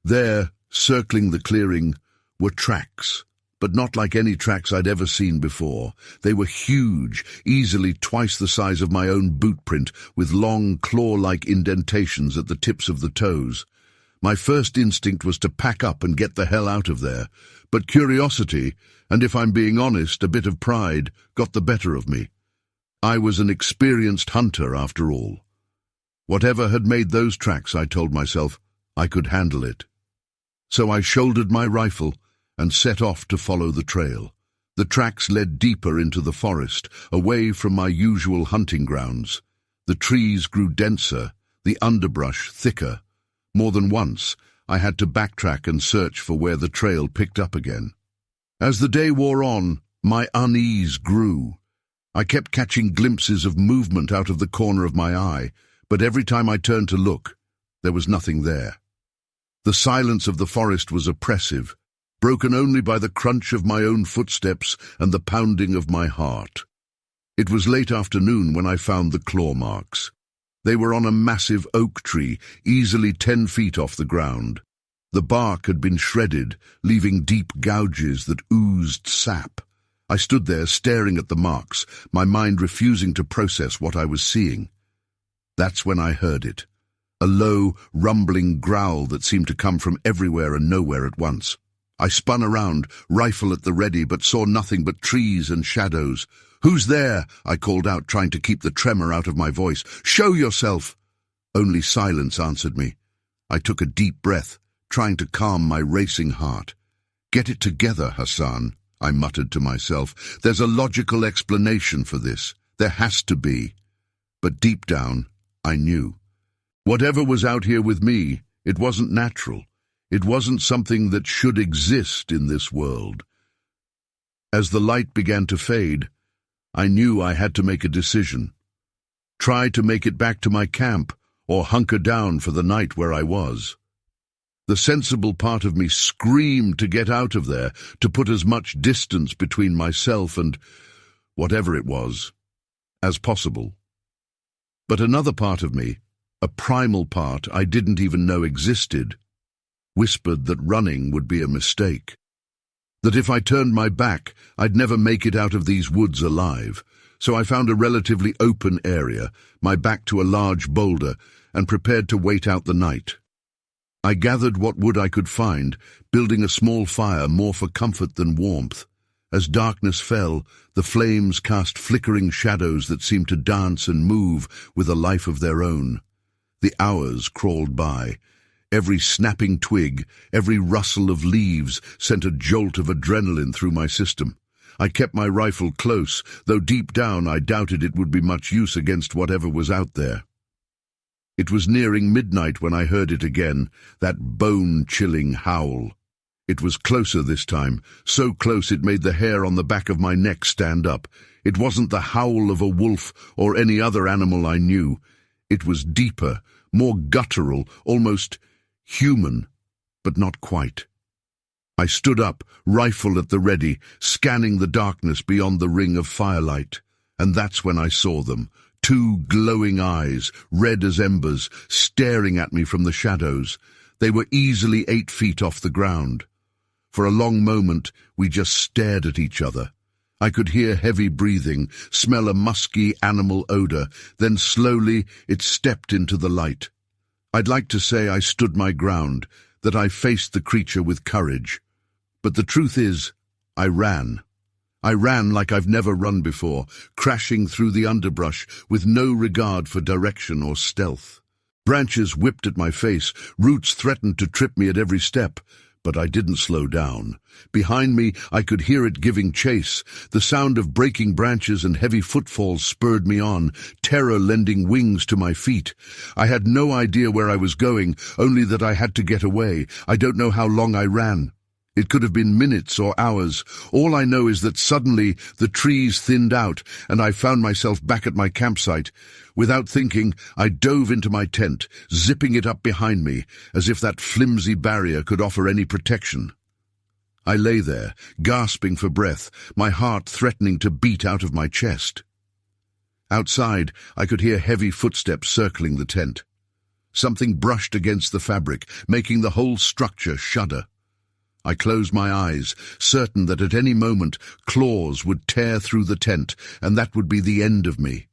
There, circling the clearing, were tracks, but not like any tracks I'd ever seen before. They were huge, easily twice the size of my own boot print, with long, claw-like indentations at the tips of the toes. My first instinct was to pack up and get the hell out of there, but curiosity, and if I'm being honest, a bit of pride, got the better of me. I was an experienced hunter, after all. Whatever had made those tracks, I told myself, I could handle it. So I shouldered my rifle and set off to follow the trail. The tracks led deeper into the forest, away from my usual hunting grounds. The trees grew denser, the underbrush thicker. More than once, I had to backtrack and search for where the trail picked up again. As the day wore on, my unease grew. I kept catching glimpses of movement out of the corner of my eye, but every time I turned to look, there was nothing there. The silence of the forest was oppressive, broken only by the crunch of my own footsteps and the pounding of my heart. It was late afternoon when I found the claw marks. They were on a massive oak tree, easily 10 feet off the ground. The bark had been shredded, leaving deep gouges that oozed sap. I stood there staring at the marks, my mind refusing to process what I was seeing. That's when I heard it. A low, rumbling growl that seemed to come from everywhere and nowhere at once. I spun around, rifle at the ready, but saw nothing but trees and shadows. "Who's there?" I called out, trying to keep the tremor out of my voice. "Show yourself!" Only silence answered me. I took a deep breath, trying to calm my racing heart. "Get it together, Hassan," I muttered to myself. "There's a logical explanation for this. There has to be." But deep down, I knew. Whatever was out here with me, it wasn't natural. It wasn't something that should exist in this world. As the light began to fade, I knew I had to make a decision. Try to make it back to my camp, or hunker down for the night where I was. The sensible part of me screamed to get out of there, to put as much distance between myself and whatever it was as possible. But another part of me, a primal part I didn't even know existed, whispered that running would be a mistake. That if I turned my back, I'd never make it out of these woods alive. So I found a relatively open area, my back to a large boulder, and prepared to wait out the night. I gathered what wood I could find, building a small fire more for comfort than warmth. As darkness fell, the flames cast flickering shadows that seemed to dance and move with a life of their own. The hours crawled by. Every snapping twig, every rustle of leaves sent a jolt of adrenaline through my system. I kept my rifle close, though deep down I doubted it would be much use against whatever was out there. It was nearing midnight when I heard it again, that bone-chilling howl. It was closer this time, so close it made the hair on the back of my neck stand up. It wasn't the howl of a wolf or any other animal I knew. It was deeper, more guttural, almost human, but not quite. I stood up, rifle at the ready, scanning the darkness beyond the ring of firelight. And that's when I saw them, 2 glowing eyes, red as embers, staring at me from the shadows. They were easily 8 feet off the ground. For a long moment, we just stared at each other. I could hear heavy breathing, smell a musky animal odor, then slowly it stepped into the light. I'd like to say I stood my ground, that I faced the creature with courage. But the truth is, I ran. I ran like I've never run before, crashing through the underbrush with no regard for direction or stealth. Branches whipped at my face, roots threatened to trip me at every step. But I didn't slow down. Behind me, I could hear it giving chase. The sound of breaking branches and heavy footfalls spurred me on, terror lending wings to my feet. I had no idea where I was going, only that I had to get away. I don't know how long I ran. It could have been minutes or hours. All I know is that suddenly the trees thinned out, and I found myself back at my campsite. Without thinking, I dove into my tent, zipping it up behind me, as if that flimsy barrier could offer any protection. I lay there, gasping for breath, my heart threatening to beat out of my chest. Outside, I could hear heavy footsteps circling the tent. Something brushed against the fabric, making the whole structure shudder. I closed my eyes, certain that at any moment claws would tear through the tent, and that would be the end of me.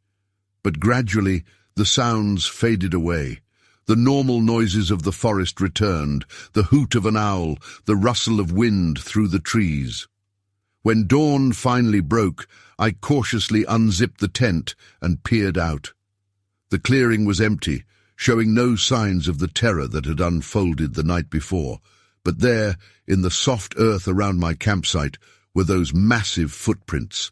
But gradually the sounds faded away. The normal noises of the forest returned, the hoot of an owl, the rustle of wind through the trees. When dawn finally broke, I cautiously unzipped the tent and peered out. The clearing was empty, showing no signs of the terror that had unfolded the night before. But there, in the soft earth around my campsite, were those massive footprints.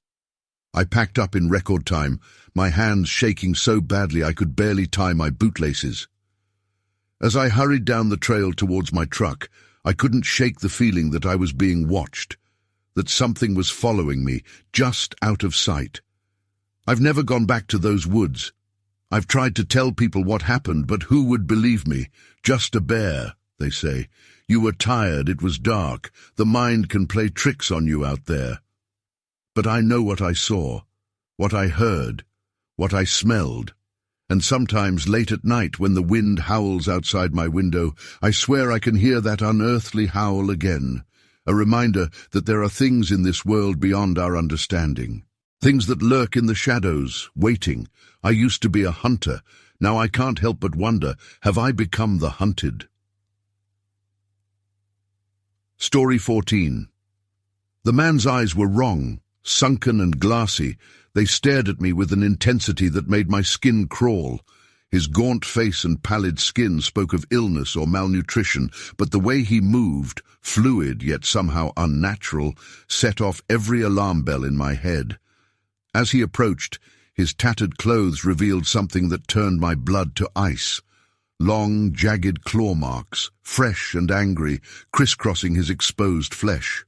I packed up in record time, my hands shaking so badly I could barely tie my bootlaces. As I hurried down the trail towards my truck, I couldn't shake the feeling that I was being watched, that something was following me, just out of sight. I've never gone back to those woods. I've tried to tell people what happened, but who would believe me? Just a bear, they say. You were tired, it was dark. The mind can play tricks on you out there. But I know what I saw, what I heard, what I smelled. And sometimes late at night when the wind howls outside my window, I swear I can hear that unearthly howl again. A reminder that there are things in this world beyond our understanding. Things that lurk in the shadows, waiting. I used to be a hunter. Now I can't help but wonder, have I become the hunted? Story 14. The man's eyes were wrong, sunken and glassy. They stared at me with an intensity that made my skin crawl. His gaunt face and pallid skin spoke of illness or malnutrition, but the way he moved, fluid yet somehow unnatural, set off every alarm bell in my head. As he approached, his tattered clothes revealed something that turned my blood to ice. Long, jagged claw marks, fresh and angry, crisscrossing his exposed flesh.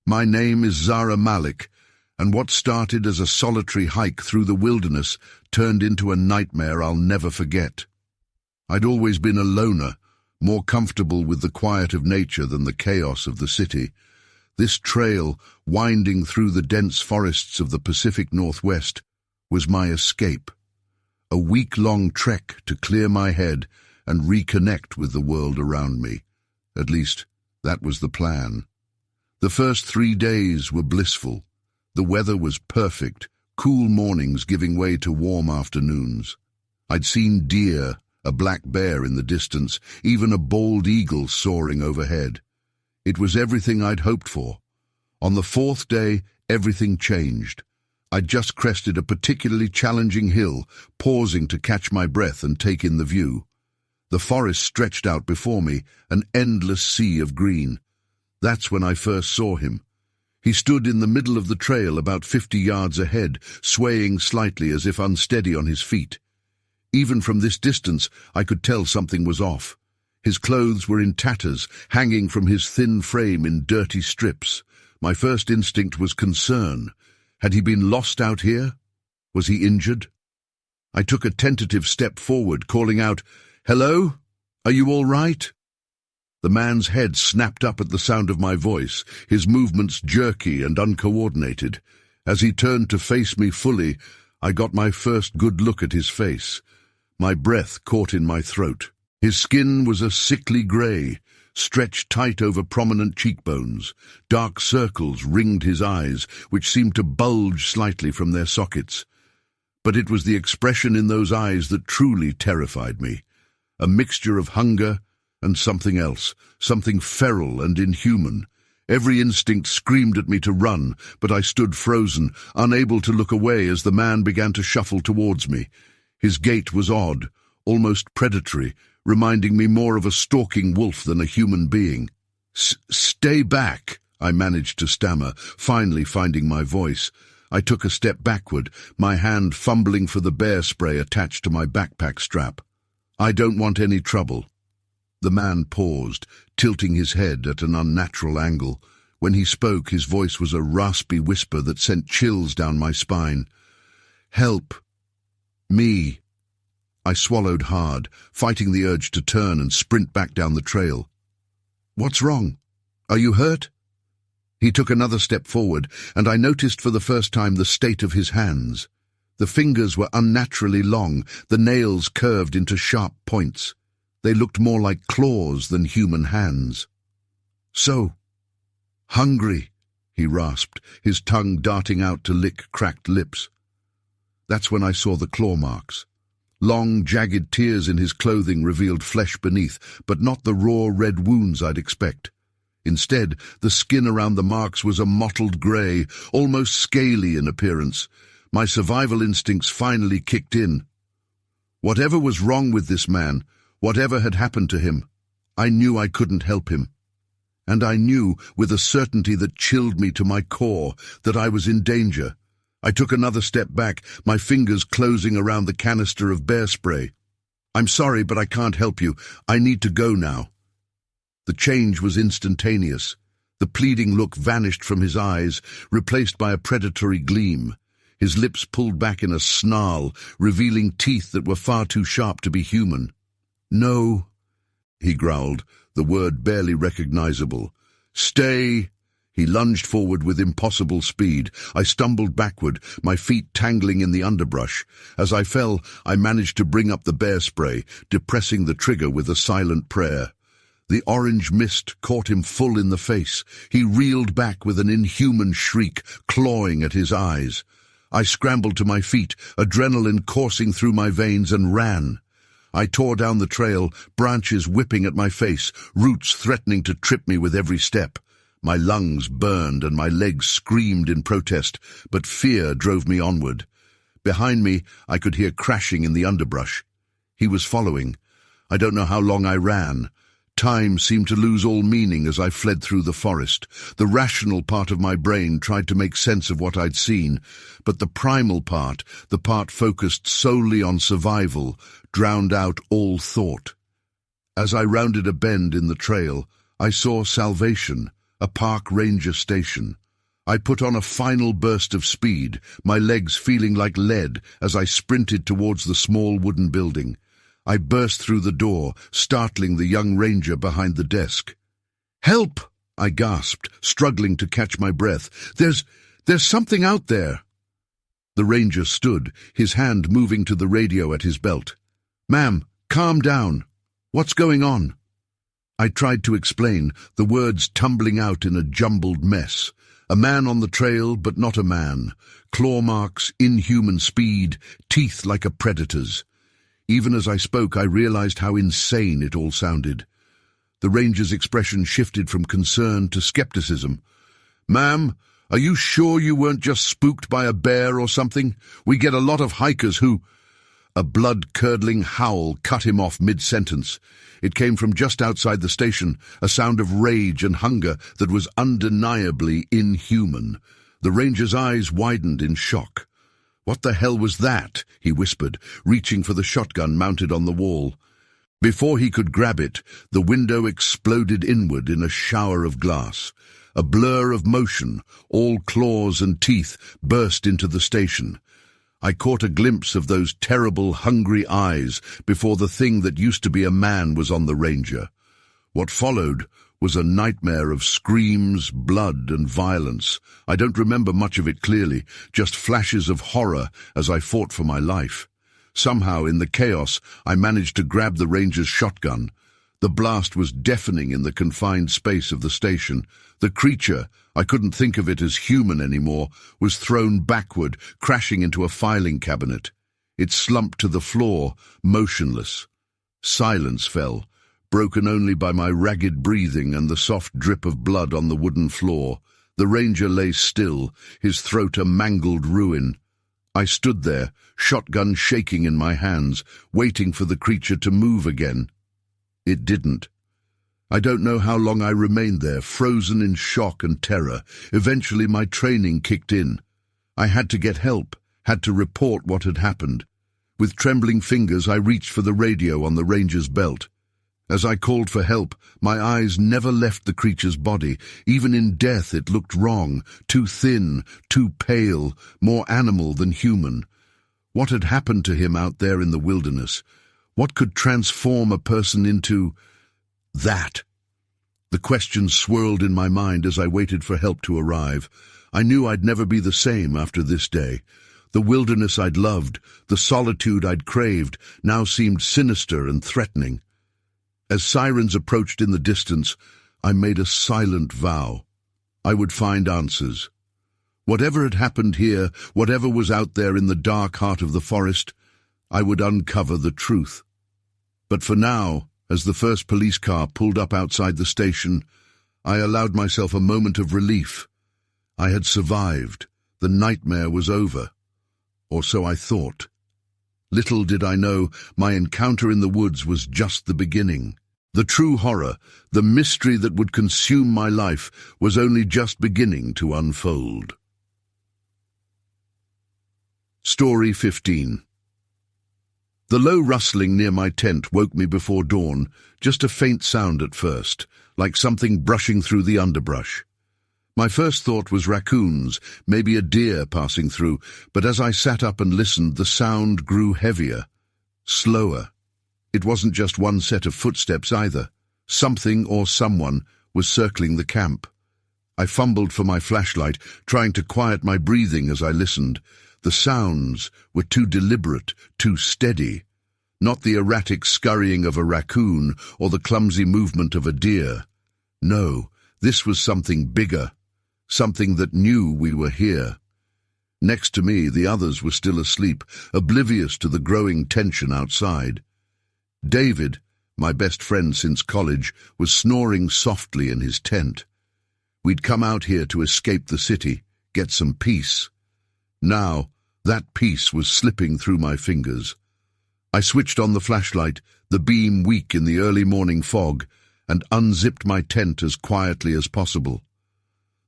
My name is Zara Malik, and what started as a solitary hike through the wilderness turned into a nightmare I'll never forget. I'd always been a loner, more comfortable with the quiet of nature than the chaos of the city. This trail, winding through the dense forests of the Pacific Northwest, was my escape. A week-long trek to clear my head and reconnect with the world around me. At least, that was the plan. The first 3 days were blissful. The weather was perfect, cool mornings giving way to warm afternoons. I'd seen deer, a black bear in the distance, even a bald eagle soaring overhead. It was everything I'd hoped for. On the 4th day, everything changed. I'd just crested a particularly challenging hill, pausing to catch my breath and take in the view. The forest stretched out before me, an endless sea of green. That's when I first saw him. He stood in the middle of the trail about 50 yards ahead, swaying slightly as if unsteady on his feet. Even from this distance, I could tell something was off. His clothes were in tatters, hanging from his thin frame in dirty strips. My first instinct was concern. Had he been lost out here? Was he injured? I took a tentative step forward, calling out, "Hello? Are you all right?" The man's head snapped up at the sound of my voice, his movements jerky and uncoordinated. As he turned to face me fully, I got my first good look at his face. My breath caught in my throat. His skin was a sickly grey, stretched tight over prominent cheekbones. Dark circles ringed his eyes, which seemed to bulge slightly from their sockets. But it was the expression in those eyes that truly terrified me. A mixture of hunger and something else, something feral and inhuman. Every instinct screamed at me to run, but I stood frozen, unable to look away as the man began to shuffle towards me. His gait was odd, almost predatory, reminding me more of a stalking wolf than a human being. "Stay back," I managed to stammer, finally finding my voice. I took a step backward, my hand fumbling for the bear spray attached to my backpack strap. "I don't want any trouble." The man paused, tilting his head at an unnatural angle. When he spoke, his voice was a raspy whisper that sent chills down my spine. "Help. Me." I swallowed hard, fighting the urge to turn and sprint back down the trail. "What's wrong? Are you hurt?" He took another step forward, and I noticed for the first time the state of his hands. The fingers were unnaturally long, the nails curved into sharp points. They looked more like claws than human hands. "So hungry," he rasped, his tongue darting out to lick cracked lips. That's when I saw the claw marks. Long, jagged tears in his clothing revealed flesh beneath, but not the raw red wounds I'd expect. Instead, the skin around the marks was a mottled grey, almost scaly in appearance. My survival instincts finally kicked in. Whatever was wrong with this man, whatever had happened to him, I knew I couldn't help him. And I knew, with a certainty that chilled me to my core, that I was in danger. I took another step back, my fingers closing around the canister of bear spray. "I'm sorry, but I can't help you. I need to go now." The change was instantaneous. The pleading look vanished from his eyes, replaced by a predatory gleam. His lips pulled back in a snarl, revealing teeth that were far too sharp to be human. "No," he growled, the word barely recognizable. "Stay!" He lunged forward with impossible speed. I stumbled backward, my feet tangling in the underbrush. As I fell, I managed to bring up the bear spray, depressing the trigger with a silent prayer. The orange mist caught him full in the face. He reeled back with an inhuman shriek, clawing at his eyes. I scrambled to my feet, adrenaline coursing through my veins, and ran. I tore down the trail, branches whipping at my face, roots threatening to trip me with every step. My lungs burned and my legs screamed in protest, but fear drove me onward. Behind me, I could hear crashing in the underbrush. He was following. I don't know how long I ran. Time seemed to lose all meaning as I fled through the forest. The rational part of my brain tried to make sense of what I'd seen, but the primal part, the part focused solely on survival, drowned out all thought. As I rounded a bend in the trail, I saw Salvation, a park ranger station. I put on a final burst of speed, my legs feeling like lead as I sprinted towards the small wooden building. I burst through the door, startling the young ranger behind the desk. "Help!" I gasped, struggling to catch my breath. There's something out there." The ranger stood, his hand moving to the radio at his belt. "Ma'am, calm down. What's going on?" I tried to explain, the words tumbling out in a jumbled mess. A man on the trail, but not a man. Claw marks, inhuman speed, teeth like a predator's. Even as I spoke, I realized how insane it all sounded. The ranger's expression shifted from concern to skepticism. "Ma'am, are you sure you weren't just spooked by a bear or something? We get a lot of hikers who—" A blood-curdling howl cut him off mid-sentence. It came from just outside the station, a sound of rage and hunger that was undeniably inhuman. The ranger's eyes widened in shock. "What the hell was that?" he whispered, reaching for the shotgun mounted on the wall. Before he could grab it, the window exploded inward in a shower of glass. A blur of motion, all claws and teeth, burst into the station. I caught a glimpse of those terrible, hungry eyes before the thing that used to be a man was on the ranger. What followed was a nightmare of screams, blood, and violence. I don't remember much of it clearly, just flashes of horror as I fought for my life. Somehow, in the chaos, I managed to grab the ranger's shotgun. The blast was deafening in the confined space of the station. The creature, I couldn't think of it as human anymore, was thrown backward, crashing into a filing cabinet. It slumped to the floor, motionless. Silence fell, broken only by my ragged breathing and the soft drip of blood on the wooden floor. The ranger lay still, his throat a mangled ruin. I stood there, shotgun shaking in my hands, waiting for the creature to move again. It didn't. I don't know how long I remained there, frozen in shock and terror. Eventually my training kicked in. I had to get help, had to report what had happened. With trembling fingers I reached for the radio on the ranger's belt. As I called for help, my eyes never left the creature's body. Even in death it looked wrong, too thin, too pale, more animal than human. What had happened to him out there in the wilderness? What could transform a person into that? The question swirled in my mind as I waited for help to arrive. I knew I'd never be the same after this day. The wilderness I'd loved, the solitude I'd craved, now seemed sinister and threatening. As sirens approached in the distance, I made a silent vow. I would find answers. Whatever had happened here, whatever was out there in the dark heart of the forest, I would uncover the truth. But for now, as the first police car pulled up outside the station, I allowed myself a moment of relief. I had survived. The nightmare was over. Or so I thought. Little did I know, my encounter in the woods was just the beginning. The true horror, the mystery that would consume my life, was only just beginning to unfold. Story 15. The low rustling near my tent woke me before dawn, just a faint sound at first, like something brushing through the underbrush. My first thought was raccoons, maybe a deer passing through, but as I sat up and listened, the sound grew heavier, slower. It wasn't just one set of footsteps either. Something or someone was circling the camp. I fumbled for my flashlight, trying to quiet my breathing as I listened. The sounds were too deliberate, too steady. Not the erratic scurrying of a raccoon or the clumsy movement of a deer. No, this was something bigger, something that knew we were here. Next to me, the others were still asleep, oblivious to the growing tension outside. David, my best friend since college, was snoring softly in his tent. We'd come out here to escape the city, get some peace. Now, that peace was slipping through my fingers. I switched on the flashlight, the beam weak in the early morning fog, and unzipped my tent as quietly as possible.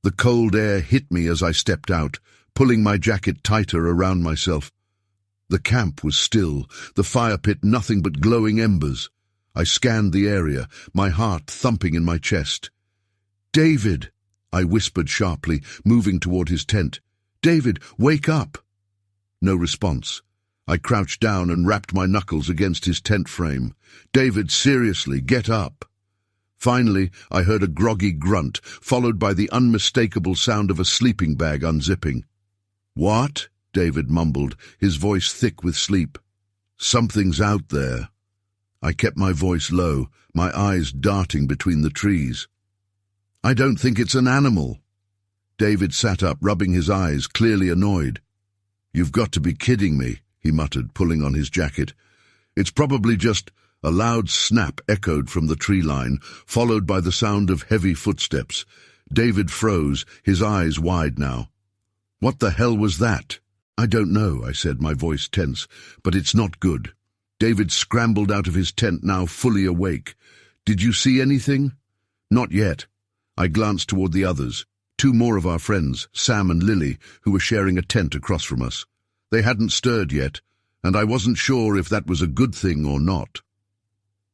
The cold air hit me as I stepped out, pulling my jacket tighter around myself. The camp was still, the fire pit nothing but glowing embers. I scanned the area, my heart thumping in my chest. "David!" I whispered sharply, moving toward his tent. "David, wake up!" No response. I crouched down and rapped my knuckles against his tent frame. "David, seriously, get up!" Finally, I heard a groggy grunt, followed by the unmistakable sound of a sleeping bag unzipping. "What?" David mumbled, his voice thick with sleep. "Something's out there." I kept my voice low, my eyes darting between the trees. "I don't think it's an animal." David sat up, rubbing his eyes, clearly annoyed. "You've got to be kidding me," he muttered, pulling on his jacket. "It's probably just—" A loud snap echoed from the tree line, followed by the sound of heavy footsteps. David froze, his eyes wide now. "What the hell was that?" "I don't know," I said, my voice tense, "but it's not good." David scrambled out of his tent, now fully awake. "Did you see anything?" "Not yet." I glanced toward the others, two more of our friends, Sam and Lily, who were sharing a tent across from us. They hadn't stirred yet, and I wasn't sure if that was a good thing or not.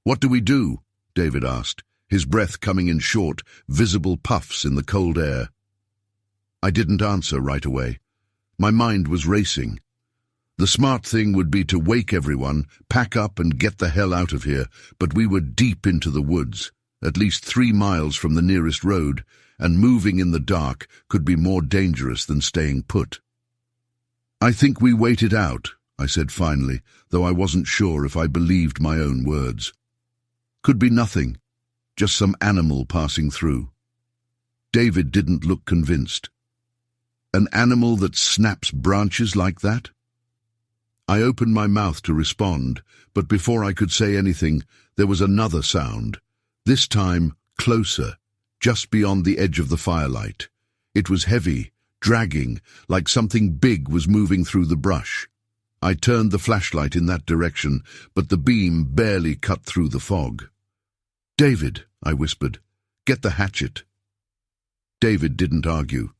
"What do we do?" David asked, his breath coming in short, visible puffs in the cold air. I didn't answer right away. My mind was racing. The smart thing would be to wake everyone, pack up and get the hell out of here, but we were deep into the woods, at least 3 miles from the nearest road, and moving in the dark could be more dangerous than staying put. "I think we wait it out," I said finally, though I wasn't sure if I believed my own words. Could be nothing, just some animal passing through. David didn't look convinced. An animal that snaps branches like that? I opened my mouth to respond, but before I could say anything, there was another sound, this time closer, just beyond the edge of the firelight. It was heavy, dragging, like something big was moving through the brush. I turned the flashlight in that direction, but the beam barely cut through the fog. "David," I whispered, "get the hatchet." David didn't argue.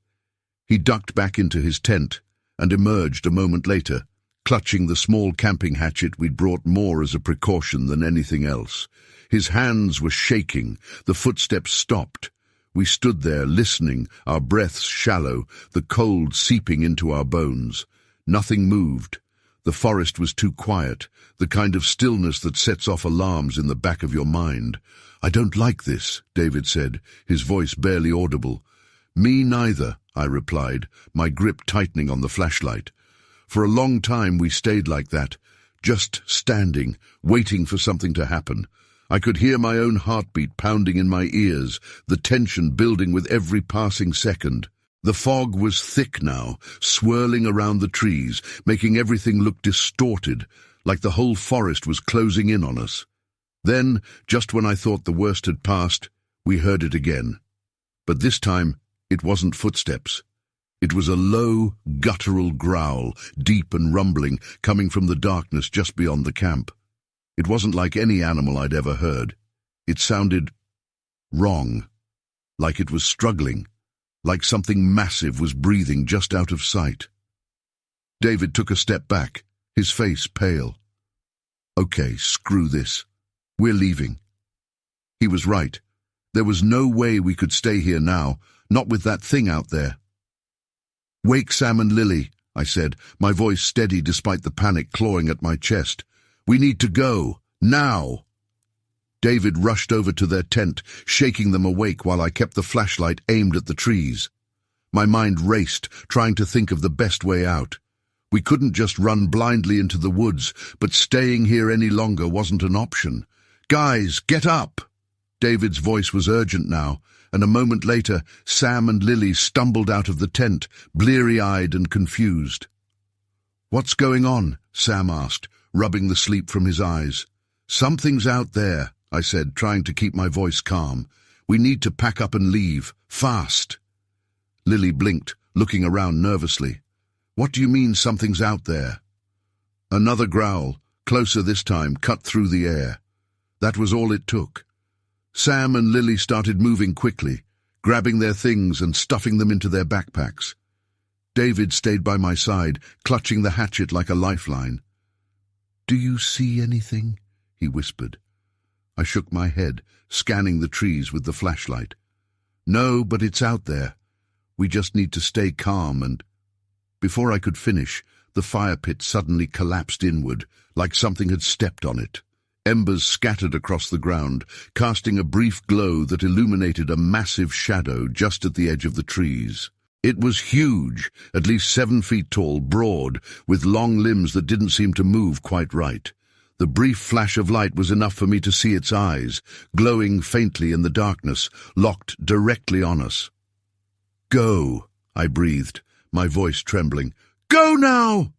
He ducked back into his tent and emerged a moment later, clutching the small camping hatchet we'd brought more as a precaution than anything else. His hands were shaking, the footsteps stopped. We stood there listening, our breaths shallow, the cold seeping into our bones. Nothing moved. The forest was too quiet, the kind of stillness that sets off alarms in the back of your mind. "I don't like this," David said, his voice barely audible. "Me neither," I replied, my grip tightening on the flashlight. For a long time we stayed like that, just standing, waiting for something to happen. I could hear my own heartbeat pounding in my ears, the tension building with every passing second. The fog was thick now, swirling around the trees, making everything look distorted, like the whole forest was closing in on us. Then, just when I thought the worst had passed, we heard it again. But this time, it wasn't footsteps. It was a low, guttural growl, deep and rumbling, coming from the darkness just beyond the camp. It wasn't like any animal I'd ever heard. It sounded wrong, like it was struggling, like something massive was breathing just out of sight. David took a step back, his face pale. "Okay, screw this. We're leaving." He was right. There was no way we could stay here now, not with that thing out there. "Wake Sam and Lily," I said, my voice steady despite the panic clawing at my chest. "We need to go, now." David rushed over to their tent, shaking them awake while I kept the flashlight aimed at the trees. My mind raced, trying to think of the best way out. We couldn't just run blindly into the woods, but staying here any longer wasn't an option. "Guys, get up!" David's voice was urgent now, and a moment later, Sam and Lily stumbled out of the tent, bleary-eyed and confused. "What's going on?" Sam asked, rubbing the sleep from his eyes. "Something's out there," I said, trying to keep my voice calm. "We need to pack up and leave, fast." Lily blinked, looking around nervously. "What do you mean something's out there?" Another growl, closer this time, cut through the air. That was all it took. Sam and Lily started moving quickly, grabbing their things and stuffing them into their backpacks. David stayed by my side, clutching the hatchet like a lifeline. "Do you see anything?" he whispered. I shook my head, scanning the trees with the flashlight. "No, but it's out there. We just need to stay calm and—" Before I could finish, the fire pit suddenly collapsed inward, like something had stepped on it. Embers scattered across the ground, casting a brief glow that illuminated a massive shadow just at the edge of the trees. It was huge, at least 7 feet tall, broad, with long limbs that didn't seem to move quite right. The brief flash of light was enough for me to see its eyes, glowing faintly in the darkness, locked directly on us. "Go," I breathed, my voice trembling. "Go now!"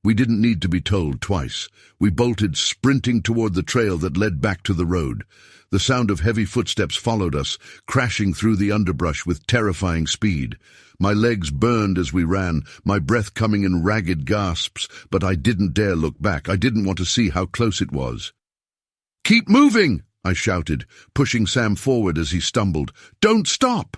We didn't need to be told twice. We bolted, sprinting toward the trail that led back to the road. The sound of heavy footsteps followed us, crashing through the underbrush with terrifying speed. My legs burned as we ran, my breath coming in ragged gasps, but I didn't dare look back. I didn't want to see how close it was. "Keep moving!" I shouted, pushing Sam forward as he stumbled. "Don't stop!"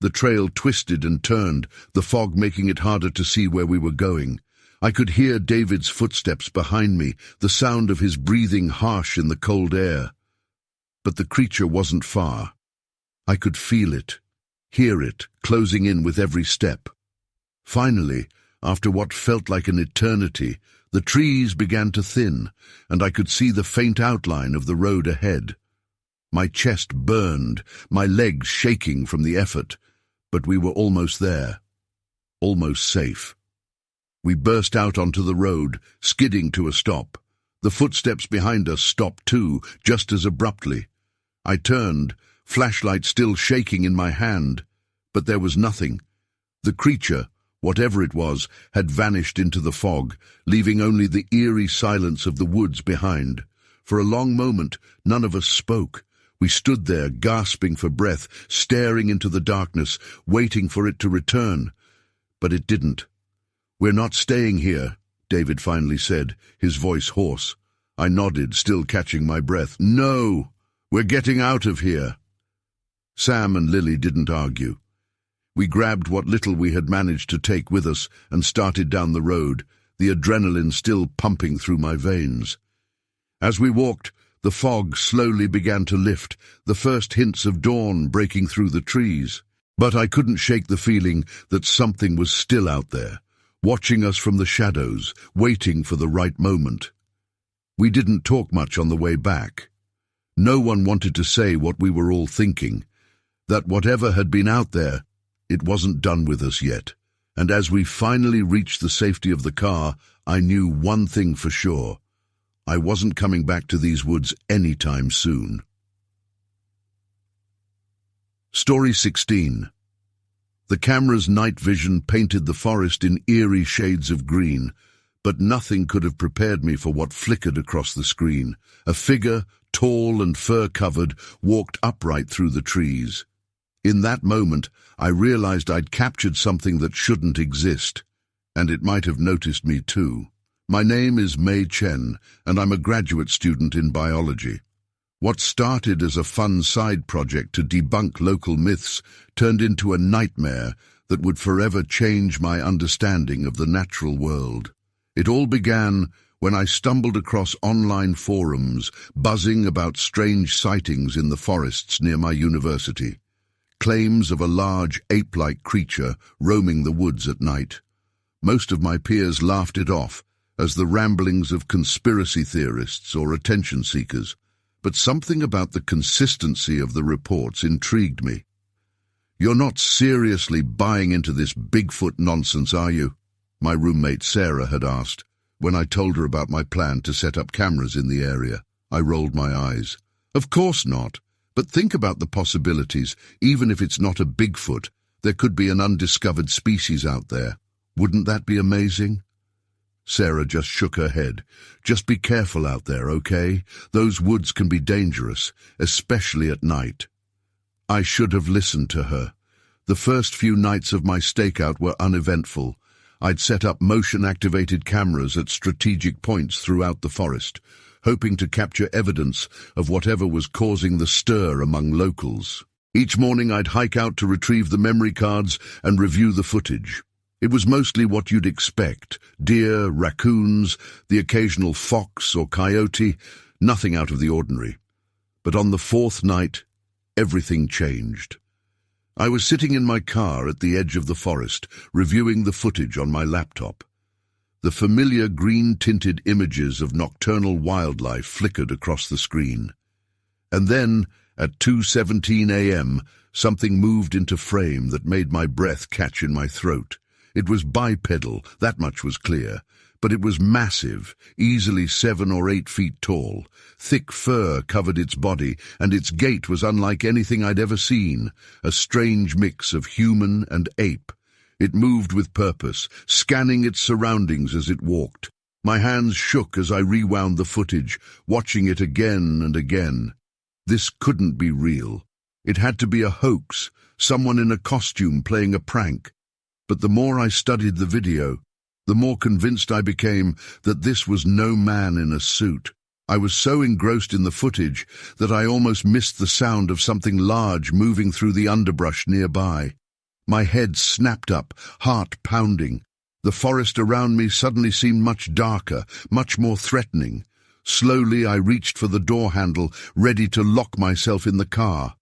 The trail twisted and turned, the fog making it harder to see where we were going. I could hear David's footsteps behind me, the sound of his breathing harsh in the cold air. But the creature wasn't far. I could feel it, hear it, closing in with every step. Finally, after what felt like an eternity, the trees began to thin, and I could see the faint outline of the road ahead. My chest burned, my legs shaking from the effort, but we were almost there, almost safe. We burst out onto the road, skidding to a stop. The footsteps behind us stopped too, just as abruptly. I turned, flashlight still shaking in my hand, but there was nothing. The creature, whatever it was, had vanished into the fog, leaving only the eerie silence of the woods behind. For a long moment, none of us spoke. We stood there, gasping for breath, staring into the darkness, waiting for it to return. But it didn't. "We're not staying here," David finally said, his voice hoarse. I nodded, still catching my breath. "No, we're getting out of here." Sam and Lily didn't argue. We grabbed what little we had managed to take with us and started down the road, the adrenaline still pumping through my veins. As we walked, the fog slowly began to lift, the first hints of dawn breaking through the trees. But I couldn't shake the feeling that something was still out there, watching us from the shadows, waiting for the right moment. We didn't talk much on the way back. No one wanted to say what we were all thinking, that whatever had been out there, it wasn't done with us yet. And as we finally reached the safety of the car, I knew one thing for sure. I wasn't coming back to these woods anytime soon. Story 16. The camera's night vision painted the forest in eerie shades of green, but nothing could have prepared me for what flickered across the screen. A figure, tall and fur-covered, walked upright through the trees. In that moment, I realized I'd captured something that shouldn't exist, and it might have noticed me too. My name is Mei Chen, and I'm a graduate student in biology. What started as a fun side project to debunk local myths turned into a nightmare that would forever change my understanding of the natural world. It all began when I stumbled across online forums buzzing about strange sightings in the forests near my university. Claims of a large ape-like creature roaming the woods at night. Most of my peers laughed it off as the ramblings of conspiracy theorists or attention seekers. but something about the consistency of the reports intrigued me. "You're not seriously buying into this Bigfoot nonsense, are you?" my roommate Sarah had asked, when I told her about my plan to set up cameras in the area. I rolled my eyes. "Of course not. But think about the possibilities. Even if it's not a Bigfoot, there could be an undiscovered species out there. Wouldn't that be amazing?" Sarah just shook her head. "Just be careful out there, okay? Those woods can be dangerous, especially at night." I should have listened to her. The first few nights of my stakeout were uneventful. I'd set up motion-activated cameras at strategic points throughout the forest, hoping to capture evidence of whatever was causing the stir among locals. Each morning I'd hike out to retrieve the memory cards and review the footage. It was mostly what you'd expect: deer, raccoons, the occasional fox or coyote, nothing out of the ordinary. But on the fourth night, everything changed. I was sitting in my car at the edge of the forest, reviewing the footage on my laptop. The familiar green-tinted images of nocturnal wildlife flickered across the screen. And then, at 2:17 a.m., something moved into frame that made my breath catch in my throat. It was bipedal, that much was clear, but it was massive, easily 7 or 8 feet tall. Thick fur covered its body, and its gait was unlike anything I'd ever seen, a strange mix of human and ape. It moved with purpose, scanning its surroundings as it walked. My hands shook as I rewound the footage, watching it again and again. This couldn't be real. It had to be a hoax, someone in a costume playing a prank. But the more I studied the video, the more convinced I became that this was no man in a suit. I was so engrossed in the footage that I almost missed the sound of something large moving through the underbrush nearby. My head snapped up, heart pounding. The forest around me suddenly seemed much darker, much more threatening. Slowly I reached for the door handle, ready to lock myself in the car.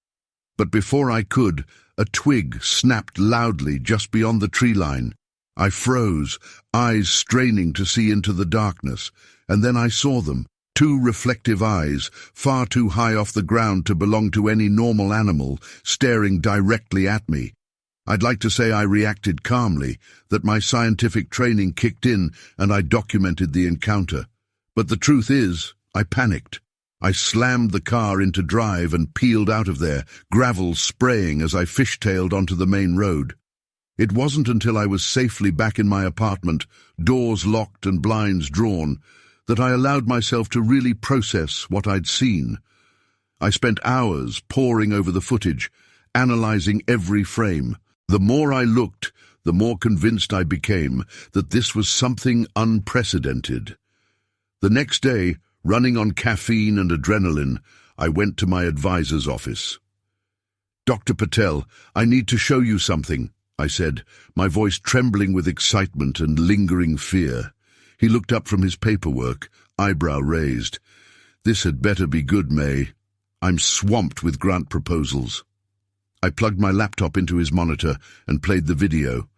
But before I could, a twig snapped loudly just beyond the tree line. I froze, eyes straining to see into the darkness, and then I saw them. 2 reflective eyes, far too high off the ground to belong to any normal animal, staring directly at me. I'd like to say I reacted calmly, that my scientific training kicked in and I documented the encounter. But the truth is, I panicked. I slammed the car into drive and peeled out of there, gravel spraying as I fishtailed onto the main road. It wasn't until I was safely back in my apartment, doors locked and blinds drawn, that I allowed myself to really process what I'd seen. I spent hours poring over the footage, analyzing every frame. The more I looked, the more convinced I became that this was something unprecedented. The next day, running on caffeine and adrenaline, I went to my advisor's office. "Dr. Patel, I need to show you something," I said, my voice trembling with excitement and lingering fear. He looked up from his paperwork, eyebrow raised. "This had better be good, May. I'm swamped with grant proposals." I plugged my laptop into his monitor and played the video.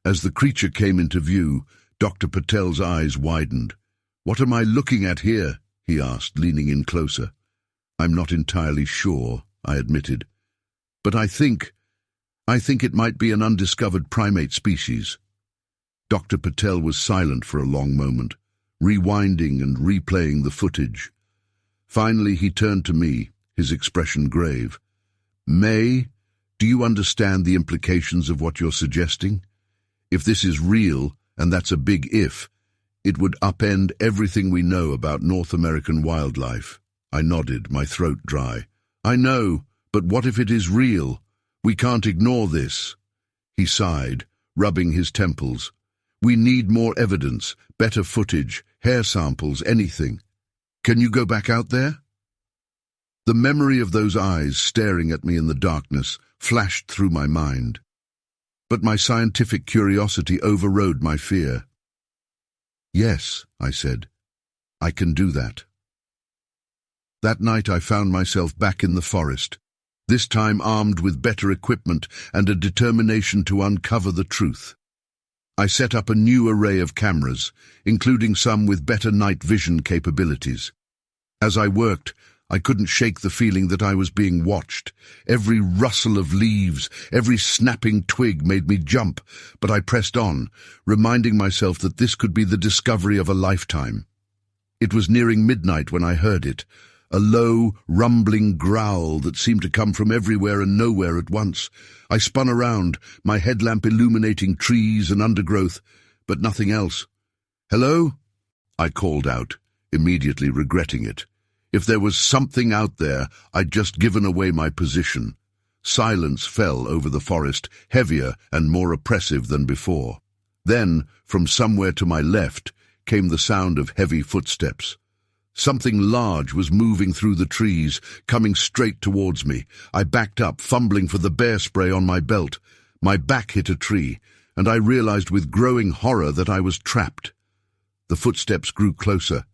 As the creature came into view, Dr. Patel's eyes widened. "What am I looking at here?" he asked, leaning in closer. "I'm not entirely sure," I admitted. "But I think it might be an undiscovered primate species." Dr. Patel was silent for a long moment, rewinding and replaying the footage. Finally, he turned to me, his expression grave. "May, do you understand the implications of what you're suggesting? If this is real, and that's a big if, it would upend everything we know about North American wildlife." I nodded, my throat dry. "I know, but what if it is real? We can't ignore this." He sighed, rubbing his temples. "We need more evidence, better footage, hair samples, anything. Can you go back out there?" The memory of those eyes staring at me in the darkness flashed through my mind. But my scientific curiosity overrode my fear. "Yes," I said, "I can do that." That night I found myself back in the forest, this time armed with better equipment and a determination to uncover the truth. I set up a new array of cameras, including some with better night vision capabilities. As I worked, I couldn't shake the feeling that I was being watched. Every rustle of leaves, every snapping twig made me jump, but I pressed on, reminding myself that this could be the discovery of a lifetime. It was nearing midnight when I heard it, a low, rumbling growl that seemed to come from everywhere and nowhere at once. I spun around, my headlamp illuminating trees and undergrowth, but nothing else. "Hello?" I called out, immediately regretting it. If there was something out there, I'd just given away my position. Silence fell over the forest, heavier and more oppressive than before. Then, from somewhere to my left, came the sound of heavy footsteps. Something large was moving through the trees, coming straight towards me. I backed up, fumbling for the bear spray on my belt. My back hit a tree, and I realized with growing horror that I was trapped. The footsteps grew closer.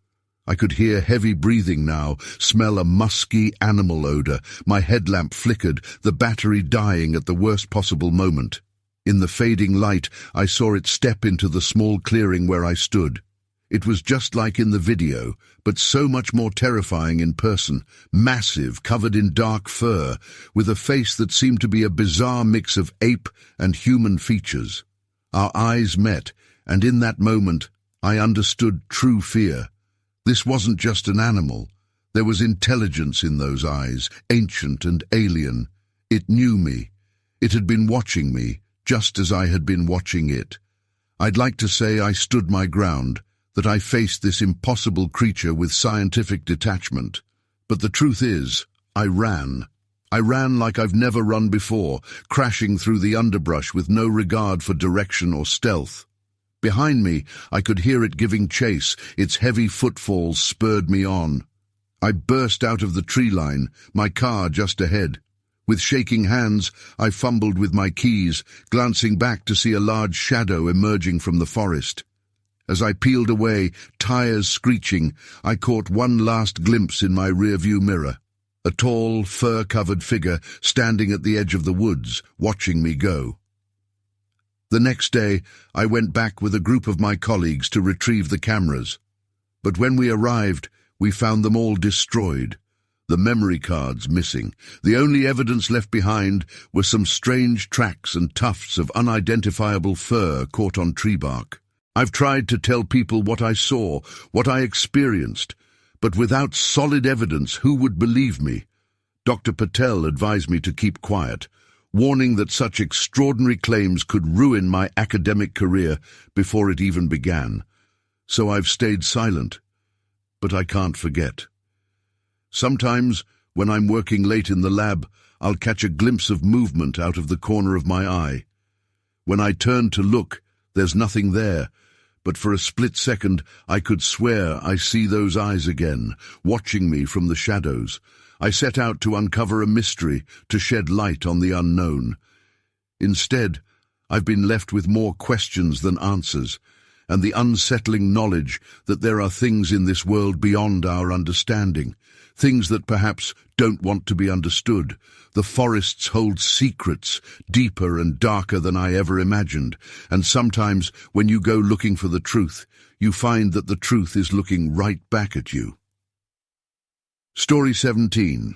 I could hear heavy breathing now, smell a musky animal odor. My headlamp flickered, the battery dying at the worst possible moment. In the fading light, I saw it step into the small clearing where I stood. It was just like in the video, but so much more terrifying in person, massive, covered in dark fur, with a face that seemed to be a bizarre mix of ape and human features. Our eyes met, and in that moment, I understood true fear. This wasn't just an animal. There was intelligence in those eyes, ancient and alien. It knew me. It had been watching me, just as I had been watching it. I'd like to say I stood my ground, that I faced this impossible creature with scientific detachment. But the truth is, I ran. I ran like I've never run before, crashing through the underbrush with no regard for direction or stealth. Behind me, I could hear it giving chase. Its heavy footfalls spurred me on. I burst out of the tree line, my car just ahead. With shaking hands, I fumbled with my keys, glancing back to see a large shadow emerging from the forest. As I peeled away, tires screeching, I caught one last glimpse in my rearview mirror. A tall, fur-covered figure standing at the edge of the woods, watching me go. The next day, I went back with a group of my colleagues to retrieve the cameras. But when we arrived, we found them all destroyed. The memory cards missing. The only evidence left behind were some strange tracks and tufts of unidentifiable fur caught on tree bark. I've tried to tell people what I saw, what I experienced, but without solid evidence, who would believe me? Dr. Patel advised me to keep quiet, warning that such extraordinary claims could ruin my academic career before it even began. So I've stayed silent, but I can't forget. Sometimes, when I'm working late in the lab, I'll catch a glimpse of movement out of the corner of my eye. When I turn to look, there's nothing there, but for a split second I could swear I see those eyes again, watching me from the shadows. I set out to uncover a mystery, to shed light on the unknown. Instead, I've been left with more questions than answers, and the unsettling knowledge that there are things in this world beyond our understanding, things that perhaps don't want to be understood. The forests hold secrets deeper and darker than I ever imagined, and sometimes when you go looking for the truth, you find that the truth is looking right back at you. Story 17.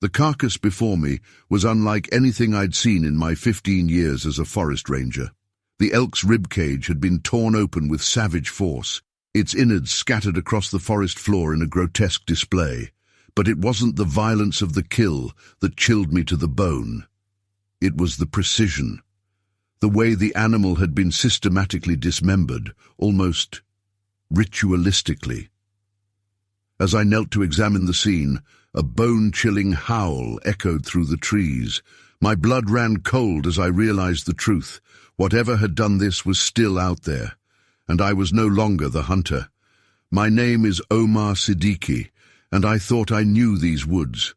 The carcass before me was unlike anything I'd seen in my 15 years as a forest ranger. The elk's ribcage had been torn open with savage force, its innards scattered across the forest floor in a grotesque display. But it wasn't the violence of the kill that chilled me to the bone. It was the precision. The way the animal had been systematically dismembered, almost ritualistically. As I knelt to examine the scene, a bone-chilling howl echoed through the trees. My blood ran cold as I realized the truth. Whatever had done this was still out there, and I was no longer the hunter. My name is Omar Siddiqui, and I thought I knew these woods.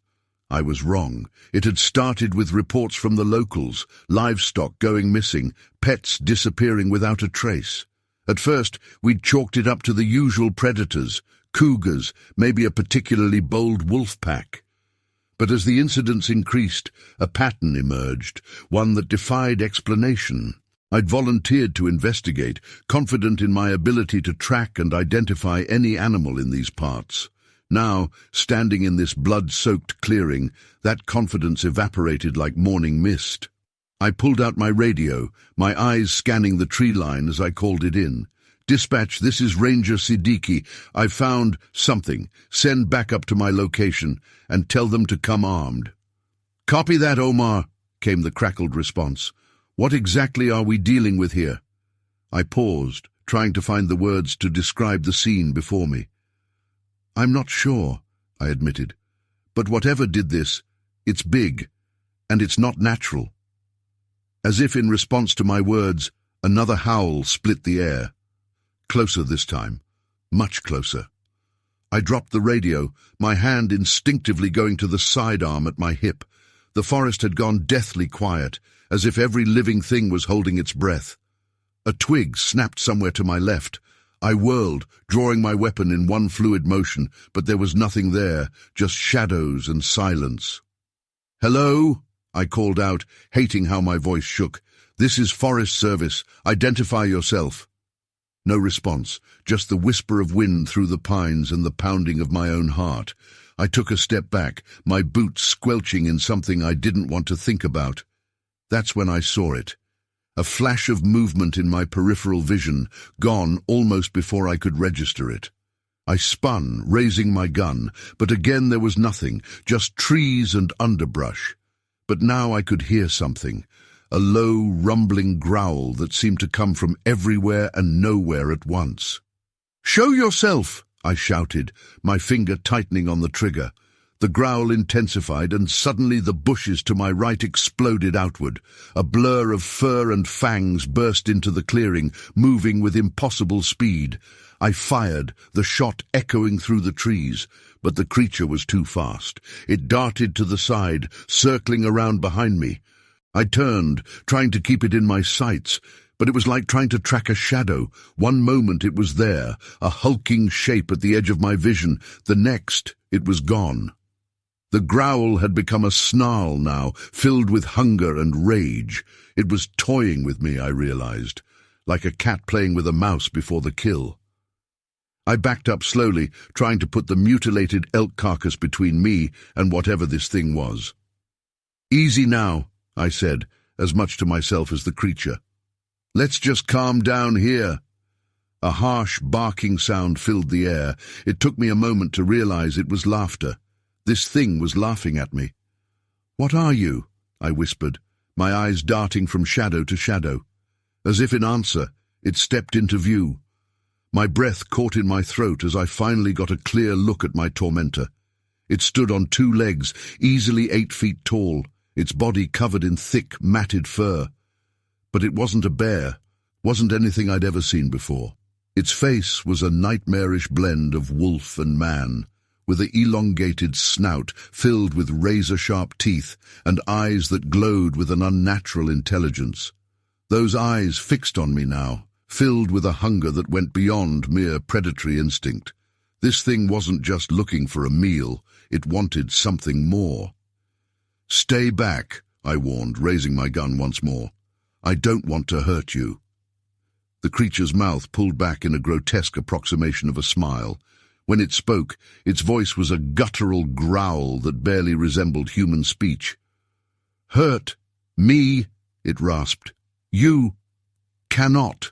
I was wrong. It had started with reports from the locals, livestock going missing, pets disappearing without a trace. At first, we'd chalked it up to the usual predators, cougars, maybe a particularly bold wolf pack. But as the incidents increased, a pattern emerged, one that defied explanation. I'd volunteered to investigate, confident in my ability to track and identify any animal in these parts. Now, standing in this blood-soaked clearing, that confidence evaporated like morning mist. I pulled out my radio, my eyes scanning the tree line as I called it in. "Dispatch, this is Ranger Siddiqui. I've found something. Send backup to my location and tell them to come armed." "Copy that, Omar," came the crackled response. "What exactly are we dealing with here?" I paused, trying to find the words to describe the scene before me. "I'm not sure," I admitted. "But whatever did this, it's big, and it's not natural." As if in response to my words, another howl split the air. Closer this time, much closer. I dropped the radio, my hand instinctively going to the sidearm at my hip. The forest had gone deathly quiet, as if every living thing was holding its breath. A twig snapped somewhere to my left. I whirled, drawing my weapon in one fluid motion, but there was nothing there, just shadows and silence. "Hello?" I called out, hating how my voice shook. "This is Forest Service. Identify yourself." No response, just the whisper of wind through the pines and the pounding of my own heart. I took a step back, my boots squelching in something I didn't want to think about. That's when I saw it. A flash of movement in my peripheral vision, gone almost before I could register it. I spun, raising my gun, but again there was nothing, just trees and underbrush. But now I could hear something, a low, rumbling growl that seemed to come from everywhere and nowhere at once. "Show yourself!" I shouted, my finger tightening on the trigger. The growl intensified, and suddenly the bushes to my right exploded outward. A blur of fur and fangs burst into the clearing, moving with impossible speed. I fired, the shot echoing through the trees, but the creature was too fast. It darted to the side, circling around behind me. I turned, trying to keep it in my sights, but it was like trying to track a shadow. One moment it was there, a hulking shape at the edge of my vision. The next, it was gone. The growl had become a snarl now, filled with hunger and rage. It was toying with me, I realized, like a cat playing with a mouse before the kill. I backed up slowly, trying to put the mutilated elk carcass between me and whatever this thing was. "Easy now," I said, as much to myself as the creature. "Let's just calm down here." A harsh, barking sound filled the air. It took me a moment to realize it was laughter. This thing was laughing at me. "What are you?" I whispered, my eyes darting from shadow to shadow. As if in answer, it stepped into view. My breath caught in my throat as I finally got a clear look at my tormentor. It stood on two legs, easily 8 feet tall, its body covered in thick, matted fur. But it wasn't a bear, wasn't anything I'd ever seen before. Its face was a nightmarish blend of wolf and man, with an elongated snout filled with razor-sharp teeth and eyes that glowed with an unnatural intelligence. Those eyes fixed on me now, filled with a hunger that went beyond mere predatory instinct. This thing wasn't just looking for a meal, it wanted something more. "Stay back," I warned, raising my gun once more. "I don't want to hurt you." The creature's mouth pulled back in a grotesque approximation of a smile. When it spoke, its voice was a guttural growl that barely resembled human speech. "Hurt me," it rasped. "You cannot."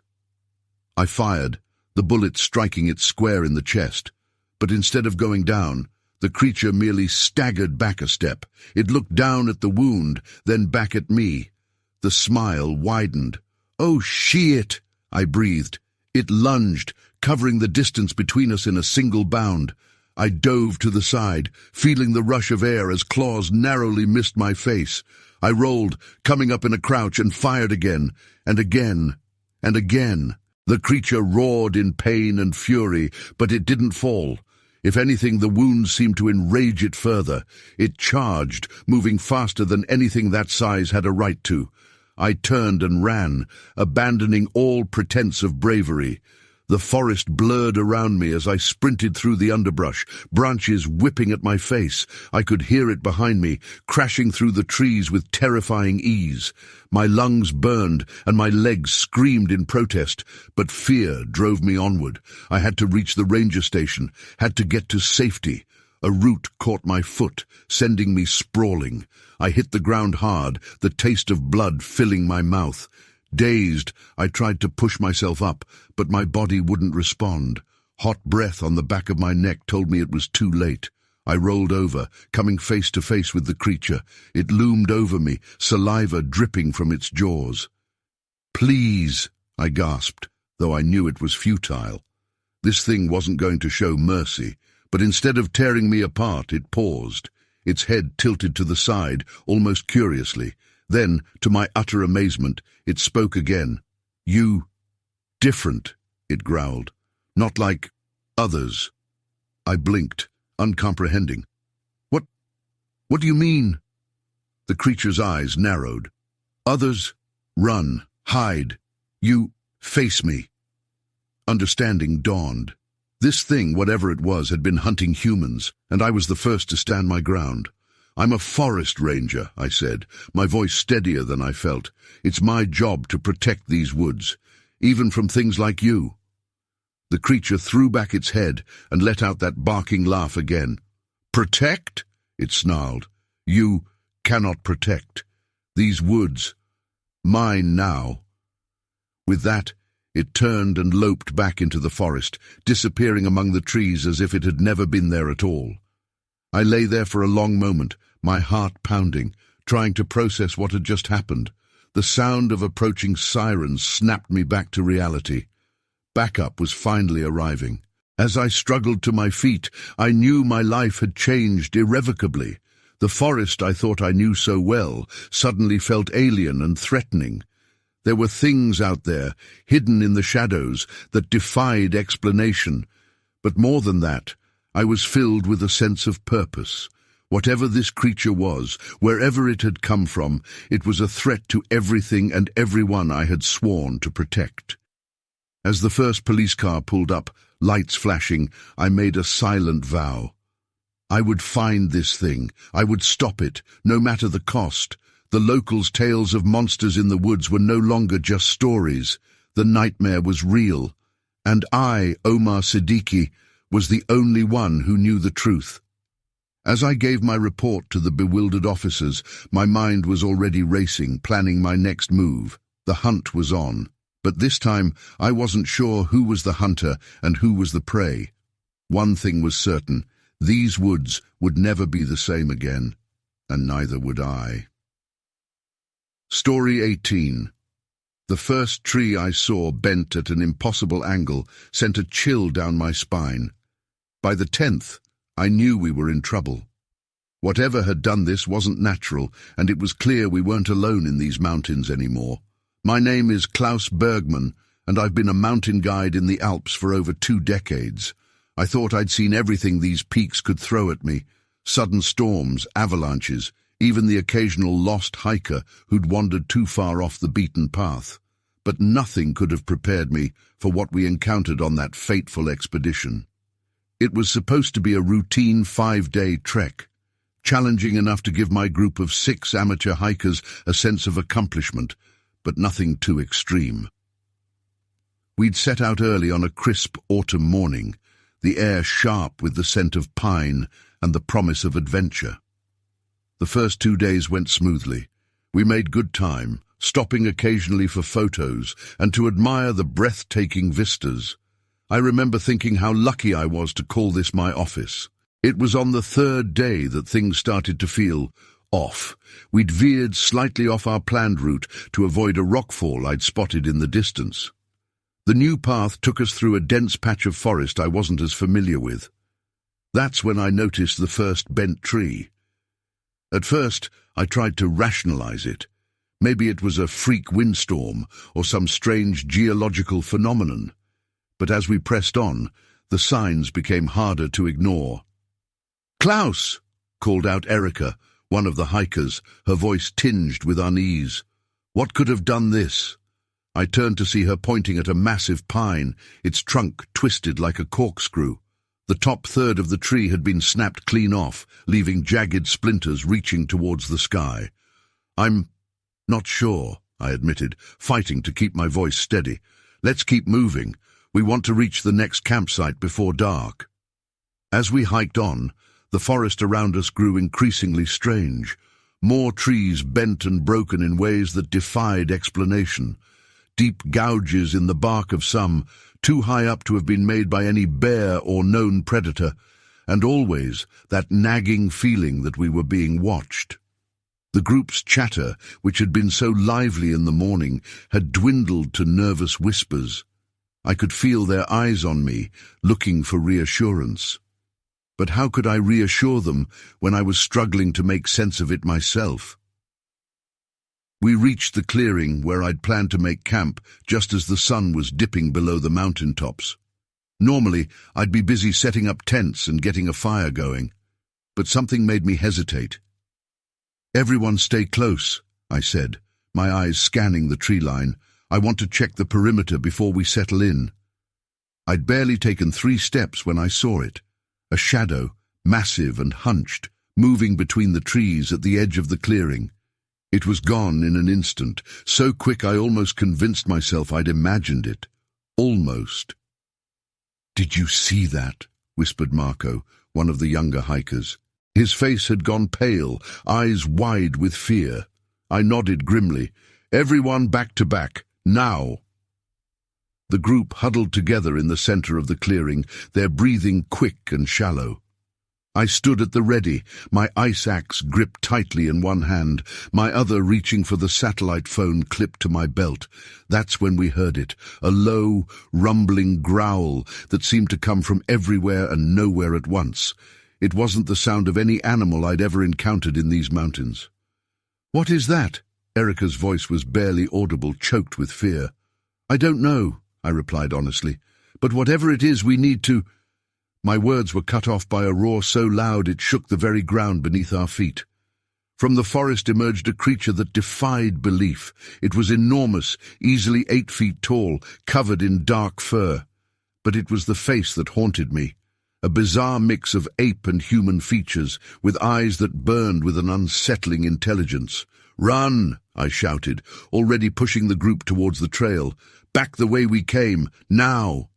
I fired, the bullet striking it square in the chest. But instead of going down, the creature merely staggered back a step. It looked down at the wound, then back at me. The smile widened. "Oh, shit!" I breathed. It lunged, covering the distance between us in a single bound. I dove to the side, feeling the rush of air as claws narrowly missed my face. I rolled, coming up in a crouch, and fired again, and again, and again. The creature roared in pain and fury, but it didn't fall. If anything, the wound seemed to enrage it further. It charged, moving faster than anything that size had a right to. I turned and ran, abandoning all pretense of bravery. The forest blurred around me as I sprinted through the underbrush, branches whipping at my face. I could hear it behind me, crashing through the trees with terrifying ease. My lungs burned and my legs screamed in protest, but fear drove me onward. I had to reach the ranger station, had to get to safety. A root caught my foot, sending me sprawling. I hit the ground hard, the taste of blood filling my mouth. Dazed, I tried to push myself up, but my body wouldn't respond. Hot breath on the back of my neck told me it was too late. I rolled over, coming face to face with the creature. It loomed over me, saliva dripping from its jaws. "Please," I gasped, though I knew it was futile. This thing wasn't going to show mercy, but instead of tearing me apart, it paused. Its head tilted to the side, almost curiously. Then, to my utter amazement, it spoke again. "You... different," it growled. "Not like... others." I blinked, uncomprehending. What do you mean?" The creature's eyes narrowed. "Others... run, hide. You... face me." Understanding dawned. This thing, whatever it was, had been hunting humans, and I was the first to stand my ground. "I'm a forest ranger," I said, my voice steadier than I felt. "It's my job to protect these woods, even from things like you." The creature threw back its head and let out that barking laugh again. "Protect?" it snarled. "You cannot protect. These woods, mine now." With that, it turned and loped back into the forest, disappearing among the trees as if it had never been there at all. I lay there for a long moment, my heart pounding, trying to process what had just happened. The sound of approaching sirens snapped me back to reality. Backup was finally arriving. As I struggled to my feet, I knew my life had changed irrevocably. The forest I thought I knew so well suddenly felt alien and threatening. There were things out there, hidden in the shadows, that defied explanation. But more than that, I was filled with a sense of purpose. Whatever this creature was, wherever it had come from, it was a threat to everything and everyone I had sworn to protect. As the first police car pulled up, lights flashing, I made a silent vow. I would find this thing. I would stop it, no matter the cost. The locals' tales of monsters in the woods were no longer just stories. The nightmare was real. And I, Omar Siddiqui, was the only one who knew the truth. As I gave my report to the bewildered officers, my mind was already racing, planning my next move. The hunt was on. But this time, I wasn't sure who was the hunter and who was the prey. One thing was certain: these woods would never be the same again, and neither would I. Story 18. The first tree I saw bent at an impossible angle sent a chill down my spine. By the 10th, I knew we were in trouble. Whatever had done this wasn't natural, and it was clear we weren't alone in these mountains anymore. My name is Klaus Bergman, and I've been a mountain guide in the Alps for over 2 decades. I thought I'd seen everything these peaks could throw at me: sudden storms, avalanches, even the occasional lost hiker who'd wandered too far off the beaten path. But nothing could have prepared me for what we encountered on that fateful expedition. It was supposed to be a routine 5-day trek, challenging enough to give my group of 6 amateur hikers a sense of accomplishment, but nothing too extreme. We'd set out early on a crisp autumn morning, the air sharp with the scent of pine and the promise of adventure. The first 2 days went smoothly. We made good time, stopping occasionally for photos and to admire the breathtaking vistas. I remember thinking how lucky I was to call this my office. It was on the 3rd day that things started to feel off. We'd veered slightly off our planned route to avoid a rockfall I'd spotted in the distance. The new path took us through a dense patch of forest I wasn't as familiar with. That's when I noticed the first bent tree. At first, I tried to rationalize it. Maybe it was a freak windstorm or some strange geological phenomenon. But as we pressed on, the signs became harder to ignore. "Klaus!" called out Erica, one of the hikers, her voice tinged with unease. "What could have done this?" I turned to see her pointing at a massive pine, its trunk twisted like a corkscrew. The top third of the tree had been snapped clean off, leaving jagged splinters reaching towards the sky. "I'm not sure," I admitted, fighting to keep my voice steady. "Let's keep moving. We want to reach the next campsite before dark." As we hiked on, the forest around us grew increasingly strange. More trees bent and broken in ways that defied explanation. Deep gouges in the bark of some, too high up to have been made by any bear or known predator, and always that nagging feeling that we were being watched. The group's chatter, which had been so lively in the morning, had dwindled to nervous whispers. I could feel their eyes on me, looking for reassurance. But how could I reassure them when I was struggling to make sense of it myself? We reached the clearing where I'd planned to make camp just as the sun was dipping below the mountain tops. Normally, I'd be busy setting up tents and getting a fire going, but something made me hesitate. "Everyone stay close," I said, my eyes scanning the tree line. "I want to check the perimeter before we settle in." I'd barely taken 3 steps when I saw it. A shadow, massive and hunched, moving between the trees at the edge of the clearing. It was gone in an instant, so quick I almost convinced myself I'd imagined it. Almost. "Did you see that?" whispered Marco, one of the younger hikers. His face had gone pale, eyes wide with fear. I nodded grimly. "Everyone back to back, now!" The group huddled together in the center of the clearing, their breathing quick and shallow. I stood at the ready, my ice axe gripped tightly in one hand, my other reaching for the satellite phone clipped to my belt. That's when we heard it, a low, rumbling growl that seemed to come from everywhere and nowhere at once. It wasn't the sound of any animal I'd ever encountered in these mountains. "What is that?" Erica's voice was barely audible, choked with fear. "I don't know," I replied honestly, "but whatever it is, we need to—" My words were cut off by a roar so loud it shook the very ground beneath our feet. From the forest emerged a creature that defied belief. It was enormous, easily 8 feet tall, covered in dark fur. But it was the face that haunted me. A bizarre mix of ape and human features, with eyes that burned with an unsettling intelligence. "Run!" I shouted, already pushing the group towards the trail. "Back the way we came, now!"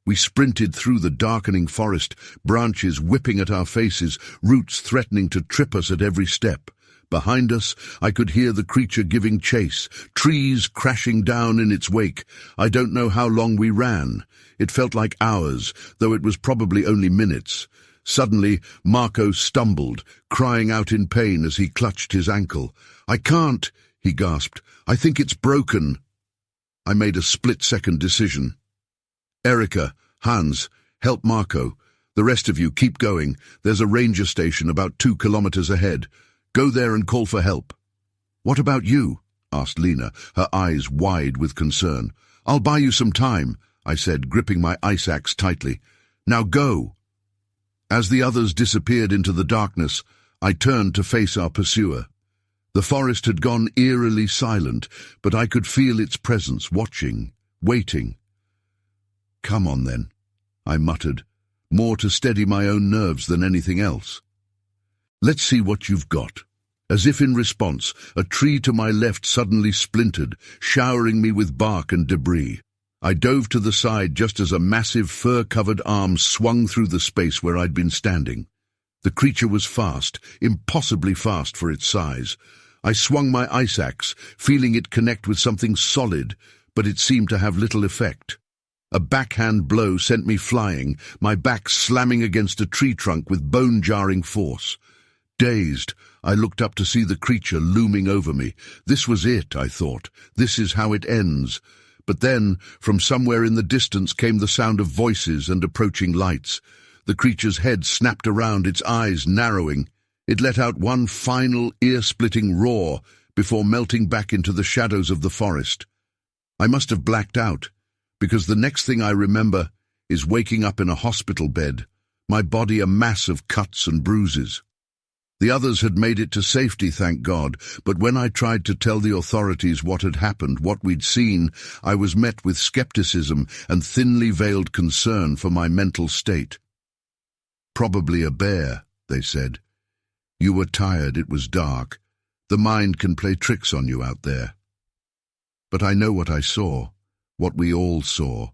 We sprinted through the darkening forest, branches whipping at our faces, roots threatening to trip us at every step. Behind us, I could hear the creature giving chase, trees crashing down in its wake. I don't know how long we ran. It felt like hours, though it was probably only minutes. Suddenly, Marco stumbled, crying out in pain as he clutched his ankle. "I can't," he gasped. "I think it's broken." I made a split-second decision. "Erica, Hans, help Marco. The rest of you, keep going. There's a ranger station about 2 kilometers ahead. Go there and call for help." "What about you?" asked Lena, her eyes wide with concern. "I'll buy you some time," I said, gripping my ice axe tightly. "Now go." As the others disappeared into the darkness, I turned to face our pursuer. The forest had gone eerily silent, but I could feel its presence, watching, waiting. "Come on, then," I muttered, more to steady my own nerves than anything else. "Let's see what you've got." As if in response, a tree to my left suddenly splintered, showering me with bark and debris. I dove to the side just as a massive fur-covered arm swung through the space where I'd been standing. The creature was fast, impossibly fast for its size. I swung my ice axe, feeling it connect with something solid, but it seemed to have little effect. A backhand blow sent me flying, my back slamming against a tree trunk with bone-jarring force. Dazed, I looked up to see the creature looming over me. This was it, I thought. This is how it ends. But then, from somewhere in the distance came the sound of voices and approaching lights. The creature's head snapped around, its eyes narrowing. It let out one final, ear-splitting roar before melting back into the shadows of the forest. I must have blacked out, because the next thing I remember is waking up in a hospital bed, my body a mass of cuts and bruises. The others had made it to safety, thank God, but when I tried to tell the authorities what had happened, what we'd seen, I was met with skepticism and thinly veiled concern for my mental state. "Probably a bear," they said. "You were tired, it was dark. The mind can play tricks on you out there." But I know what I saw, what we all saw,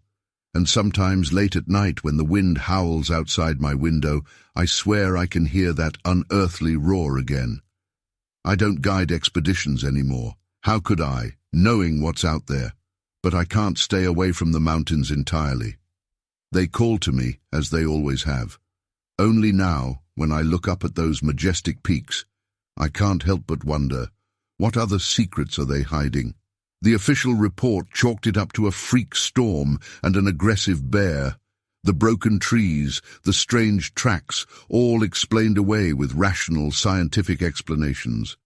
and sometimes late at night when the wind howls outside my window, I swear I can hear that unearthly roar again. I don't guide expeditions anymore. How could I, knowing what's out there? But I can't stay away from the mountains entirely. They call to me, as they always have. Only now, when I look up at those majestic peaks, I can't help but wonder, what other secrets are they hiding? The official report chalked it up to a freak storm and an aggressive bear. The broken trees, the strange tracks, all explained away with rational scientific explanations.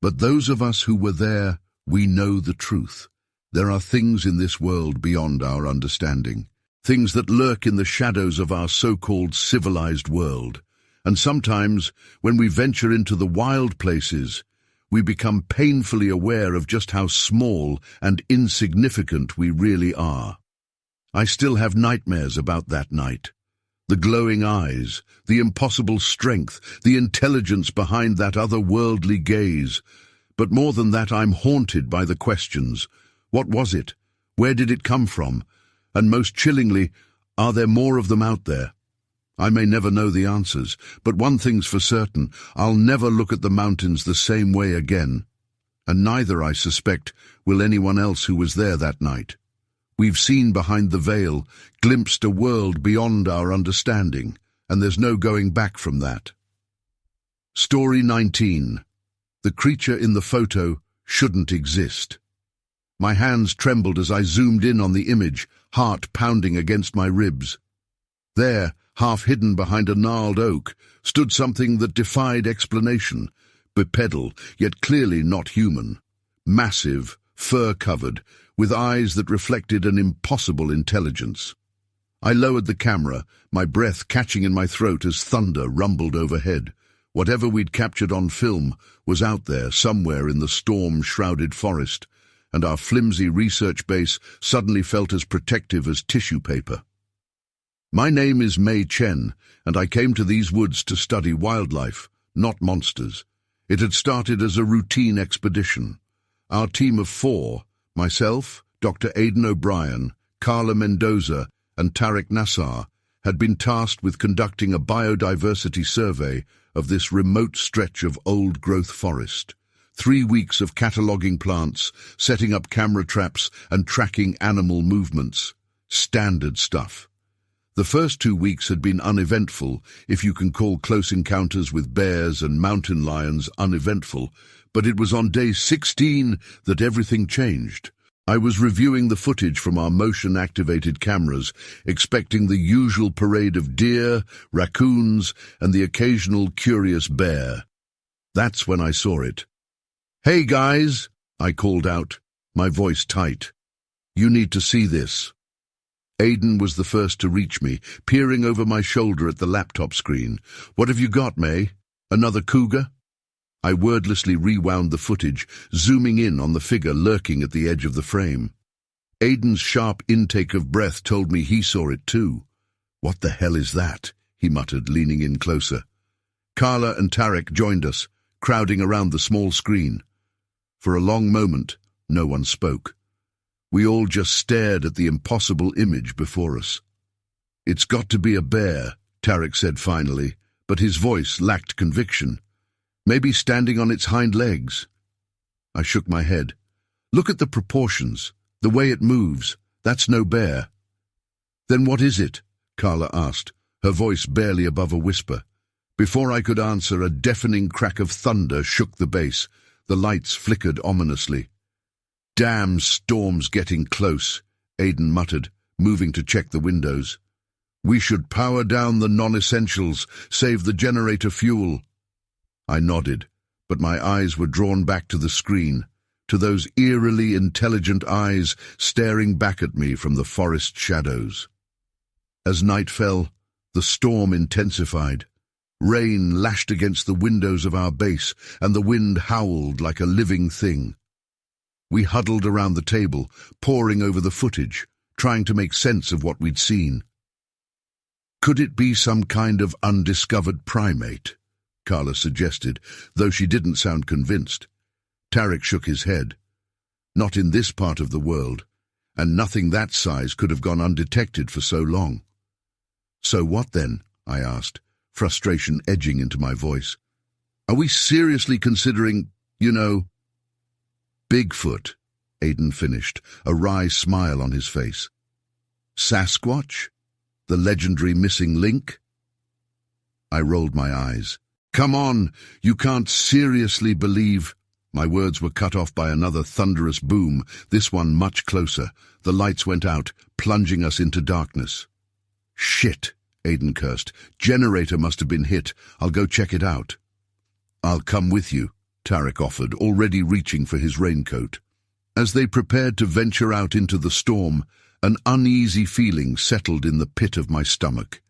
But those of us who were there, we know the truth. There are things in this world beyond our understanding, things that lurk in the shadows of our so-called civilized world. And sometimes, when we venture into the wild places, we become painfully aware of just how small and insignificant we really are. I still have nightmares about that night. The glowing eyes, the impossible strength, the intelligence behind that otherworldly gaze. But more than that, I'm haunted by the questions. What was it? Where did it come from? And most chillingly, are there more of them out there? I may never know the answers, but one thing's for certain, I'll never look at the mountains the same way again. And neither, I suspect, will anyone else who was there that night. We've seen behind the veil, glimpsed a world beyond our understanding, and there's no going back from that. Story 19. The creature in the photo shouldn't exist. My hands trembled as I zoomed in on the image, heart pounding against my ribs. There, half hidden behind a gnarled oak, stood something that defied explanation, bipedal, yet clearly not human. Massive, fur-covered, with eyes that reflected an impossible intelligence. I lowered the camera, my breath catching in my throat as thunder rumbled overhead. Whatever we'd captured on film was out there somewhere in the storm-shrouded forest, and our flimsy research base suddenly felt as protective as tissue paper. My name is Mei Chen, and I came to these woods to study wildlife, not monsters. It had started as a routine expedition. Our team of 4, myself, Dr. Aidan O'Brien, Carla Mendoza, and Tariq Nassar, had been tasked with conducting a biodiversity survey of this remote stretch of old-growth forest. 3 weeks of cataloguing plants, setting up camera traps, and tracking animal movements. Standard stuff. The first 2 weeks had been uneventful, if you can call close encounters with bears and mountain lions uneventful, but it was on day 16 that everything changed. I was reviewing the footage from our motion-activated cameras, expecting the usual parade of deer, raccoons, and the occasional curious bear. That's when I saw it. "Hey guys," I called out, my voice tight. "You need to see this." Aidan was the first to reach me, peering over my shoulder at the laptop screen. "What have you got, May? Another cougar?" I wordlessly rewound the footage, zooming in on the figure lurking at the edge of the frame. Aidan's sharp intake of breath told me he saw it too. "What the hell is that?" he muttered, leaning in closer. Carla and Tariq joined us, crowding around the small screen. For a long moment, no one spoke. We all just stared at the impossible image before us. "It's got to be a bear," Tariq said finally, but his voice lacked conviction. "Maybe standing on its hind legs." I shook my head. "Look at the proportions, the way it moves. That's no bear." "Then what is it?" Carla asked, her voice barely above a whisper. Before I could answer, a deafening crack of thunder shook the base. The lights flickered ominously. "Damn storm's getting close," Aidan muttered, moving to check the windows. "We should power down the non-essentials, save the generator fuel." I nodded, but my eyes were drawn back to the screen, to those eerily intelligent eyes staring back at me from the forest shadows. As night fell, the storm intensified. Rain lashed against the windows of our base, and the wind howled like a living thing. We huddled around the table, poring over the footage, trying to make sense of what we'd seen. Could it be some kind of undiscovered primate? Carla suggested, though she didn't sound convinced. Tarek shook his head. Not in this part of the world, and nothing that size could have gone undetected for so long. So what then? I asked, frustration edging into my voice. Are we seriously considering, Bigfoot, Aiden finished, a wry smile on his face. Sasquatch? The legendary missing link? I rolled my eyes. Come on, you can't seriously believe... My words were cut off by another thunderous boom, this one much closer. The lights went out, plunging us into darkness. Shit, Aiden cursed. Generator must have been hit. I'll go check it out. I'll come with you, Tarek offered, already reaching for his raincoat. As they prepared to venture out into the storm, an uneasy feeling settled in the pit of my stomach.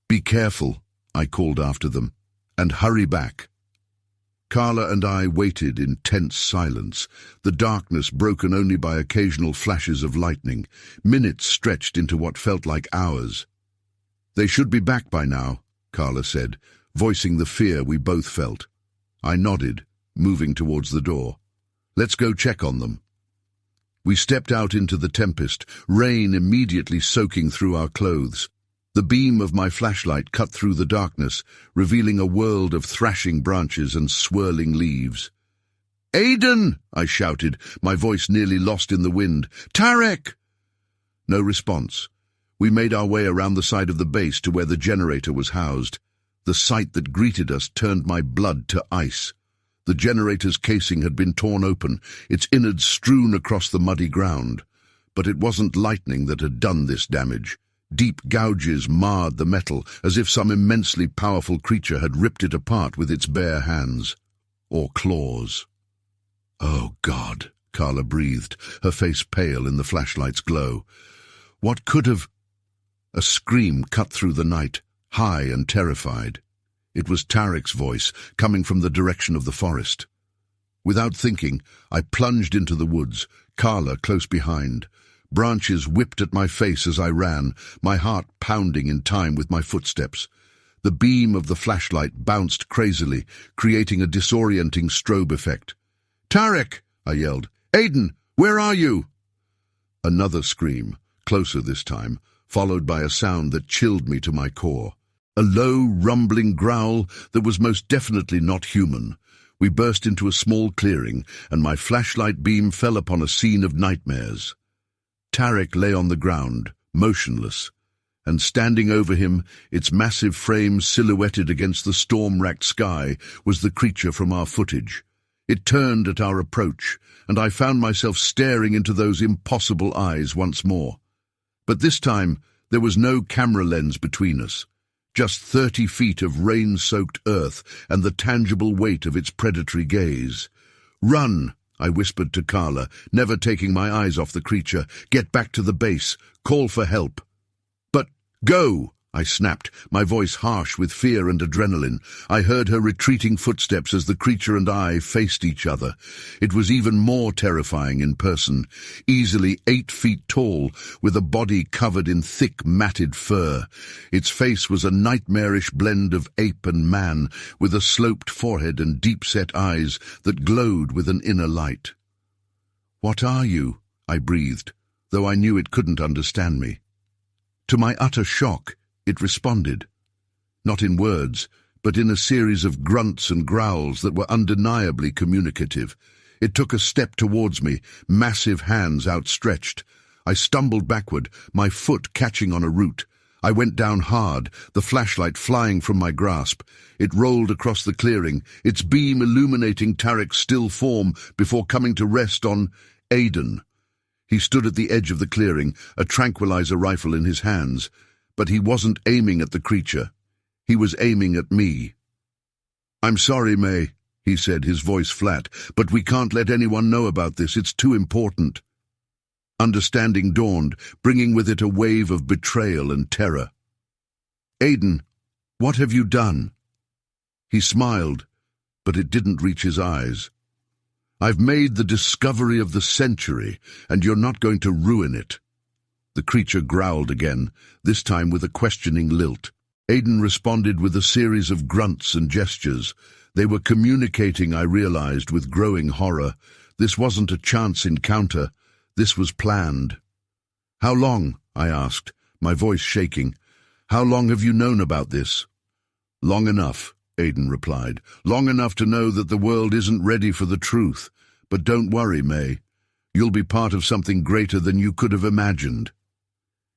Be careful, I called after them, and hurry back. Carla and I waited in tense silence, the darkness broken only by occasional flashes of lightning, minutes stretched into what felt like hours. They should be back by now, Carla said, voicing the fear we both felt. I nodded, moving towards the door. Let's go check on them. We stepped out into the tempest, rain immediately soaking through our clothes. The beam of my flashlight cut through the darkness, revealing a world of thrashing branches and swirling leaves. "Aiden!" I shouted, my voice nearly lost in the wind. "Tarek!" No response. We made our way around the side of the base to where the generator was housed. The sight that greeted us turned my blood to ice. The generator's casing had been torn open, its innards strewn across the muddy ground. But it wasn't lightning that had done this damage. Deep gouges marred the metal, as if some immensely powerful creature had ripped it apart with its bare hands. Or claws. "Oh, God," Carla breathed, her face pale in the flashlight's glow. What could have... A scream cut through the night, high and terrified. It was Tarek's voice, coming from the direction of the forest. Without thinking, I plunged into the woods, Carla close behind. Branches whipped at my face as I ran, my heart pounding in time with my footsteps. The beam of the flashlight bounced crazily, creating a disorienting strobe effect. "Tarek!" I yelled. "Aiden, where are you?" Another scream, closer this time, followed by a sound that chilled me to my core. A low, rumbling growl that was most definitely not human. We burst into a small clearing, and my flashlight beam fell upon a scene of nightmares. Tarek lay on the ground, motionless, and standing over him, its massive frame silhouetted against the storm-racked sky, was the creature from our footage. It turned at our approach, and I found myself staring into those impossible eyes once more. But this time, there was no camera lens between us. Just 30 feet of rain-soaked earth and the tangible weight of its predatory gaze. "Run!" I whispered to Carla, never taking my eyes off the creature. "Get back to the base. Call for help." "But go!" I snapped, my voice harsh with fear and adrenaline. I heard her retreating footsteps as the creature and I faced each other. It was even more terrifying in person, easily 8 feet tall, with a body covered in thick, matted fur. Its face was a nightmarish blend of ape and man, with a sloped forehead and deep-set eyes that glowed with an inner light. "What are you?" I breathed, though I knew it couldn't understand me. To my utter shock, it responded. Not in words, but in a series of grunts and growls that were undeniably communicative. It took a step towards me, massive hands outstretched. I stumbled backward, my foot catching on a root. I went down hard, the flashlight flying from my grasp. It rolled across the clearing, its beam illuminating Tarek's still form before coming to rest on Aiden. He stood at the edge of the clearing, a tranquilizer rifle in his hands. But he wasn't aiming at the creature. He was aiming at me. "I'm sorry, May," he said, his voice flat, "but we can't let anyone know about this. It's too important." Understanding dawned, bringing with it a wave of betrayal and terror. "Aiden, what have you done?" He smiled, but it didn't reach his eyes. "I've made the discovery of the century, and you're not going to ruin it." The creature growled again, this time with a questioning lilt. Aidan responded with a series of grunts and gestures. They were communicating, I realized, with growing horror. This wasn't a chance encounter. This was planned. "How long?" I asked, my voice shaking. "How long have you known about this?" "Long enough," Aidan replied. "Long enough to know that the world isn't ready for the truth. But don't worry, May. You'll be part of something greater than you could have imagined."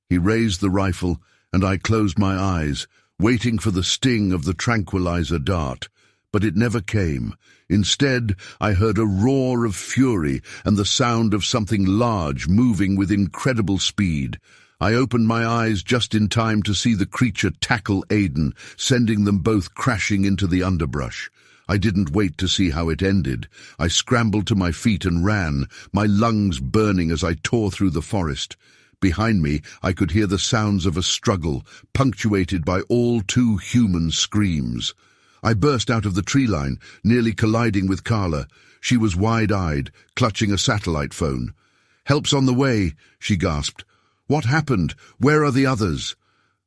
He raised the rifle, and I closed my eyes, waiting for the sting of the tranquilizer dart. But it never came. Instead, I heard a roar of fury and the sound of something large moving with incredible speed. I opened my eyes just in time to see the creature tackle Aidan, sending them both crashing into the underbrush. I didn't wait to see how it ended. I scrambled to my feet and ran, my lungs burning as I tore through the forest. Behind me, I could hear the sounds of a struggle, punctuated by all too human screams. I burst out of the tree line, nearly colliding with Carla. She was wide-eyed, clutching a satellite phone. "Help's on the way," she gasped. "What happened? Where are the others?"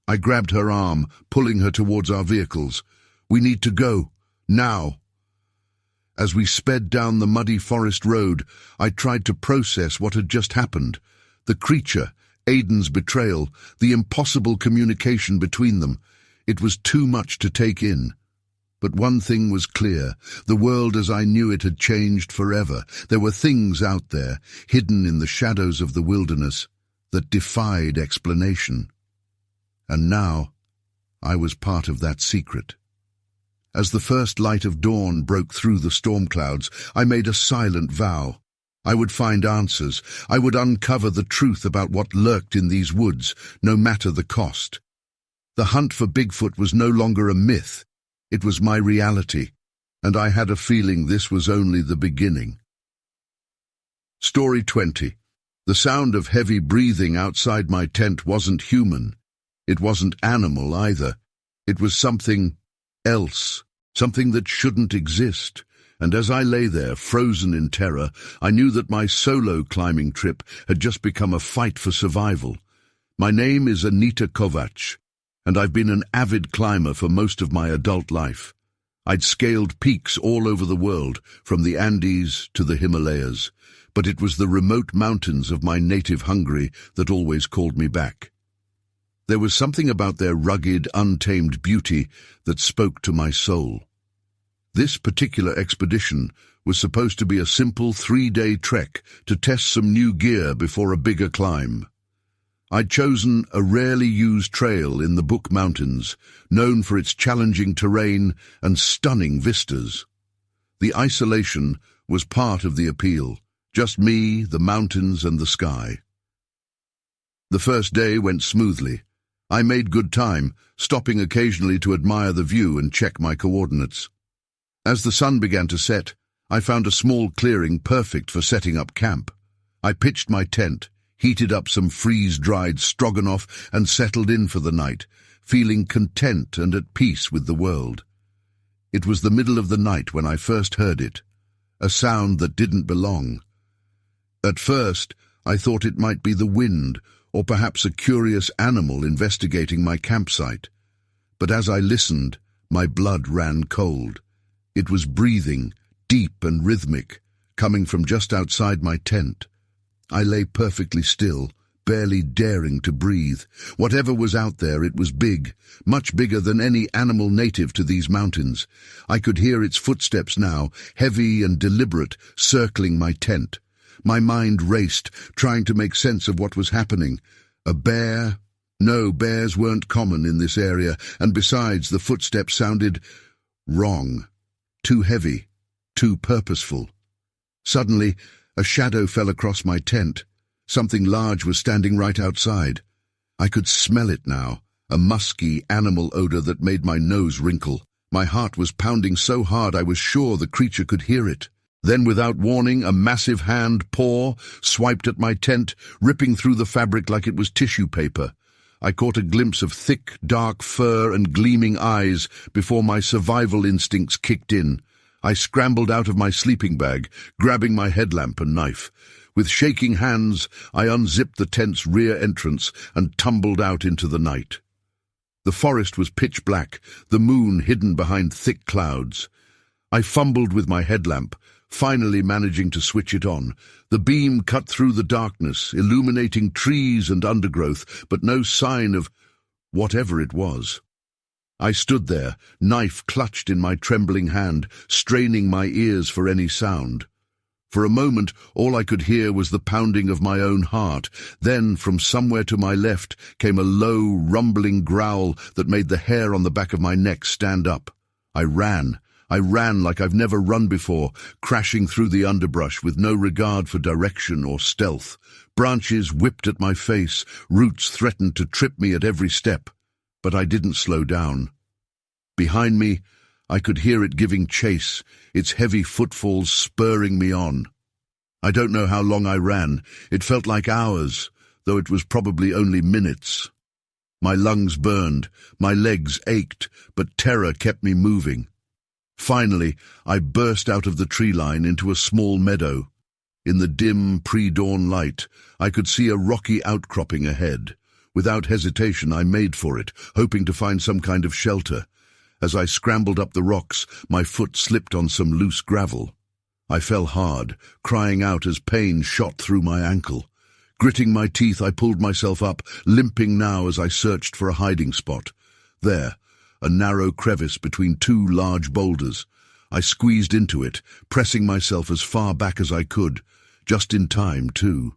I grabbed her arm, pulling her towards our vehicles. "We need to go. Now." As we sped down the muddy forest road, I tried to process what had just happened. The creature, Aidan's betrayal, the impossible communication between them. It was too much to take in. But one thing was clear. The world as I knew it had changed forever. There were things out there, hidden in the shadows of the wilderness, that defied explanation. And now, I was part of that secret. As the first light of dawn broke through the storm clouds, I made a silent vow. I would find answers. I would uncover the truth about what lurked in these woods, no matter the cost. The hunt for Bigfoot was no longer a myth. It was my reality, and I had a feeling this was only the beginning. Story 20. The sound of heavy breathing outside my tent wasn't human. It wasn't animal either. It was something else, something that shouldn't exist. And as I lay there, frozen in terror, I knew that my solo climbing trip had just become a fight for survival. My name is Anita Kovacs, and I've been an avid climber for most of my adult life. I'd scaled peaks all over the world, from the Andes to the Himalayas, but it was the remote mountains of my native Hungary that always called me back. There was something about their rugged, untamed beauty that spoke to my soul. This particular expedition was supposed to be a simple 3-day trek to test some new gear before a bigger climb. I'd chosen a rarely used trail in the Book Mountains, known for its challenging terrain and stunning vistas. The isolation was part of the appeal, just me, the mountains, and the sky. The first day went smoothly. I made good time, stopping occasionally to admire the view and check my coordinates. As the sun began to set, I found a small clearing perfect for setting up camp. I pitched my tent, heated up some freeze-dried stroganoff, and settled in for the night, feeling content and at peace with the world. It was the middle of the night when I first heard it, a sound that didn't belong. At first, I thought it might be the wind, or perhaps a curious animal investigating my campsite. But as I listened, my blood ran cold. It was breathing, deep and rhythmic, coming from just outside my tent. I lay perfectly still, barely daring to breathe. Whatever was out there, it was big, much bigger than any animal native to these mountains. I could hear its footsteps now, heavy and deliberate, circling my tent. My mind raced, trying to make sense of what was happening. A bear? No, bears weren't common in this area, and besides, the footsteps sounded wrong. Too heavy, too purposeful. Suddenly, a shadow fell across my tent. Something large was standing right outside. I could smell it now, a musky animal odor that made my nose wrinkle. My heart was pounding so hard I was sure the creature could hear it. Then, without warning, a massive hand paw swiped at my tent, ripping through the fabric like it was tissue paper. I caught a glimpse of thick, dark fur and gleaming eyes before my survival instincts kicked in. I scrambled out of my sleeping bag, grabbing my headlamp and knife. With shaking hands, I unzipped the tent's rear entrance and tumbled out into the night. The forest was pitch black, the moon hidden behind thick clouds. I fumbled with my headlamp, finally managing to switch it on. The beam cut through the darkness, illuminating trees and undergrowth, but no sign of whatever it was. I stood there, knife clutched in my trembling hand, straining my ears for any sound. For a moment, all I could hear was the pounding of my own heart. Then, from somewhere to my left, came a low, rumbling growl that made the hair on the back of my neck stand up. I ran like I've never run before, crashing through the underbrush with no regard for direction or stealth. Branches whipped at my face, roots threatened to trip me at every step. But I didn't slow down. Behind me, I could hear it giving chase, its heavy footfalls spurring me on. I don't know how long I ran. It felt like hours, though it was probably only minutes. My lungs burned, my legs ached, but terror kept me moving. Finally, I burst out of the tree line into a small meadow. In the dim, pre-dawn light, I could see a rocky outcropping ahead. Without hesitation, I made for it, hoping to find some kind of shelter. As I scrambled up the rocks, my foot slipped on some loose gravel. I fell hard, crying out as pain shot through my ankle. Gritting my teeth, I pulled myself up, limping now as I searched for a hiding spot. There, a narrow crevice between two large boulders. I squeezed into it, pressing myself as far back as I could, just in time, too.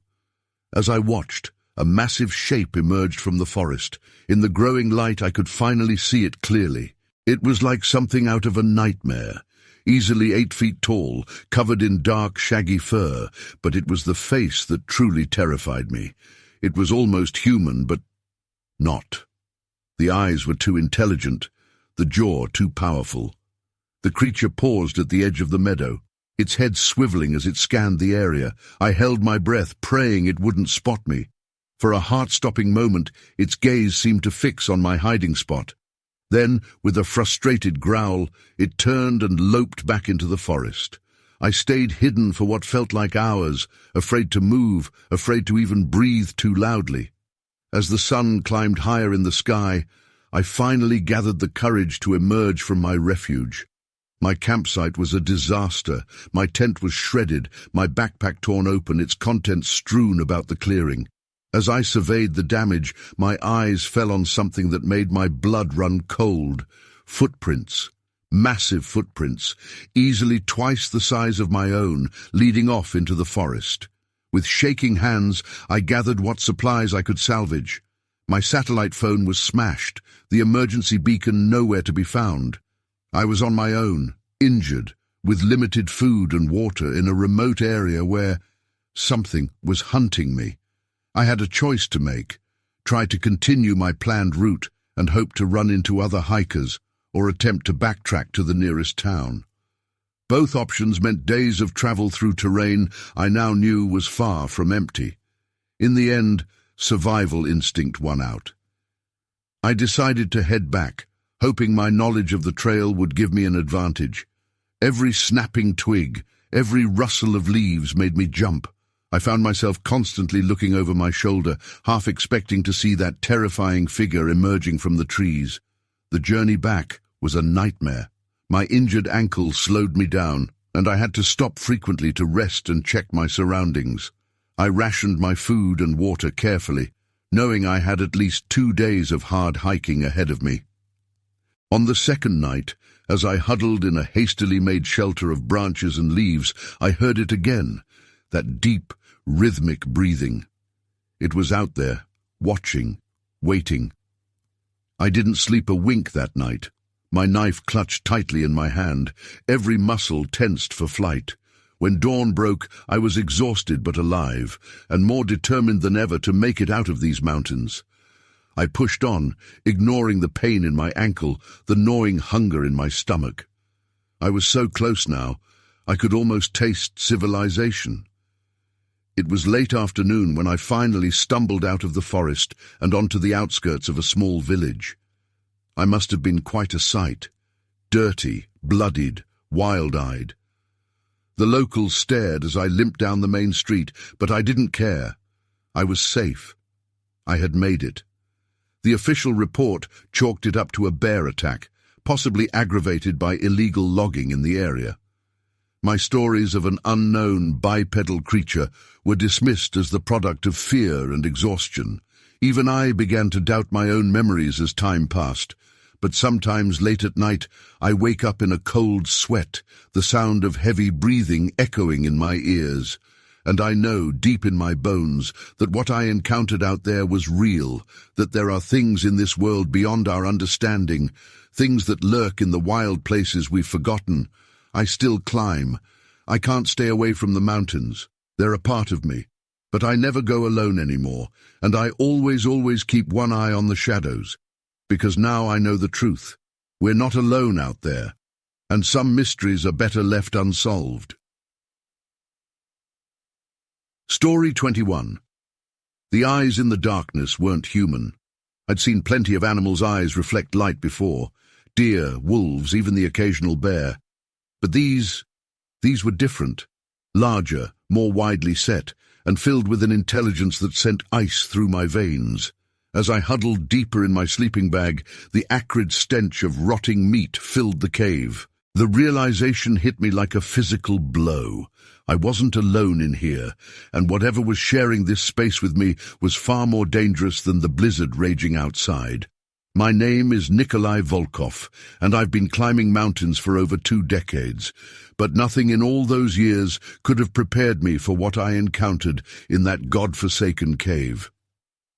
As I watched, a massive shape emerged from the forest. In the growing light, I could finally see it clearly. It was like something out of a nightmare, easily 8 feet tall, covered in dark, shaggy fur, but it was the face that truly terrified me. It was almost human, but not. The eyes were too intelligent, the jaw too powerful. The creature paused at the edge of the meadow, its head swiveling as it scanned the area. I held my breath, praying it wouldn't spot me. For a heart-stopping moment, its gaze seemed to fix on my hiding spot. Then, with a frustrated growl, it turned and loped back into the forest. I stayed hidden for what felt like hours, afraid to move, afraid to even breathe too loudly. As the sun climbed higher in the sky, I finally gathered the courage to emerge from my refuge. My campsite was a disaster. My tent was shredded, my backpack torn open, its contents strewn about the clearing. As I surveyed the damage, my eyes fell on something that made my blood run cold. Footprints. Massive footprints, easily twice the size of my own, leading off into the forest. With shaking hands, I gathered what supplies I could salvage. My satellite phone was smashed, the emergency beacon nowhere to be found. I was on my own, injured, with limited food and water in a remote area where something was hunting me. I had a choice to make: try to continue my planned route and hope to run into other hikers, or attempt to backtrack to the nearest town. Both options meant days of travel through terrain I now knew was far from empty. In the end, survival instinct won out. I decided to head back, hoping my knowledge of the trail would give me an advantage. Every snapping twig, every rustle of leaves made me jump. I found myself constantly looking over my shoulder, half expecting to see that terrifying figure emerging from the trees. The journey back was a nightmare. My injured ankle slowed me down, and I had to stop frequently to rest and check my surroundings. I rationed my food and water carefully, knowing I had at least 2 days of hard hiking ahead of me. On the second night, as I huddled in a hastily made shelter of branches and leaves, I heard it again, that deep, rhythmic breathing. It was out there, watching, waiting. I didn't sleep a wink that night. My knife clutched tightly in my hand, every muscle tensed for flight. When dawn broke, I was exhausted but alive, and more determined than ever to make it out of these mountains. I pushed on, ignoring the pain in my ankle, the gnawing hunger in my stomach. I was so close now, I could almost taste civilization. It was late afternoon when I finally stumbled out of the forest and onto the outskirts of a small village. I must have been quite a sight. Dirty, bloodied, wild-eyed. The locals stared as I limped down the main street, but I didn't care. I was safe. I had made it. The official report chalked it up to a bear attack, possibly aggravated by illegal logging in the area. My stories of an unknown bipedal creature were dismissed as the product of fear and exhaustion. Even I began to doubt my own memories as time passed. But sometimes late at night, I wake up in a cold sweat, the sound of heavy breathing echoing in my ears. And I know deep in my bones that what I encountered out there was real, that there are things in this world beyond our understanding, things that lurk in the wild places we've forgotten. I still climb. I can't stay away from the mountains. They're a part of me. But I never go alone anymore, and I always keep one eye on the shadows. Because now I know the truth. We're not alone out there, and some mysteries are better left unsolved. Story 21. The eyes in the darkness weren't human. I'd seen plenty of animals' eyes reflect light before. Deer, wolves, even the occasional bear. But these were different. Larger, more widely set, and filled with an intelligence that sent ice through my veins. As I huddled deeper in my sleeping bag, the acrid stench of rotting meat filled the cave. The realization hit me like a physical blow. I wasn't alone in here, and whatever was sharing this space with me was far more dangerous than the blizzard raging outside. My name is Nikolai Volkov, and I've been climbing mountains for over 2 decades, but nothing in all those years could have prepared me for what I encountered in that god-forsaken cave.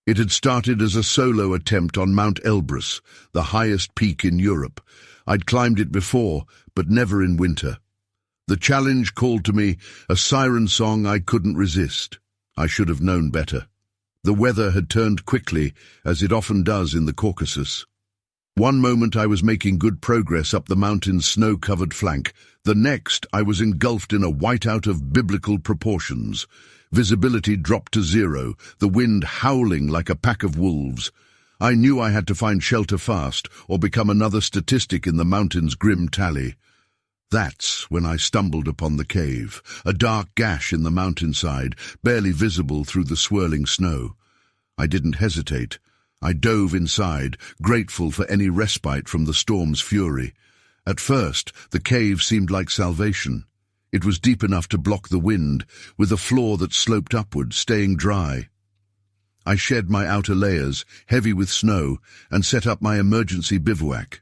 It had started as a solo attempt on Mount Elbrus, the highest peak in Europe. I'd climbed it before, but never in winter. The challenge called to me, a siren song I couldn't resist. I should have known better. The weather had turned quickly, as it often does in the Caucasus. One moment I was making good progress up the mountain's snow-covered flank. The next I was engulfed in a whiteout of biblical proportions. Visibility dropped to 0, the wind howling like a pack of wolves. I knew I had to find shelter fast, or become another statistic in the mountain's grim tally. That's when I stumbled upon the cave, a dark gash in the mountainside, barely visible through the swirling snow. I didn't hesitate. I dove inside, grateful for any respite from the storm's fury. At first, the cave seemed like salvation. It was deep enough to block the wind, with a floor that sloped upward, staying dry. I shed my outer layers, heavy with snow, and set up my emergency bivouac.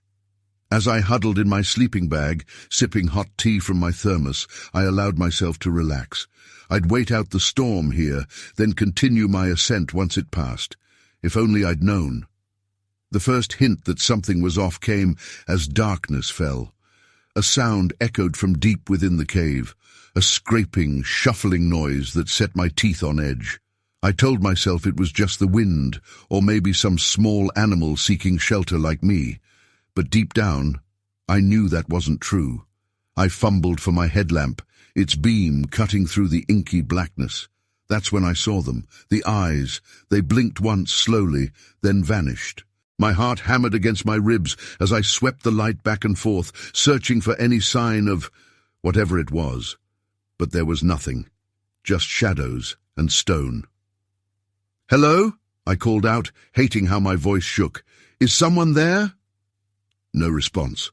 As I huddled in my sleeping bag, sipping hot tea from my thermos, I allowed myself to relax. I'd wait out the storm here, then continue my ascent once it passed. If only I'd known. The first hint that something was off came as darkness fell. A sound echoed from deep within the cave, a scraping, shuffling noise that set my teeth on edge. I told myself it was just the wind, or maybe some small animal seeking shelter like me. But deep down, I knew that wasn't true. I fumbled for my headlamp, its beam cutting through the inky blackness. That's when I saw them, the eyes. They blinked once slowly, then vanished. My heart hammered against my ribs as I swept the light back and forth, searching for any sign of whatever it was. But there was nothing, just shadows and stone. "Hello?" I called out, hating how my voice shook. "Is someone there?" No response.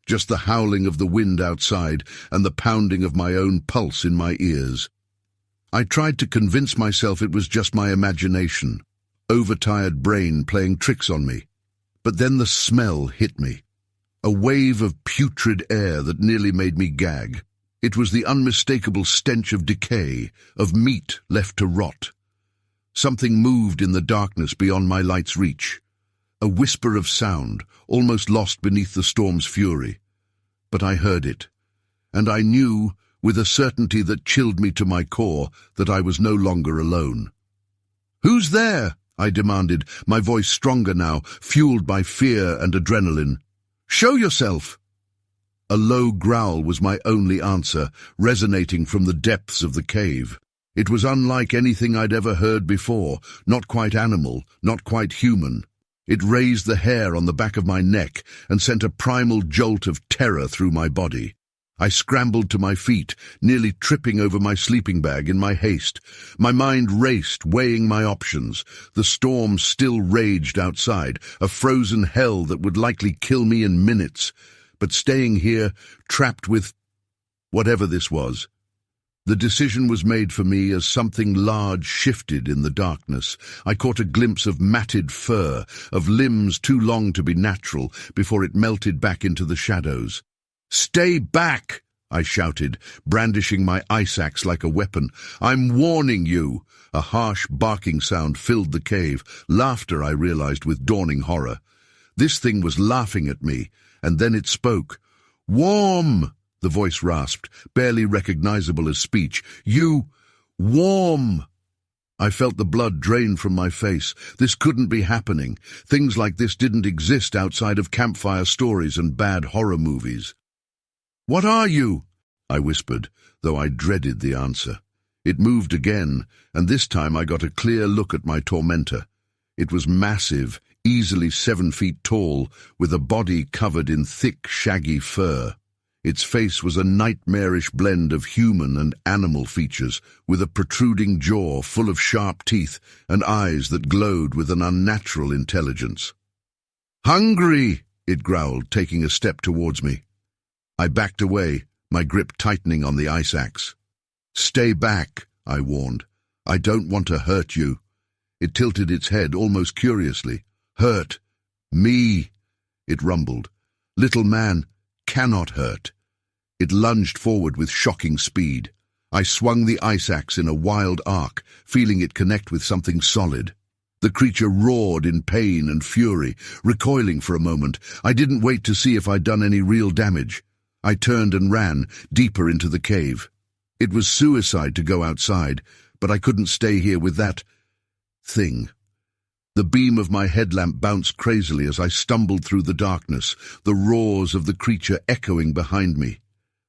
Just the howling of the wind outside and the pounding of my own pulse in my ears. I tried to convince myself it was just my imagination, overtired brain playing tricks on me. But then the smell hit me. A wave of putrid air that nearly made me gag. It was the unmistakable stench of decay, of meat left to rot. Something moved in the darkness beyond my light's reach. A whisper of sound, almost lost beneath the storm's fury. But I heard it, and I knew, with a certainty that chilled me to my core, that I was no longer alone. "Who's there?" I demanded, my voice stronger now, fueled by fear and adrenaline. "Show yourself!" A low growl was my only answer, resonating from the depths of the cave. It was unlike anything I'd ever heard before, not quite animal, not quite human. It raised the hair on the back of my neck and sent a primal jolt of terror through my body. I scrambled to my feet, nearly tripping over my sleeping bag in my haste. My mind raced, weighing my options. The storm still raged outside, a frozen hell that would likely kill me in minutes. But staying here, trapped with whatever this was. The decision was made for me as something large shifted in the darkness. I caught a glimpse of matted fur, of limbs too long to be natural, before it melted back into the shadows. "Stay back!" I shouted, brandishing my ice axe like a weapon. "I'm warning you!" A harsh barking sound filled the cave, laughter, I realized with dawning horror. This thing was laughing at me, and then it spoke. "Warm!" The voice rasped, barely recognizable as speech. "You... warm!" I felt the blood drain from my face. This couldn't be happening. Things like this didn't exist outside of campfire stories and bad horror movies. "What are you?" I whispered, though I dreaded the answer. It moved again, and this time I got a clear look at my tormentor. It was massive, easily 7 feet tall, with a body covered in thick, shaggy fur. Its face was a nightmarish blend of human and animal features, with a protruding jaw full of sharp teeth and eyes that glowed with an unnatural intelligence. "Hungry!" it growled, taking a step towards me. I backed away, my grip tightening on the ice axe. "Stay back," I warned. "I don't want to hurt you." It tilted its head almost curiously. "Hurt? Me?" it rumbled. "Little man cannot hurt." It lunged forward with shocking speed. I swung the ice axe in a wild arc, feeling it connect with something solid. The creature roared in pain and fury, recoiling for a moment. I didn't wait to see if I'd done any real damage. I turned and ran, deeper into the cave. It was suicide to go outside, but I couldn't stay here with that thing. The beam of my headlamp bounced crazily as I stumbled through the darkness, the roars of the creature echoing behind me.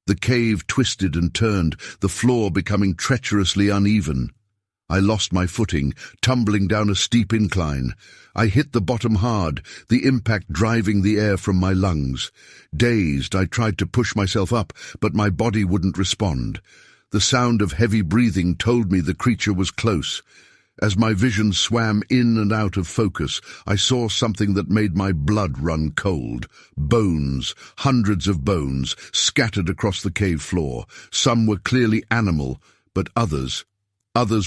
The cave twisted and turned, the floor becoming treacherously uneven. I lost my footing, tumbling down a steep incline. I hit the bottom hard, the impact driving the air from my lungs. Dazed, I tried to push myself up, but my body wouldn't respond. The sound of heavy breathing told me the creature was close. As my vision swam in and out of focus, I saw something that made my blood run cold. Bones, hundreds of bones, scattered across the cave floor. Some were clearly animal, but others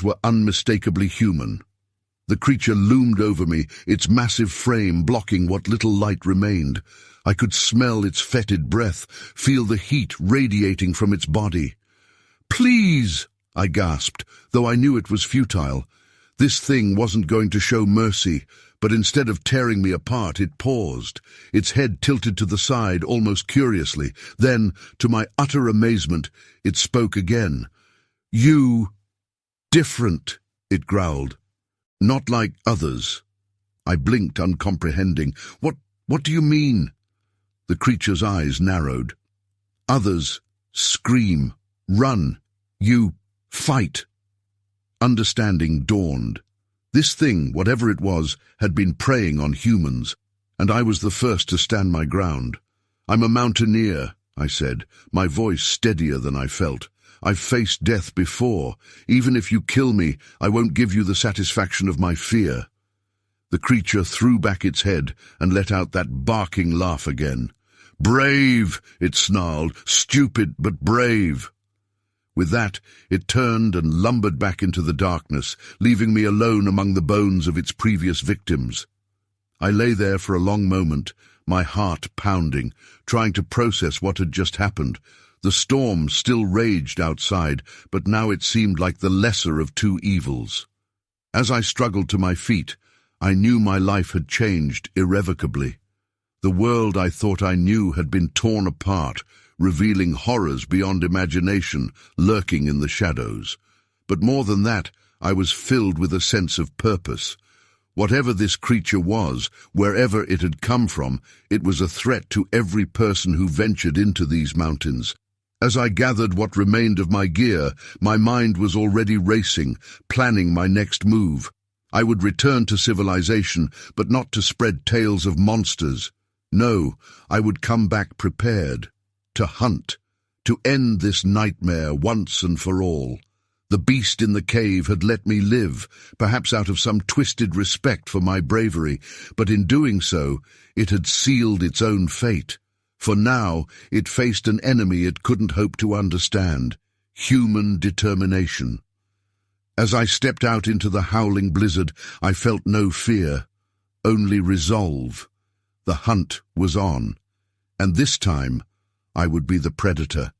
were unmistakably human. The creature loomed over me, its massive frame blocking what little light remained. I could smell its fetid breath, feel the heat radiating from its body. "Please!" I gasped, though I knew it was futile. This thing wasn't going to show mercy, but instead of tearing me apart, it paused. Its head tilted to the side almost curiously. Then, to my utter amazement, it spoke again. "You... different," it growled. "Not like others." I blinked, uncomprehending. What do you mean?" The creature's eyes narrowed. "Others scream, run, you fight." Understanding dawned. This thing, whatever it was, had been preying on humans, and I was the first to stand my ground. "I'm a mountaineer," I said, my voice steadier than I felt. "I've faced death before. Even if you kill me, I won't give you the satisfaction of my fear." The creature threw back its head and let out that barking laugh again. "Brave," it snarled, "stupid but brave." With that, it turned and lumbered back into the darkness, leaving me alone among the bones of its previous victims. I lay there for a long moment, my heart pounding, trying to process what had just happened. The storm still raged outside, but now it seemed like the lesser of two evils. As I struggled to my feet, I knew my life had changed irrevocably. The world I thought I knew had been torn apart, revealing horrors beyond imagination lurking in the shadows. But more than that, I was filled with a sense of purpose. Whatever this creature was, wherever it had come from, it was a threat to every person who ventured into these mountains. As I gathered what remained of my gear, my mind was already racing, planning my next move. I would return to civilization, but not to spread tales of monsters. No, I would come back prepared. To hunt. To end this nightmare once and for all. The beast in the cave had let me live, perhaps out of some twisted respect for my bravery, but in doing so, it had sealed its own fate. For now, it faced an enemy it couldn't hope to understand: human determination. As I stepped out into the howling blizzard, I felt no fear, only resolve. The hunt was on, and this time I would be the predator.